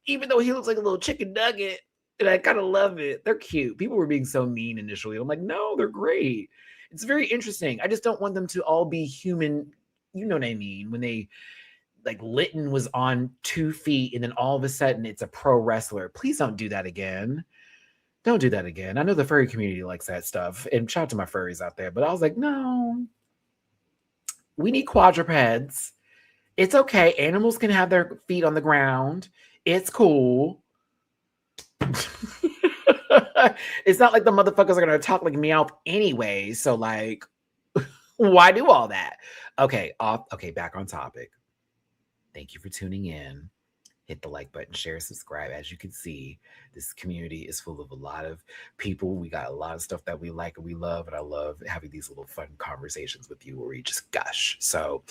Even though he looks like a little chicken nugget. And I kind of love it. They're cute. People were being so mean initially. I'm like, no, they're great. It's very interesting. I just don't want them to all be human. You know what I mean? When they, like, Lytton was on 2 feet and then all of a sudden it's a pro wrestler. Please don't do that again. Don't do that again. I know the furry community likes that stuff. And shout out to my furries out there. But I was like, no. We need quadrupeds. It's okay. Animals can have their feet on the ground. It's cool. It's not like the motherfuckers are going to talk like Meowth anyway. So, like, why do all that? Okay, back on topic. Thank you for tuning in. Hit the like button, share, subscribe. As you can see, this community is full of a lot of people. We got a lot of stuff that we like and we love, and I love having these little fun conversations with you where we just gush. So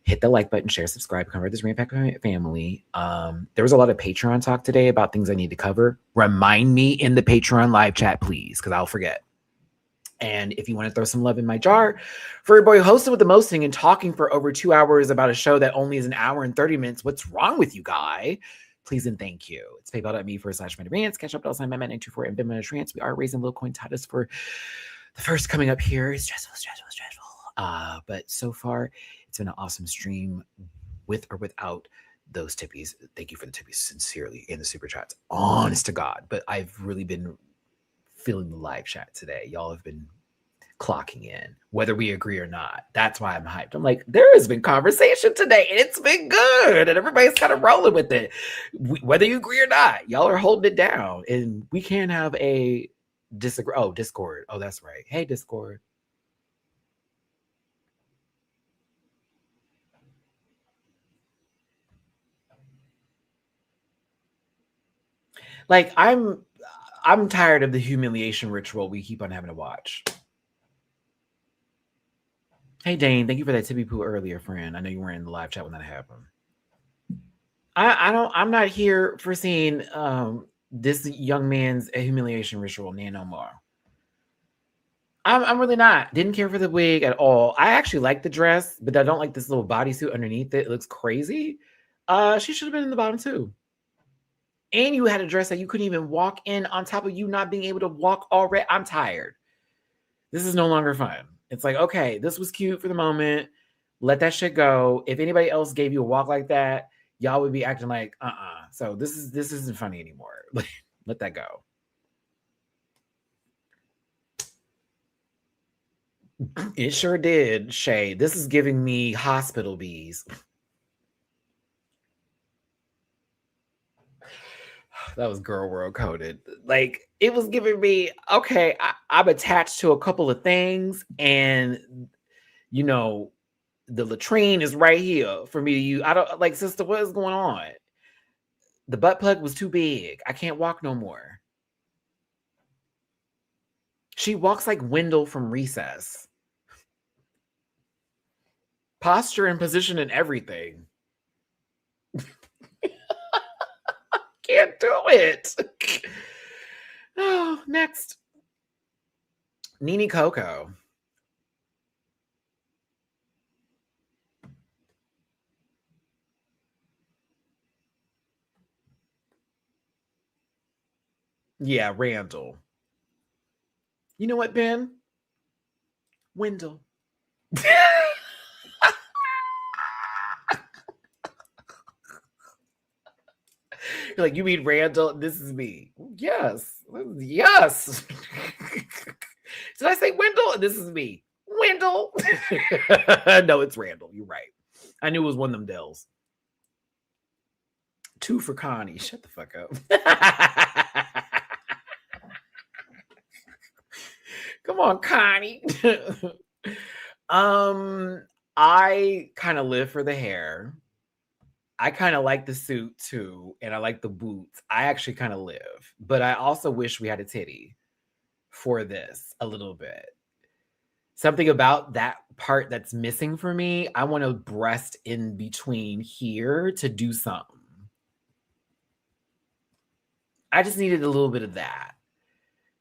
hit the like button, share, subscribe, cover this Rant Pack family. There was a lot of Patreon talk today about things I need to cover. Remind me in the Patreon live chat, please, because I'll forget. And if you want to throw some love in my jar, for your boy hosting with the mosting and talking for over 2 hours about a show that only is an hour and 30 minutes, what's wrong with you, guy? Please and thank you. It's paypal.me/Matty-Rants. Catch up to also my Matt924 and Venmo. We are raising little coin Tatas for the first coming up here. It's stressful. But so far, it's been an awesome stream with or without those tippies. Thank you for the tippies sincerely in the super chats. Honest to God. But I've really been feeling the live chat today. Y'all have been clocking in, whether we agree or not. That's why I'm hyped. I'm like, there has been conversation today, and it's been good, and everybody's kind of rolling with it. Whether you agree or not, y'all are holding it down, and we can have a disagree. Oh, Discord. Oh, that's right. Hey, Discord. Like, I'm tired of the humiliation ritual we keep on having to watch. Hey, Dane, thank you for that tippy poo earlier, friend. I know you weren't in the live chat when that happened. I'm not here for seeing this young man's humiliation ritual no more. I'm really not. Didn't care for the wig at all. I actually like the dress, but I don't like this little bodysuit underneath it. It looks crazy. She should have been in the bottom too. And you had a dress that you couldn't even walk in on top of you not being able to walk already. I'm tired. This is no longer fun. It's like, okay, this was cute for the moment. Let that shit go. If anybody else gave you a walk like that, y'all would be acting like, So this isn't funny anymore. Let that go. It sure did, Shay. This is giving me hospital bees. That was girl world coded. Like, it was giving me, okay, I'm attached to a couple of things, and you know, the latrine is right here for me to use. I don't like, sister, what is going on? The butt plug was too big. I can't walk no more. She walks like Wendell from Recess. Posture and position and everything. Can't do it. Oh, next. Nene Coco. Yeah, Randall. You know what, Ben? Wendell. You're like, you mean Randall? This is me. Yes. Yes. Did I say Wendell? This is me. Wendell. No, it's Randall. You're right. I knew it was one of them Dells. 2 for Connie. Shut the fuck up. Come on, Connie. I kind of live for the hair. I kind of like the suit too, and I like the boots. I actually kind of live, but I also wish we had a titty for this a little bit. Something about that part that's missing for me. I want a breast in between here to do something. I just needed a little bit of that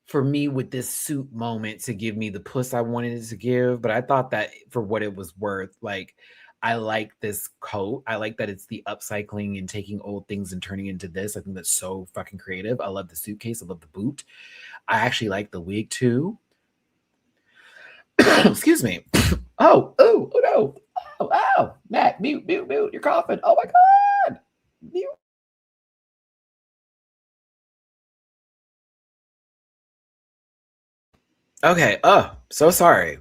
for me with this suit moment to give me the puss I wanted it to give. But I thought that for what it was worth, like, I like this coat. I like that it's the upcycling and taking old things and turning into this. I think that's so fucking creative. I love the suitcase. I love the boot. I actually like the wig too. Excuse me. Oh no. Oh, Matt, mute. You're coughing. Oh my God. Mute. Okay. Oh, so sorry.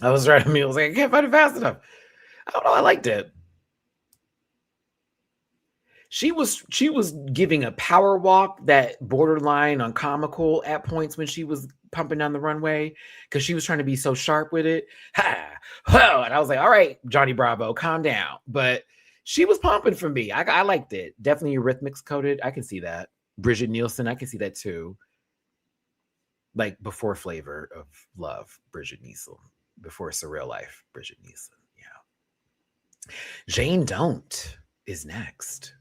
I was trying to mute. I was like, I can't find it fast enough. I don't know. I liked it. She was giving a power walk that borderline on comical at points when she was pumping down the runway because she was trying to be so sharp with it. Ha! Whoa! And I was like, all right, Johnny Bravo, calm down. But she was pumping for me. I liked it. Definitely Eurythmics coded. I can see that. Bridget Nielsen, I can see that too. Like before Flavor of Love, Bridget Nielsen. Before Surreal Life, Bridget Nielsen. Yeah. Jane Don't is next.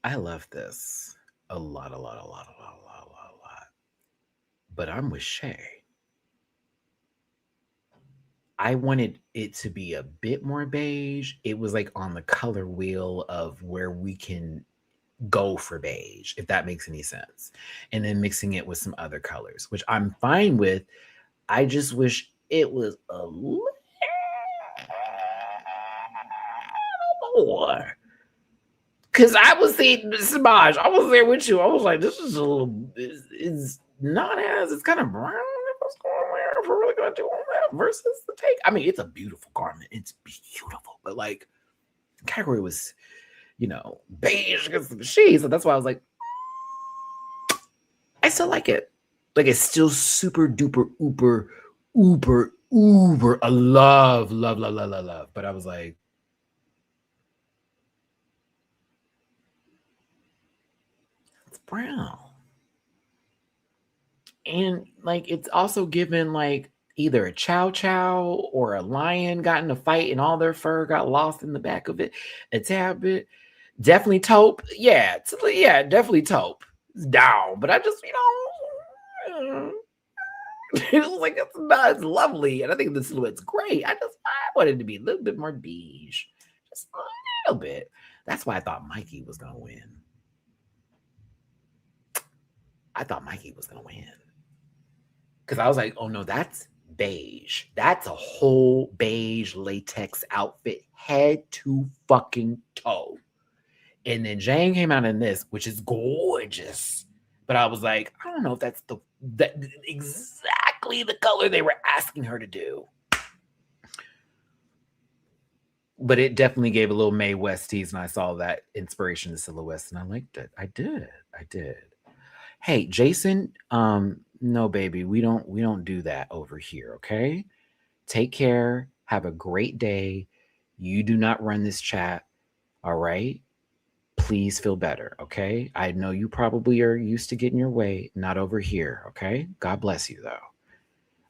I love this a lot. But I'm with Shay. I wanted it to be a bit more beige. It was like on the color wheel of where we can go for beige, if that makes any sense. And then mixing it with some other colors, which I'm fine with. I just wish it was a little more. Because I was seeing Samaj, I was there with you. I was like, this is a little, it's not as, it's kind of brown. What's going on? If we're really going to do all that versus the take. I mean, it's a beautiful garment. It's beautiful. But like, the category was, beige against the machine. So that's why I was like, I still like it. Like, it's still super duper, uber. I love. But I was like, it's brown. And like, it's also given like either a chow chow or a lion got in a fight and all their fur got lost in the back of it a tad bit. Definitely taupe. Yeah, definitely taupe. It's down. But I just, It was like, it's lovely. And I think the silhouette's great. I wanted it to be a little bit more beige. Just a little bit. That's why I thought Mikey was going to win. Because I was like, oh no, that's beige. That's a whole beige latex outfit, head to fucking toe. And then Jane came out in this, which is gorgeous. But I was like, I don't know if that's exactly the color they were asking her to do. But it definitely gave a little Mae West tease, and I saw that inspiration to silhouettes, and I liked it. I did. Hey, Jason, no, baby, we don't do that over here, okay? Take care. Have a great day. You do not run this chat, all right? Please feel better, okay? I know you probably are used to getting your way, not over here, okay? God bless you, though.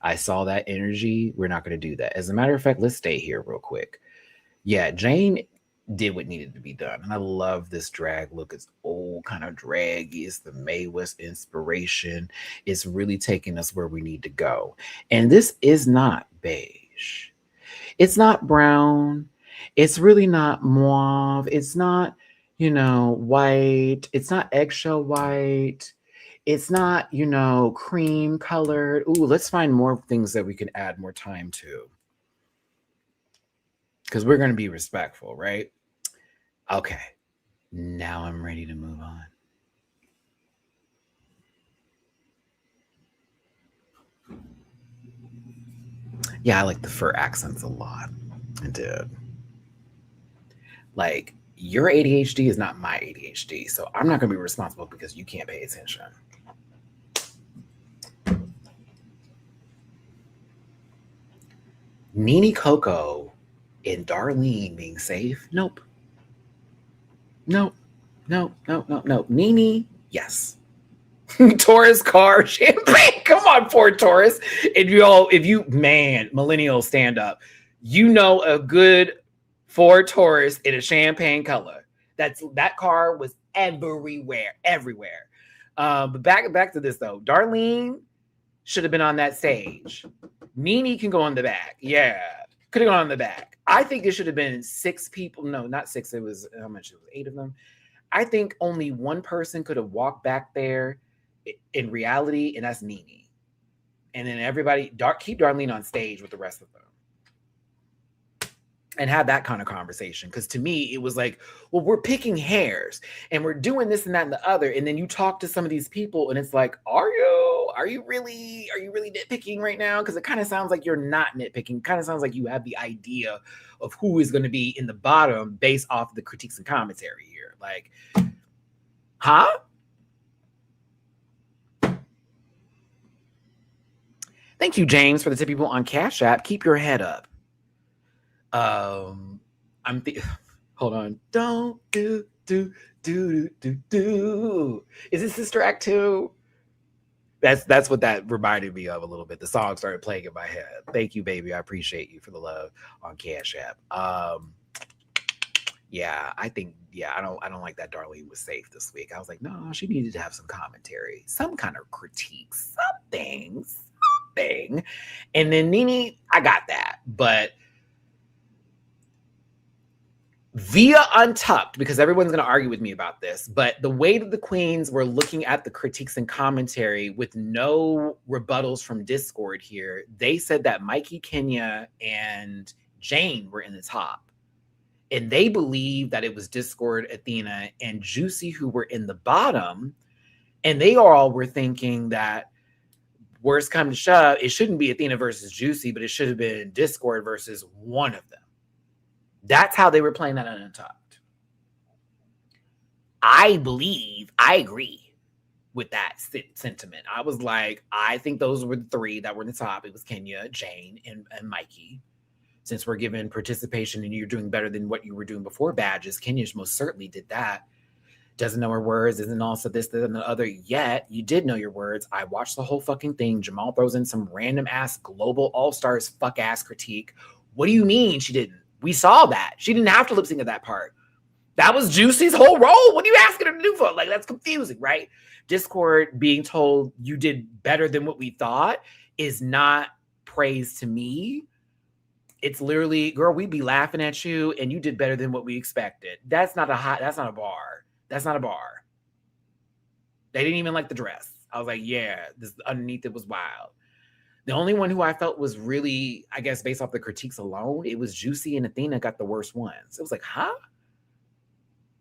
I saw that energy. We're not going to do that. As a matter of fact, let's stay here real quick. Yeah, Jane did what needed to be done. And I love this drag look. It's old, kind of draggy. It's the Mae West inspiration. It's really taking us where we need to go. And this is not beige. It's not brown. It's really not mauve. It's not, white. It's not eggshell white. It's not, cream colored. Ooh, let's find more things that we can add more time to. Because we're going to be respectful, right? Okay. Now I'm ready to move on. Yeah, I like the fur accents a lot. I did. Like, your ADHD is not my ADHD, so I'm not going to be responsible because you can't pay attention. Nene Coco and Darlene being safe? Nope. No. Nene, yes. Taurus car, champagne. Come on, poor Taurus. Millennials stand up. A good Ford Taurus in a champagne color. That car was everywhere. But back to this though. Darlene should have been on that stage. Nene can go on the back. Yeah. Could have gone on the back. I think it should have been 6 people. No, not 6. It was, how much? It was 8 of them. I think only one person could have walked back there in reality, and that's Nene. And then everybody, keep Darlene on stage with the rest of them. And have that kind of conversation. Because to me, it was like, well, we're picking hairs and we're doing this and that and the other. And then you talk to some of these people and it's like, are you really nitpicking right now? Because it kind of sounds like you're not nitpicking. It kind of sounds like you have the idea of who is going to be in the bottom based off the critiques and commentary here. Like, huh? Thank you, James, for the 10 people on Cash App. Keep your head up. Hold on. Don't do. Is it Sister Act 2? That's what that reminded me of a little bit. The song started playing in my head. Thank you, baby. I appreciate you for the love on Cash App. Yeah, I don't like that Darlene was safe this week. I was like, no, she needed to have some commentary, some kind of critique, something. And then Nene, I got that, but via Untucked, because everyone's going to argue with me about this, but the way that the queens were looking at the critiques and commentary with no rebuttals from Discord here, they said that Mikey, Kenya, and Jane were in the top. And they believe that it was Discord, Athena, and Juicy who were in the bottom. And they all were thinking that worst come to shove, it shouldn't be Athena versus Juicy, but it should have been Discord versus one of them. That's how they were playing that on Untucked. I agree with that sentiment. I was like, I think those were the 3 that were in the top. It was Kenya, Jane, and Mikey. Since we're given participation and you're doing better than what you were doing before badges, Kenya most certainly did that. Doesn't know her words, isn't also this, and the other yet. You did know your words. I watched the whole fucking thing. Jamal throws in some random ass global all-stars fuck ass critique. What do you mean she didn't? We saw that. She didn't have to lip sync at that part. That was Juicy's whole role. What are you asking her to do for? Like, that's confusing, right? Discord being told you did better than what we thought is not praise to me. It's literally, girl, we'd be laughing at you and you did better than what we expected. That's not a bar. That's not a bar. They didn't even like the dress. I was like, yeah, this underneath it was wild. The only one who I felt was really, I guess, based off the critiques alone, it was Juicy and Athena got the worst ones. It was like, huh?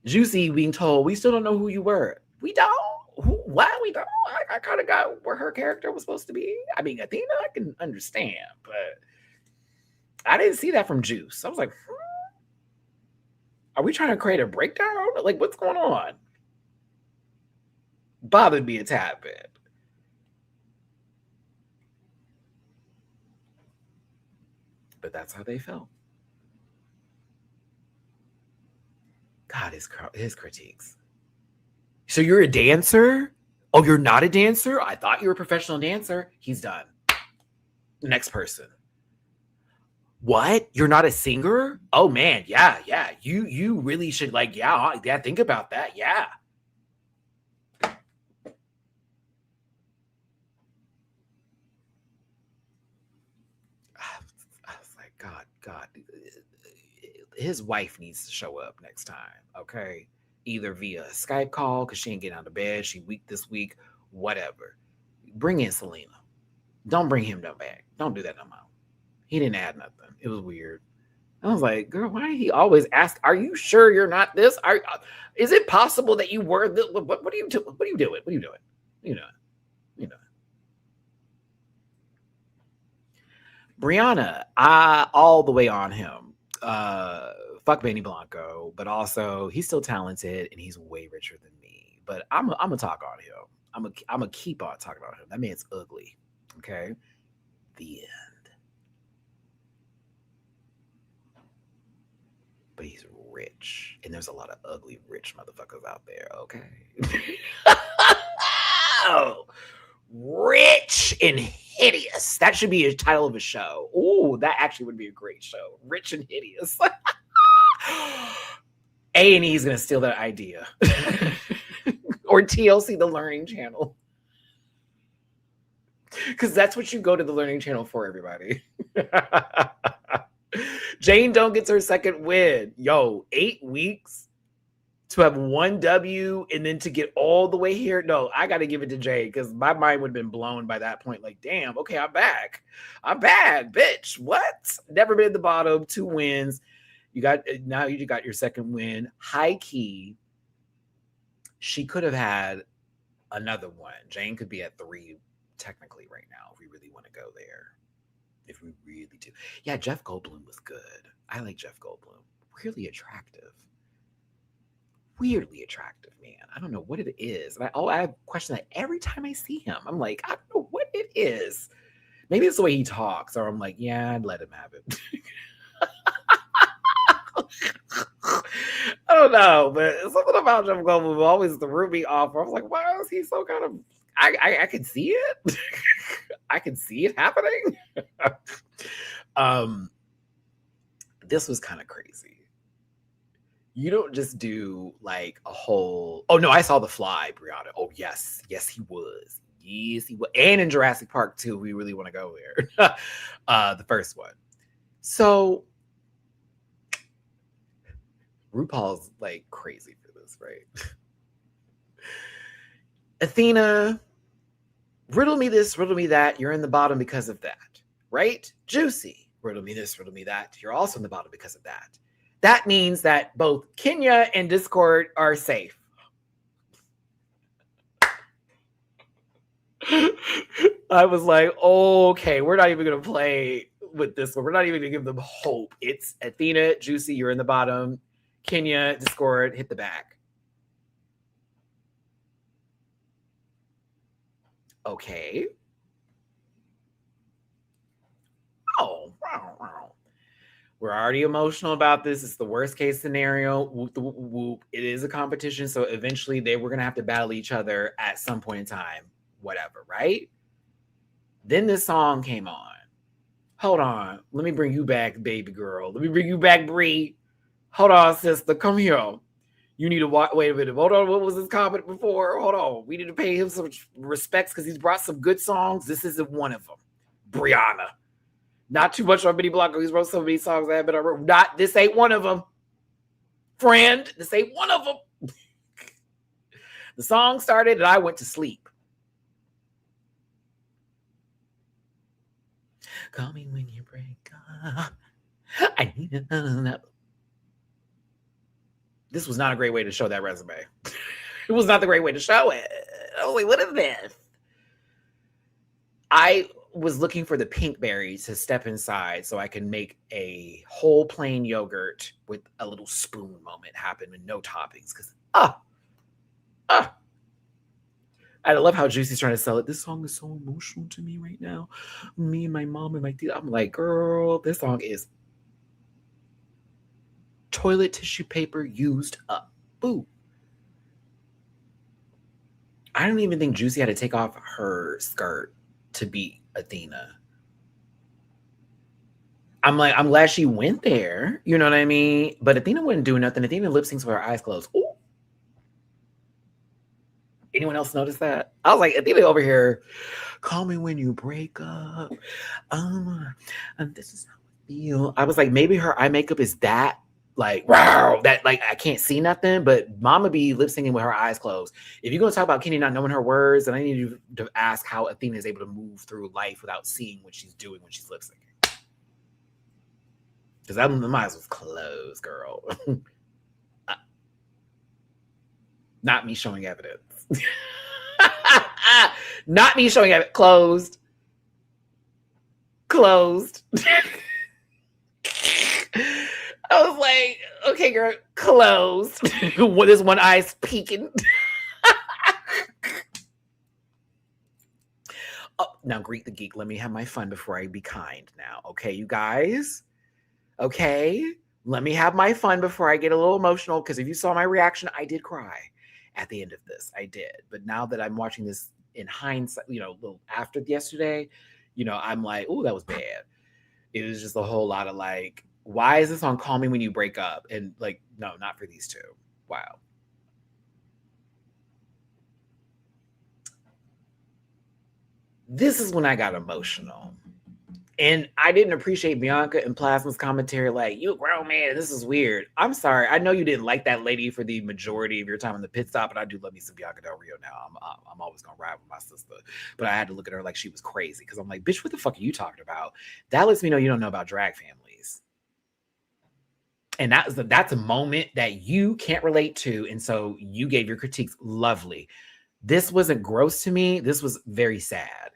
Juicy being told, we still don't know who you were. We don't. Why we don't? I kind of got where her character was supposed to be. I mean, Athena, I can understand, but I didn't see that from Juice. I was like, are we trying to create a breakdown? Like, what's going on? Bothered me a tad bit. But that's how they felt. God, his critiques. So you're a dancer? Oh, you're not a dancer? I thought you were a professional dancer. He's done. Next person. What? You're not a singer? Oh man, yeah. You really should think about that. Yeah. I was like, God. His wife needs to show up next time, okay? Either via a Skype call, because she ain't getting out of bed, she weak this week, whatever. Bring in Selena. Don't bring him no back. Don't do that no more. He didn't add nothing. It was weird. I was like, girl, why did he always ask, are you sure you're not this? Is it possible that you were this? What are you doing? What are you doing? You know. Brianna, all the way on him. Fuck Benny Blanco, but also he's still talented and he's way richer than me. But I'm gonna talk on him. I'm gonna keep on talking about him. That man's ugly. Okay. The end. But he's rich, and there's a lot of ugly rich motherfuckers out there. Okay. Oh, rich and hideous. That should be a title of a show. Oh, that actually would be a great show. Rich and hideous. A&E is going to steal that idea. Or TLC, the Learning Channel. Because that's what you go to the Learning Channel for, everybody. Jane Doe gets her second win. Yo, 8 weeks to have 1 W and then to get all the way here. No, I got to give it to Jane because my mind would have been blown by that point. Like, damn, okay, I'm back, bitch. What? Never been at the bottom. 2 wins. You got your second win. High key, she could have had another one. Jane could be at 3 technically right now if we really want to go there. If we really do. Yeah, Jeff Goldblum was good. I like Jeff Goldblum. Really attractive. Weirdly attractive, man. I don't know what it is. And I have a question that every time I see him, I'm like, I don't know what it is. Maybe it's the way he talks, or I'm like, yeah, I'd let him have it. I don't know, but something about Jeff Goldblum always threw me off. I was like, why is he so kind of... I can see it. I can see it happening. This was kind of crazy. You don't just do like a whole... Oh, no, I saw The Fly, Brianna. Oh, yes. Yes, he was. Yes, he was. And in Jurassic Park, too. We really want to go there. The first one. So... RuPaul's like crazy for this, right? Athena, riddle me this, riddle me that. You're in the bottom because of that, right? Juicy, riddle me this, riddle me that. You're also in the bottom because of that. That means that both Kenya and Discord are safe. I was like, okay, we're not even going to play with this one. We're not even going to give them hope. It's Athena, Juicy, you're in the bottom. Kenya, Discord, hit the back. Okay. Oh, wow. We're already emotional about this. It's the worst case scenario. Whoop, whoop, whoop. It is a competition, so eventually they were going to have to battle each other at some point in time. Whatever, right? Then this song came on. Hold on. Let me bring you back, baby girl. Let me bring you back, Bree. Hold on, sister. Come here. You need to wait a minute. Hold on. What was his comment before? Hold on. We need to pay him some respects because he's brought some good songs. This isn't one of them. Brianna. Not too much on Benny Blanco. He's wrote so many songs that have been on. Not, this ain't one of them. Friend, this ain't one of them. The song started and I went to sleep. Call me when you break up. I need another. This was not a great way to show that resume. It was not the great way to show it. I was like, what is this? I was looking for the pink berry to step inside so I can make a whole plain yogurt with a little spoon moment happen with no toppings. Because, I love how Juicy's trying to sell it. This song is so emotional to me right now. Me and my mom and my dad. I'm like, girl, this song is toilet tissue paper used up. Boo. I don't even think Juicy had to take off her skirt to beat Athena. I'm like, I'm glad she went there. You know what I mean? But Athena wouldn't do nothing. Athena lip syncs with her eyes closed. Ooh. Anyone else notice that? I was like, Athena over here, call me when you break up. This is how I feel. I was like, maybe her eye makeup is that, like, wow, that, like, I can't see nothing, but Mama be lip syncing with her eyes closed. If you're going to talk about Kenny not knowing her words, then I need you to ask how Athena is able to move through life without seeing what she's doing when she's lip syncing. Because my eyes was closed, girl. Not me showing evidence. Not me showing evidence. Closed. I was like, okay, girl, closed. With this one eye's peeking. Oh, now greet the geek. Let me have my fun before I be kind now. Okay, you guys? Okay? Let me have my fun before I get a little emotional, because if you saw my reaction, I did cry at the end of this. I did. But now that I'm watching this in hindsight, you know, a little after yesterday, you know, I'm like, oh, that was bad. It was just a whole lot of like, why is this on Call Me When You Break Up? And like, no, not for these two. Wow. This is when I got emotional. And I didn't appreciate Bianca and Plasma's commentary like, you a grown man, this is weird. I'm sorry. I know you didn't like that lady for the majority of your time in the pit stop, but I do love me some Bianca Del Rio now. I'm always going to ride with my sister. But I had to look at her like she was crazy because I'm like, bitch, what the fuck are you talking about? That lets me know you don't know about drag families. And that's a moment that you can't relate to. And so you gave your critiques. Lovely. This wasn't gross to me. This was very sad.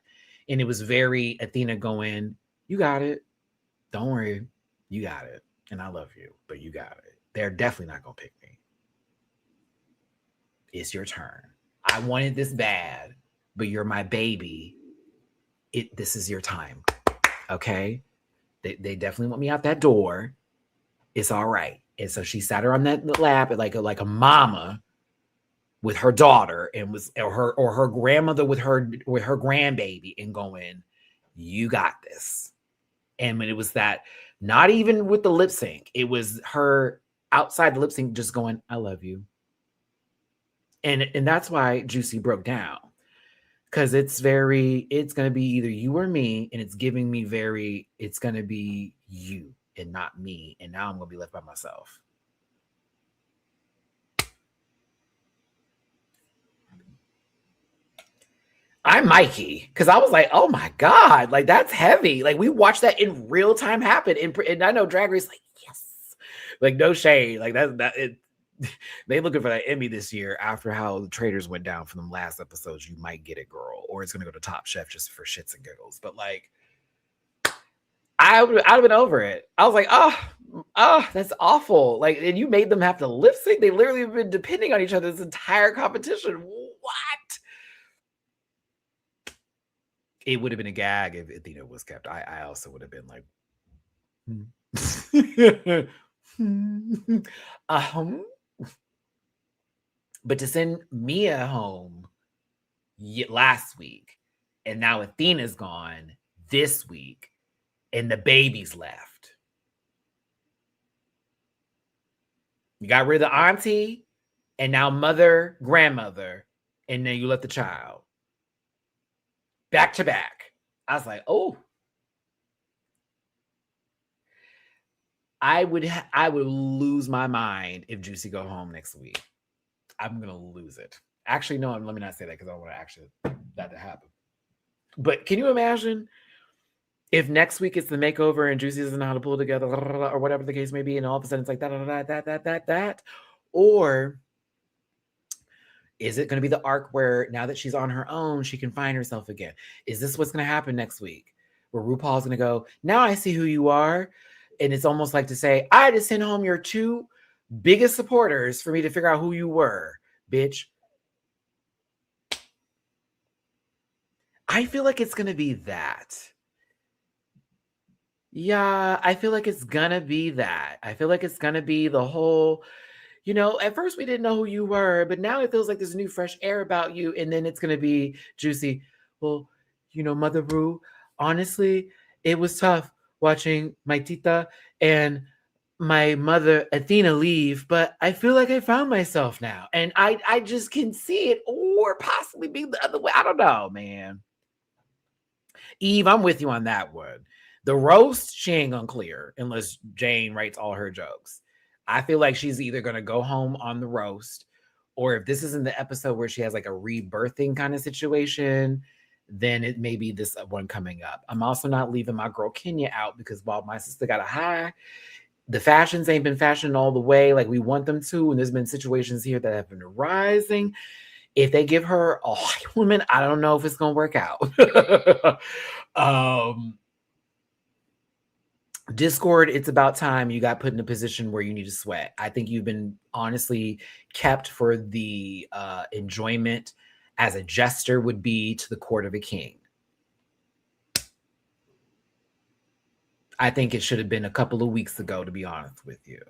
And it was very Athena going, you got it. Don't worry. You got it. And I love you, but you got it. They're definitely not going to pick me. It's your turn. I wanted this bad, but you're my baby. This is your time. Okay? They definitely want me out that door. It's all right. And so she sat her on that lap like a mama with her daughter and or her grandmother with her grandbaby and going, you got this. And when it was that, not even with the lip sync, it was her outside the lip sync just going, I love you. And that's why Juicy broke down. Because it's going to be either you or me, and it's giving me it's going to be you and not me. And now I'm going to be left by myself. I'm Mikey, because I was like, oh my God, like that's heavy. Like we watched that in real time happen. And I know Drag Race, like, yes, like no shade. Like they looking for that Emmy this year after how the Traders went down from them last episodes. You might get it, girl, or it's going to go to Top Chef just for shits and giggles. But like, I'd have been over it. I was like, oh, that's awful. Like, and you made them have to lip sync. They literally have been depending on each other this entire competition. What? It would have been a gag if Athena was kept. I also would have been like, But to send Mia home last week, and now Athena's gone this week, and the baby's left. You got rid of the auntie, and now mother, grandmother, and then you left the child. Back to back. I was like, oh, I would lose my mind if Juicy go home next week. I'm gonna lose it. Actually, no, let me not say that because I don't want to actually that to happen. But can you imagine if next week it's the makeover and Juicy doesn't know how to pull together or whatever the case may be, and all of a sudden it's like that, or is it going to be the arc where now that she's on her own, she can find herself again? Is this what's going to happen next week? Where RuPaul's going to go, now I see who you are. And it's almost like to say, I had to send home your two biggest supporters for me to figure out who you were, bitch. I feel like it's going to be that. Yeah, I feel like it's going to be that. I feel like it's going to be the whole... You know, at first we didn't know who you were, but now it feels like there's new fresh air about you. And then it's going to be Juicy. Well, you know, Mother Ru, honestly, it was tough watching my tita and my mother Athena leave, but I feel like I found myself now. And I just can see it, or possibly be the other way. I don't know, man. Eve, I'm with you on that one. The roast, she ain't gonna clear unless Jane writes all her jokes. I feel like she's either going to go home on the roast, or if this isn't the episode where she has like a rebirthing kind of situation, then it may be this one coming up. I'm also not leaving my girl Kenya out because while my sister got a high, the fashions ain't been fashioned all the way like we want them to. And there's been situations here that have been rising. If they give her a white woman, I don't know if it's going to work out. Discord, it's about time you got put in a position where you need to sweat. I think you've been honestly kept for the enjoyment as a jester would be to the court of a king. I think it should have been a couple of weeks ago, to be honest with you.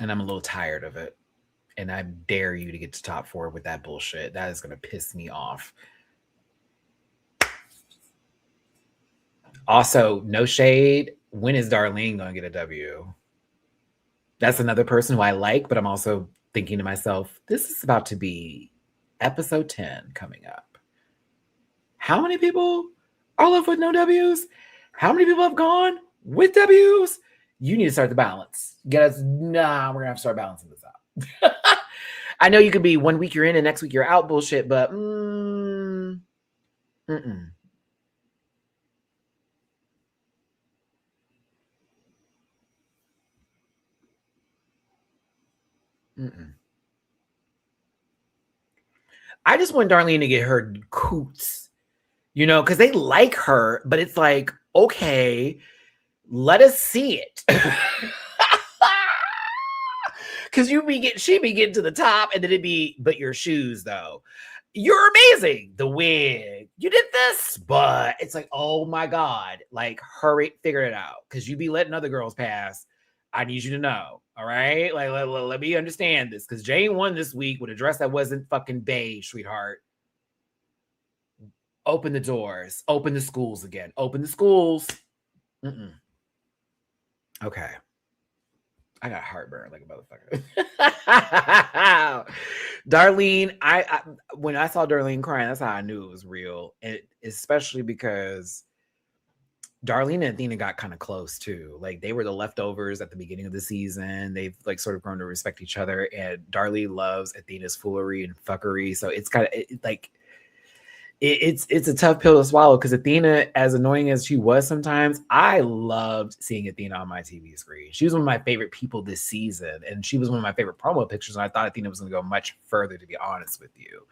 And I'm a little tired of it. And I dare you to get to top 4 with that bullshit. That is going to piss me off. Also, no shade. When is Darlene going to get a W? That's another person who I like, but I'm also thinking to myself, this is about to be episode 10 coming up. How many people are left with no W's? How many people have gone with W's? You need to start the balance. We're going to have to start balancing this out. I know you could be 1 week you're in and next week you're out bullshit, but Mm-mm. I just want Darlene to get her coots, you know, because they like her, but it's like, okay, let us see it. Because she be getting to the top, and then it'd be, but your shoes though, you're amazing. The wig, you did this, but it's like, oh my god, like hurry, figure it out, because you be letting other girls pass. I need you to know, all right? Like, let me understand this, because Jane won this week with a dress that wasn't fucking beige, sweetheart. Open the doors. Open the schools again. Open the schools. Okay. I got heartburn like a motherfucker. Darlene, I when I saw Darlene crying, that's how I knew it was real. And especially because Darlene and Athena got kind of close too. Like they were the leftovers at the beginning of the season. They've like sort of grown to respect each other. And Darlene loves Athena's foolery and fuckery. So it's kind of like it's a tough pill to swallow, because Athena, as annoying as she was sometimes, I loved seeing Athena on my TV screen. She was one of my favorite people this season, and she was one of my favorite promo pictures. And I thought Athena was going to go much further, to be honest with you.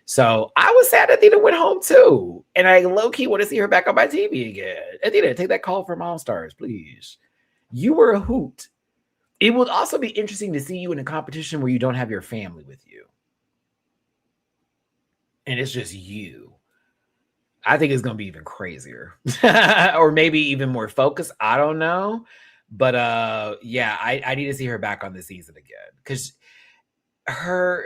So I was sad Athena went home too. And I low-key want to see her back on my TV again. Athena, take that call from All Stars, please. You were a hoot. It would also be interesting to see you in a competition where you don't have your family with you. And it's just you. I think it's going to be even crazier. Or maybe even more focused. I don't know. But yeah, I need to see her back on the season again. Because I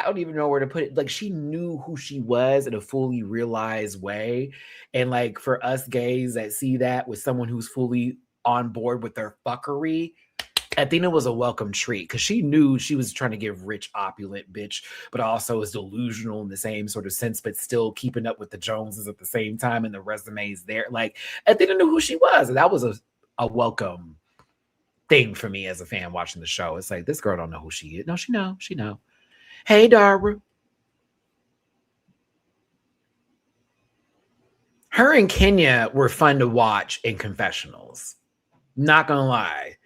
don't even know where to put it. Like, she knew who she was in a fully realized way. And like, for us gays that see that with someone who's fully on board with their fuckery, Athena was a welcome treat because she knew she was trying to give rich, opulent bitch, but also is delusional in the same sort of sense, but still keeping up with the Joneses at the same time, and the resumes there. Like, Athena knew who she was, and that was a welcome thing for me as a fan watching the show. It's like, this girl don't know who she is. No, she know. Hey, Dara. Her and Kenya were fun to watch in confessionals. Not gonna lie.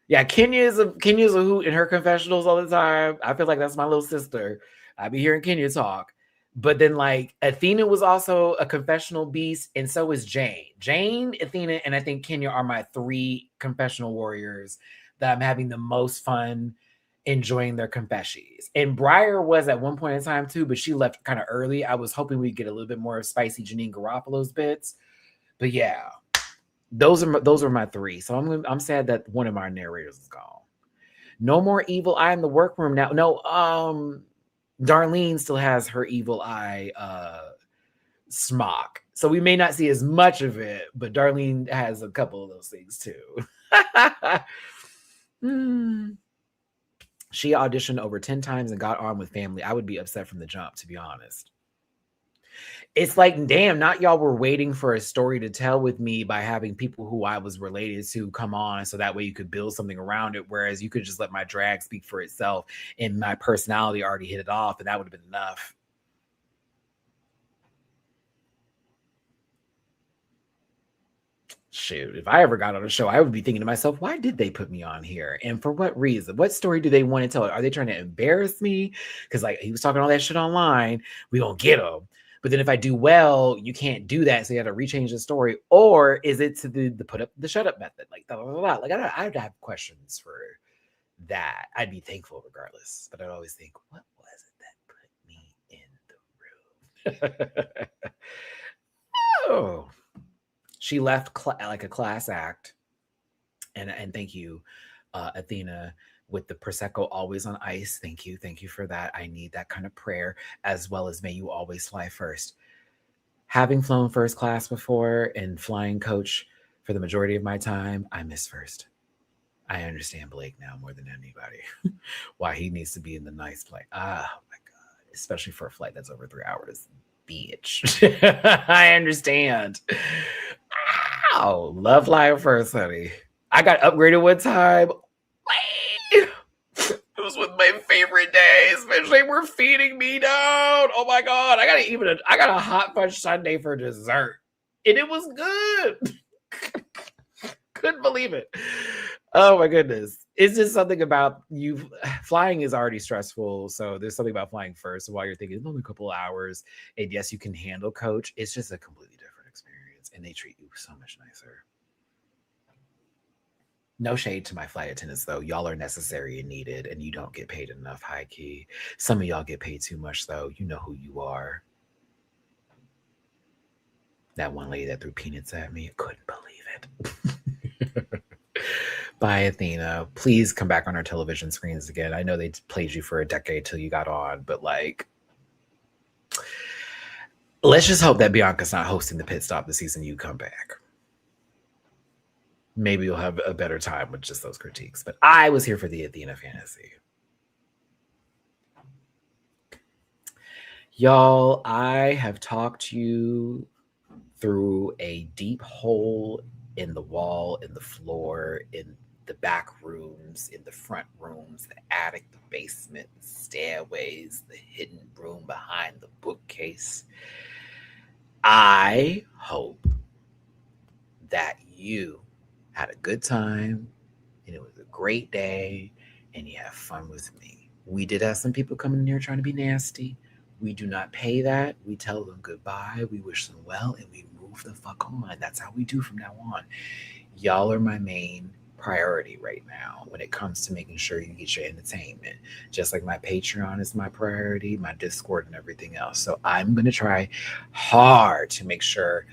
Yeah, Kenya's a hoot in her confessionals all the time. I feel like that's my little sister. I be hearing Kenya talk. But then, like, Athena was also a confessional beast, and so is Jane. Jane, Athena, and I think Kenya are my 3 confessional warriors that I'm having the most fun enjoying their confessions. And Briar was at one point in time too, but she left kind of early. I was hoping we'd get a little bit more of spicy Janine Garoppolo's bits. But yeah, those are my 3. So I'm sad that one of my narrators is gone. No more evil eye in the workroom now. No, Darlene still has her evil eye smock. So we may not see as much of it, but Darlene has a couple of those things too. She auditioned over 10 times and got on with family. I would be upset from the jump, to be honest. It's like, damn, not y'all were waiting for a story to tell with me by having people who I was related to come on, so that way you could build something around it, whereas you could just let my drag speak for itself and my personality already hit it off, and that would have been enough. Shoot, if I ever got on a show, I would be thinking to myself, why did they put me on here? And for what reason? What story do they want to tell? Are they trying to embarrass me? Because, like, he was talking all that shit online. We gonna get him. But then if I do well, you can't do that. So you have to rechange the story. Or is it to the put up the shut up method? Like, blah, blah, blah. Like, I'd have questions for that. I'd be thankful regardless. But I'd always think, what was it that put me in the room? Oh. She left like a class act. And thank you, Athena, with the Prosecco always on ice. Thank you for that. I need that kind of prayer, as well as may you always fly first. Having flown first class before and flying coach for the majority of my time, I miss first. I understand Blake now more than anybody why he needs to be in the nice flight. Ah, oh my God, especially for a flight that's over 3 hours. Bitch. I understand. Ow, love flying first, honey. I got upgraded one time. It was with my favorite day, especially we're feeding me down. Oh my God. I got a hot fudge sundae for dessert. And it was good. Couldn't believe it. Oh my goodness. It's just something about you. Flying is already stressful. So there's something about flying first. So while you're thinking it's only a couple of hours, and yes, you can handle coach, it's just a completely different experience. And they treat you so much nicer. No shade to my flight attendants, though. Y'all are necessary and needed, and you don't get paid enough, high key. Some of y'all get paid too much, though. You know who you are. That one lady that threw peanuts at me, couldn't believe it. Bye, Athena. Please come back on our television screens again. I know they played you for a decade till you got on, but like, let's just hope that Bianca's not hosting the pit stop the season you come back. Maybe you'll have a better time with just those critiques. But I was here for the Athena fantasy. Y'all, I have talked you through a deep hole in the wall, in the floor, in the back rooms, in the front rooms, the attic, the basement, the stairways, the hidden room behind the bookcase. I hope that you had a good time and it was a great day and you have fun with me. We did have some people coming in here trying to be nasty. We do not pay that. We tell them goodbye. We wish them well and we move the fuck on. That's how we do from now on. Y'all are my main priority right now when it comes to making sure you get your entertainment. Just like my Patreon is my priority, my Discord and everything else. So I'm going to try hard to make sure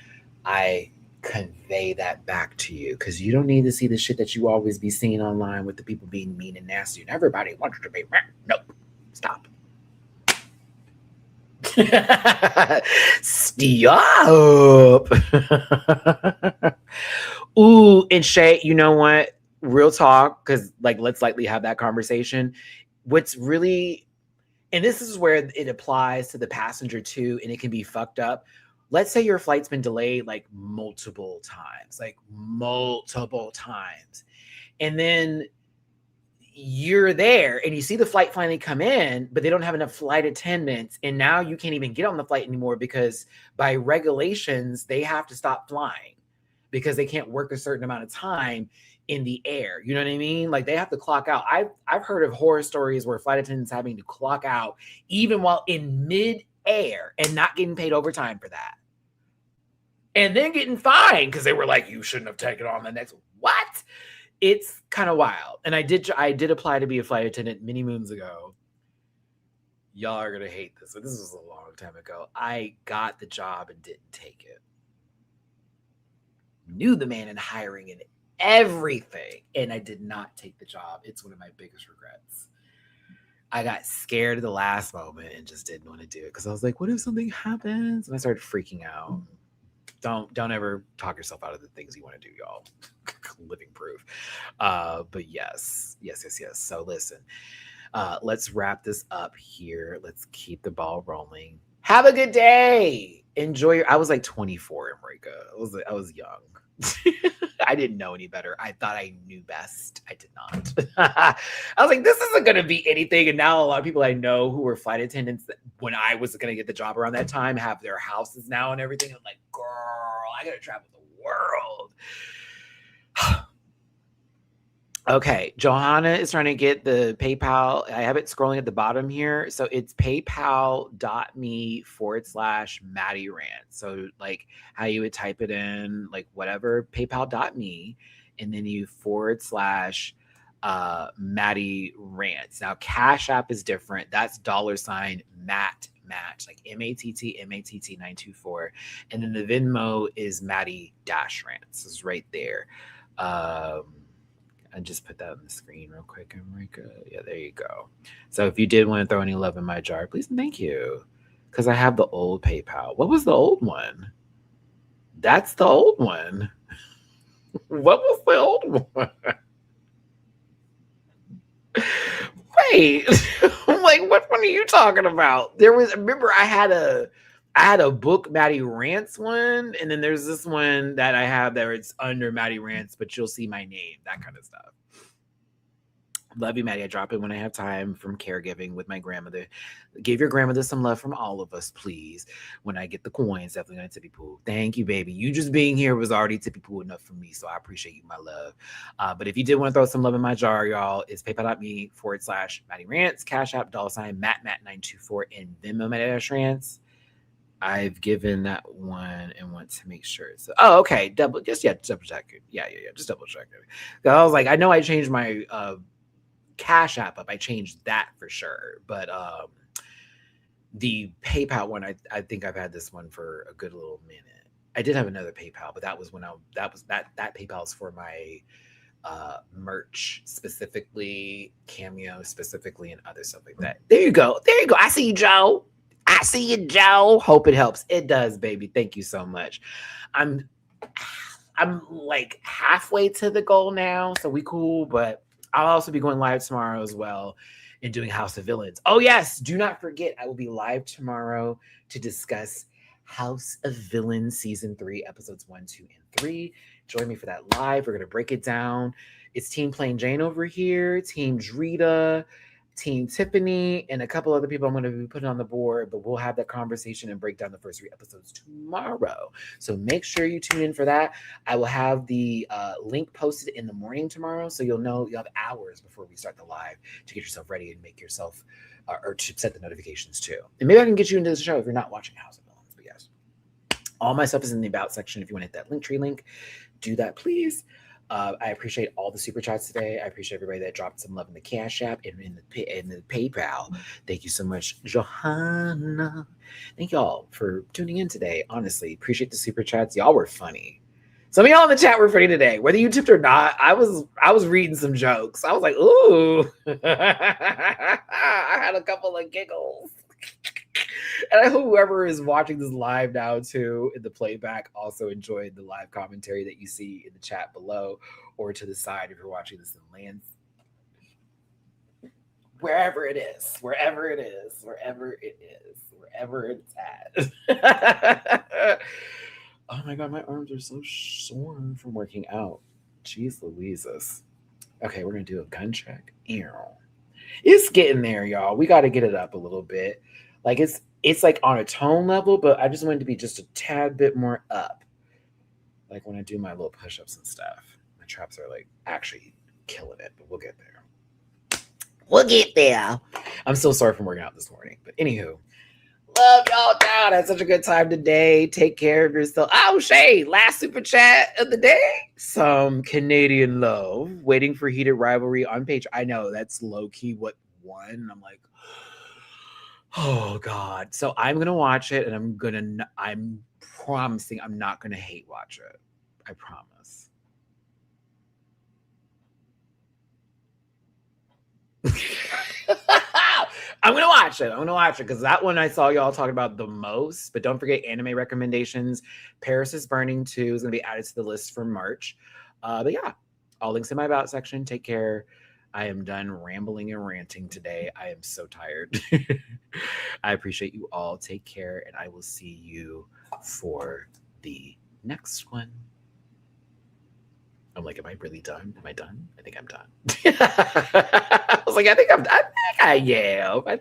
I convey that back to you, because you don't need to see the shit that you always be seeing online with the people being mean and nasty and everybody wants to be nope. Stop. Stop. Ooh, and Shay, you know what? real talk, because like let's lightly have that conversation. What's really, and this is where it applies to the passenger too, and it can be fucked up. Let's say your flight's been delayed like multiple times, and then you're there and you see the flight finally come in, but they don't have enough flight attendants, and now you can't even get on the flight anymore because by regulations they have to stop flying because they can't work a certain amount of time in the air. You know what I mean? Like they have to clock out. I've heard of horror stories where flight attendants having to clock out even while in mid-air and not getting paid overtime for that. And then getting fined because they were like, you shouldn't have taken on the next. What? It's kind of wild. And I did apply to be a flight attendant many moons ago. Y'all are gonna hate this, but this was a long time ago. I got the job and didn't take it. Knew the man in hiring and everything, and I did not take the job. It's one of my biggest regrets. I got scared at the last moment and just didn't want to do it because I was like, what if something happens? And I started freaking out. Don't ever talk yourself out of the things you want to do, y'all. Living proof. But yes. So listen, let's wrap this up here. Let's keep the ball rolling. Have a good day. Enjoy I was like 24 in Marika. I was young. I didn't know any better. I thought I knew best. I did not. I was like, this isn't going to be anything. And now a lot of people I know who were flight attendants when I was going to get the job around that time have their houses now and everything. I'm like, girl, I got to travel the world. Okay, Johanna is trying to get the PayPal. I have it scrolling at the bottom here. So it's paypal.me/Matty-Rants. So like how you would type it in, like whatever, paypal.me, and then you /Matty-Rants. Now Cash App is different. That's $Match, like MATT 924. And then the Venmo is Matty-Rants. It's right there. I just put that on the screen real quick, Enrica. Yeah, there you go. So if you did want to throw any love in my jar, please and thank you. Because I have the old PayPal. What was the old one? That's the old one. What was the old one? Wait. I'm like, what one are you talking about? Remember I had a book Matty-Rants one, and then there's this one that I have there. It's under Matty-Rants, but you'll see my name, that kind of stuff. Love you, Maddie. I drop it when I have time from caregiving with my grandmother. Give your grandmother some love from all of us, please. When I get the coins, definitely gonna tippy poo. Thank you, baby. You just being here was already tippy poo enough for me, so I appreciate you, my love. But if you did want to throw some love in my jar, y'all, it's paypal.me/Matty-Rants, Cash App, $Matt924, and Venmo Matty-Rants. I've given that one and want to make sure. So, okay. Double check it. Yeah. Just double check it. I was like, I know I changed my Cash App up. I changed that for sure. But the PayPal one, I think I've had this one for a good little minute. I did have another PayPal, but that was when that PayPal is for my merch specifically, Cameo specifically, and other stuff like that. There you go. I see you, Joe. Hope it helps. It does, baby. Thank you so much. I'm like halfway to the goal now, so we cool, but I'll also be going live tomorrow as well and doing House of Villains. Oh yes, do not forget, I will be live tomorrow to discuss House of Villains Season 3, Episodes 1, 2, and 3. Join me for that live. We're going to break it down. It's Team Plain Jane over here, Team Drita, Team Tiffany, and a couple other people I'm going to be putting on the board, but we'll have that conversation and break down the first 3 episodes tomorrow. So make sure you tune in for that. I will have the link posted in the morning tomorrow, so you'll know you have hours before we start the live to get yourself ready and make yourself, or to set the notifications too. And maybe I can get you into the show if you're not watching House of Villains, but yes. All my stuff is in the About section. If you want to hit that Linktree link, do that, please. I appreciate all the super chats today. I appreciate everybody that dropped some love in the Cash App and in the PayPal. Thank you so much, Johanna. Thank y'all for tuning in today. Honestly, appreciate the super chats. Y'all were funny. Some of y'all in the chat were funny today. Whether you tipped or not, I was reading some jokes. I was like, ooh. I had a couple of giggles. And I hope whoever is watching this live now too in the playback also enjoyed the live commentary that you see in the chat below or to the side if you're watching this in Lance. Wherever it is, wherever it is, wherever it is, wherever it's at. Oh my God, my arms are so sore from working out. Jeez Louises. Okay, we're going to do a gun check. It's getting there, y'all. We got to get it up a little bit. Like it's like on a tone level, but I just want it to be just a tad bit more up. Like when I do my little push-ups and stuff. My traps are like actually killing it, but we'll get there. We'll get there. I'm so sorry for working out this morning. But anywho, love y'all down. Had such a good time today. Take care of yourself. Oh, Shay, last super chat of the day. Some Canadian love. Waiting for heated rivalry on page. I know that's low-key what won. I'm like, oh God. So I'm going to watch it and I'm promising I'm not going to hate watch it. I promise. I'm going to watch it. I'm going to watch it because that one I saw y'all talking about the most. But don't forget anime recommendations. Paris is Burning 2 is going to be added to the list for March. But yeah, all links in my about section. Take care. I am done rambling and ranting today. I am so tired. I appreciate you all. Take care. And I will see you for the next one. I'm like, am I really done? Am I done? I think I'm done. I was like, I think I am. But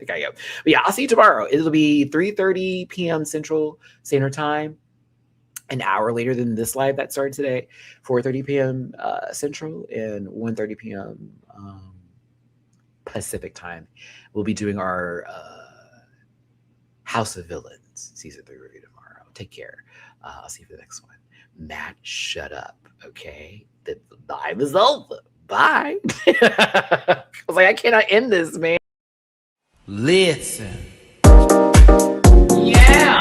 yeah, I'll see you tomorrow. It'll be 3:30 p.m. Central Standard Time. An hour later than this live that started today. 4:30 p.m. Central and 1:30 p.m. Pacific Time. We'll be doing our House of Villains Season 3 review tomorrow. Take care. I'll see you for the next one. Matt, shut up. Okay? The live is over. Bye. I was like, I cannot end this, man. Listen. Yeah.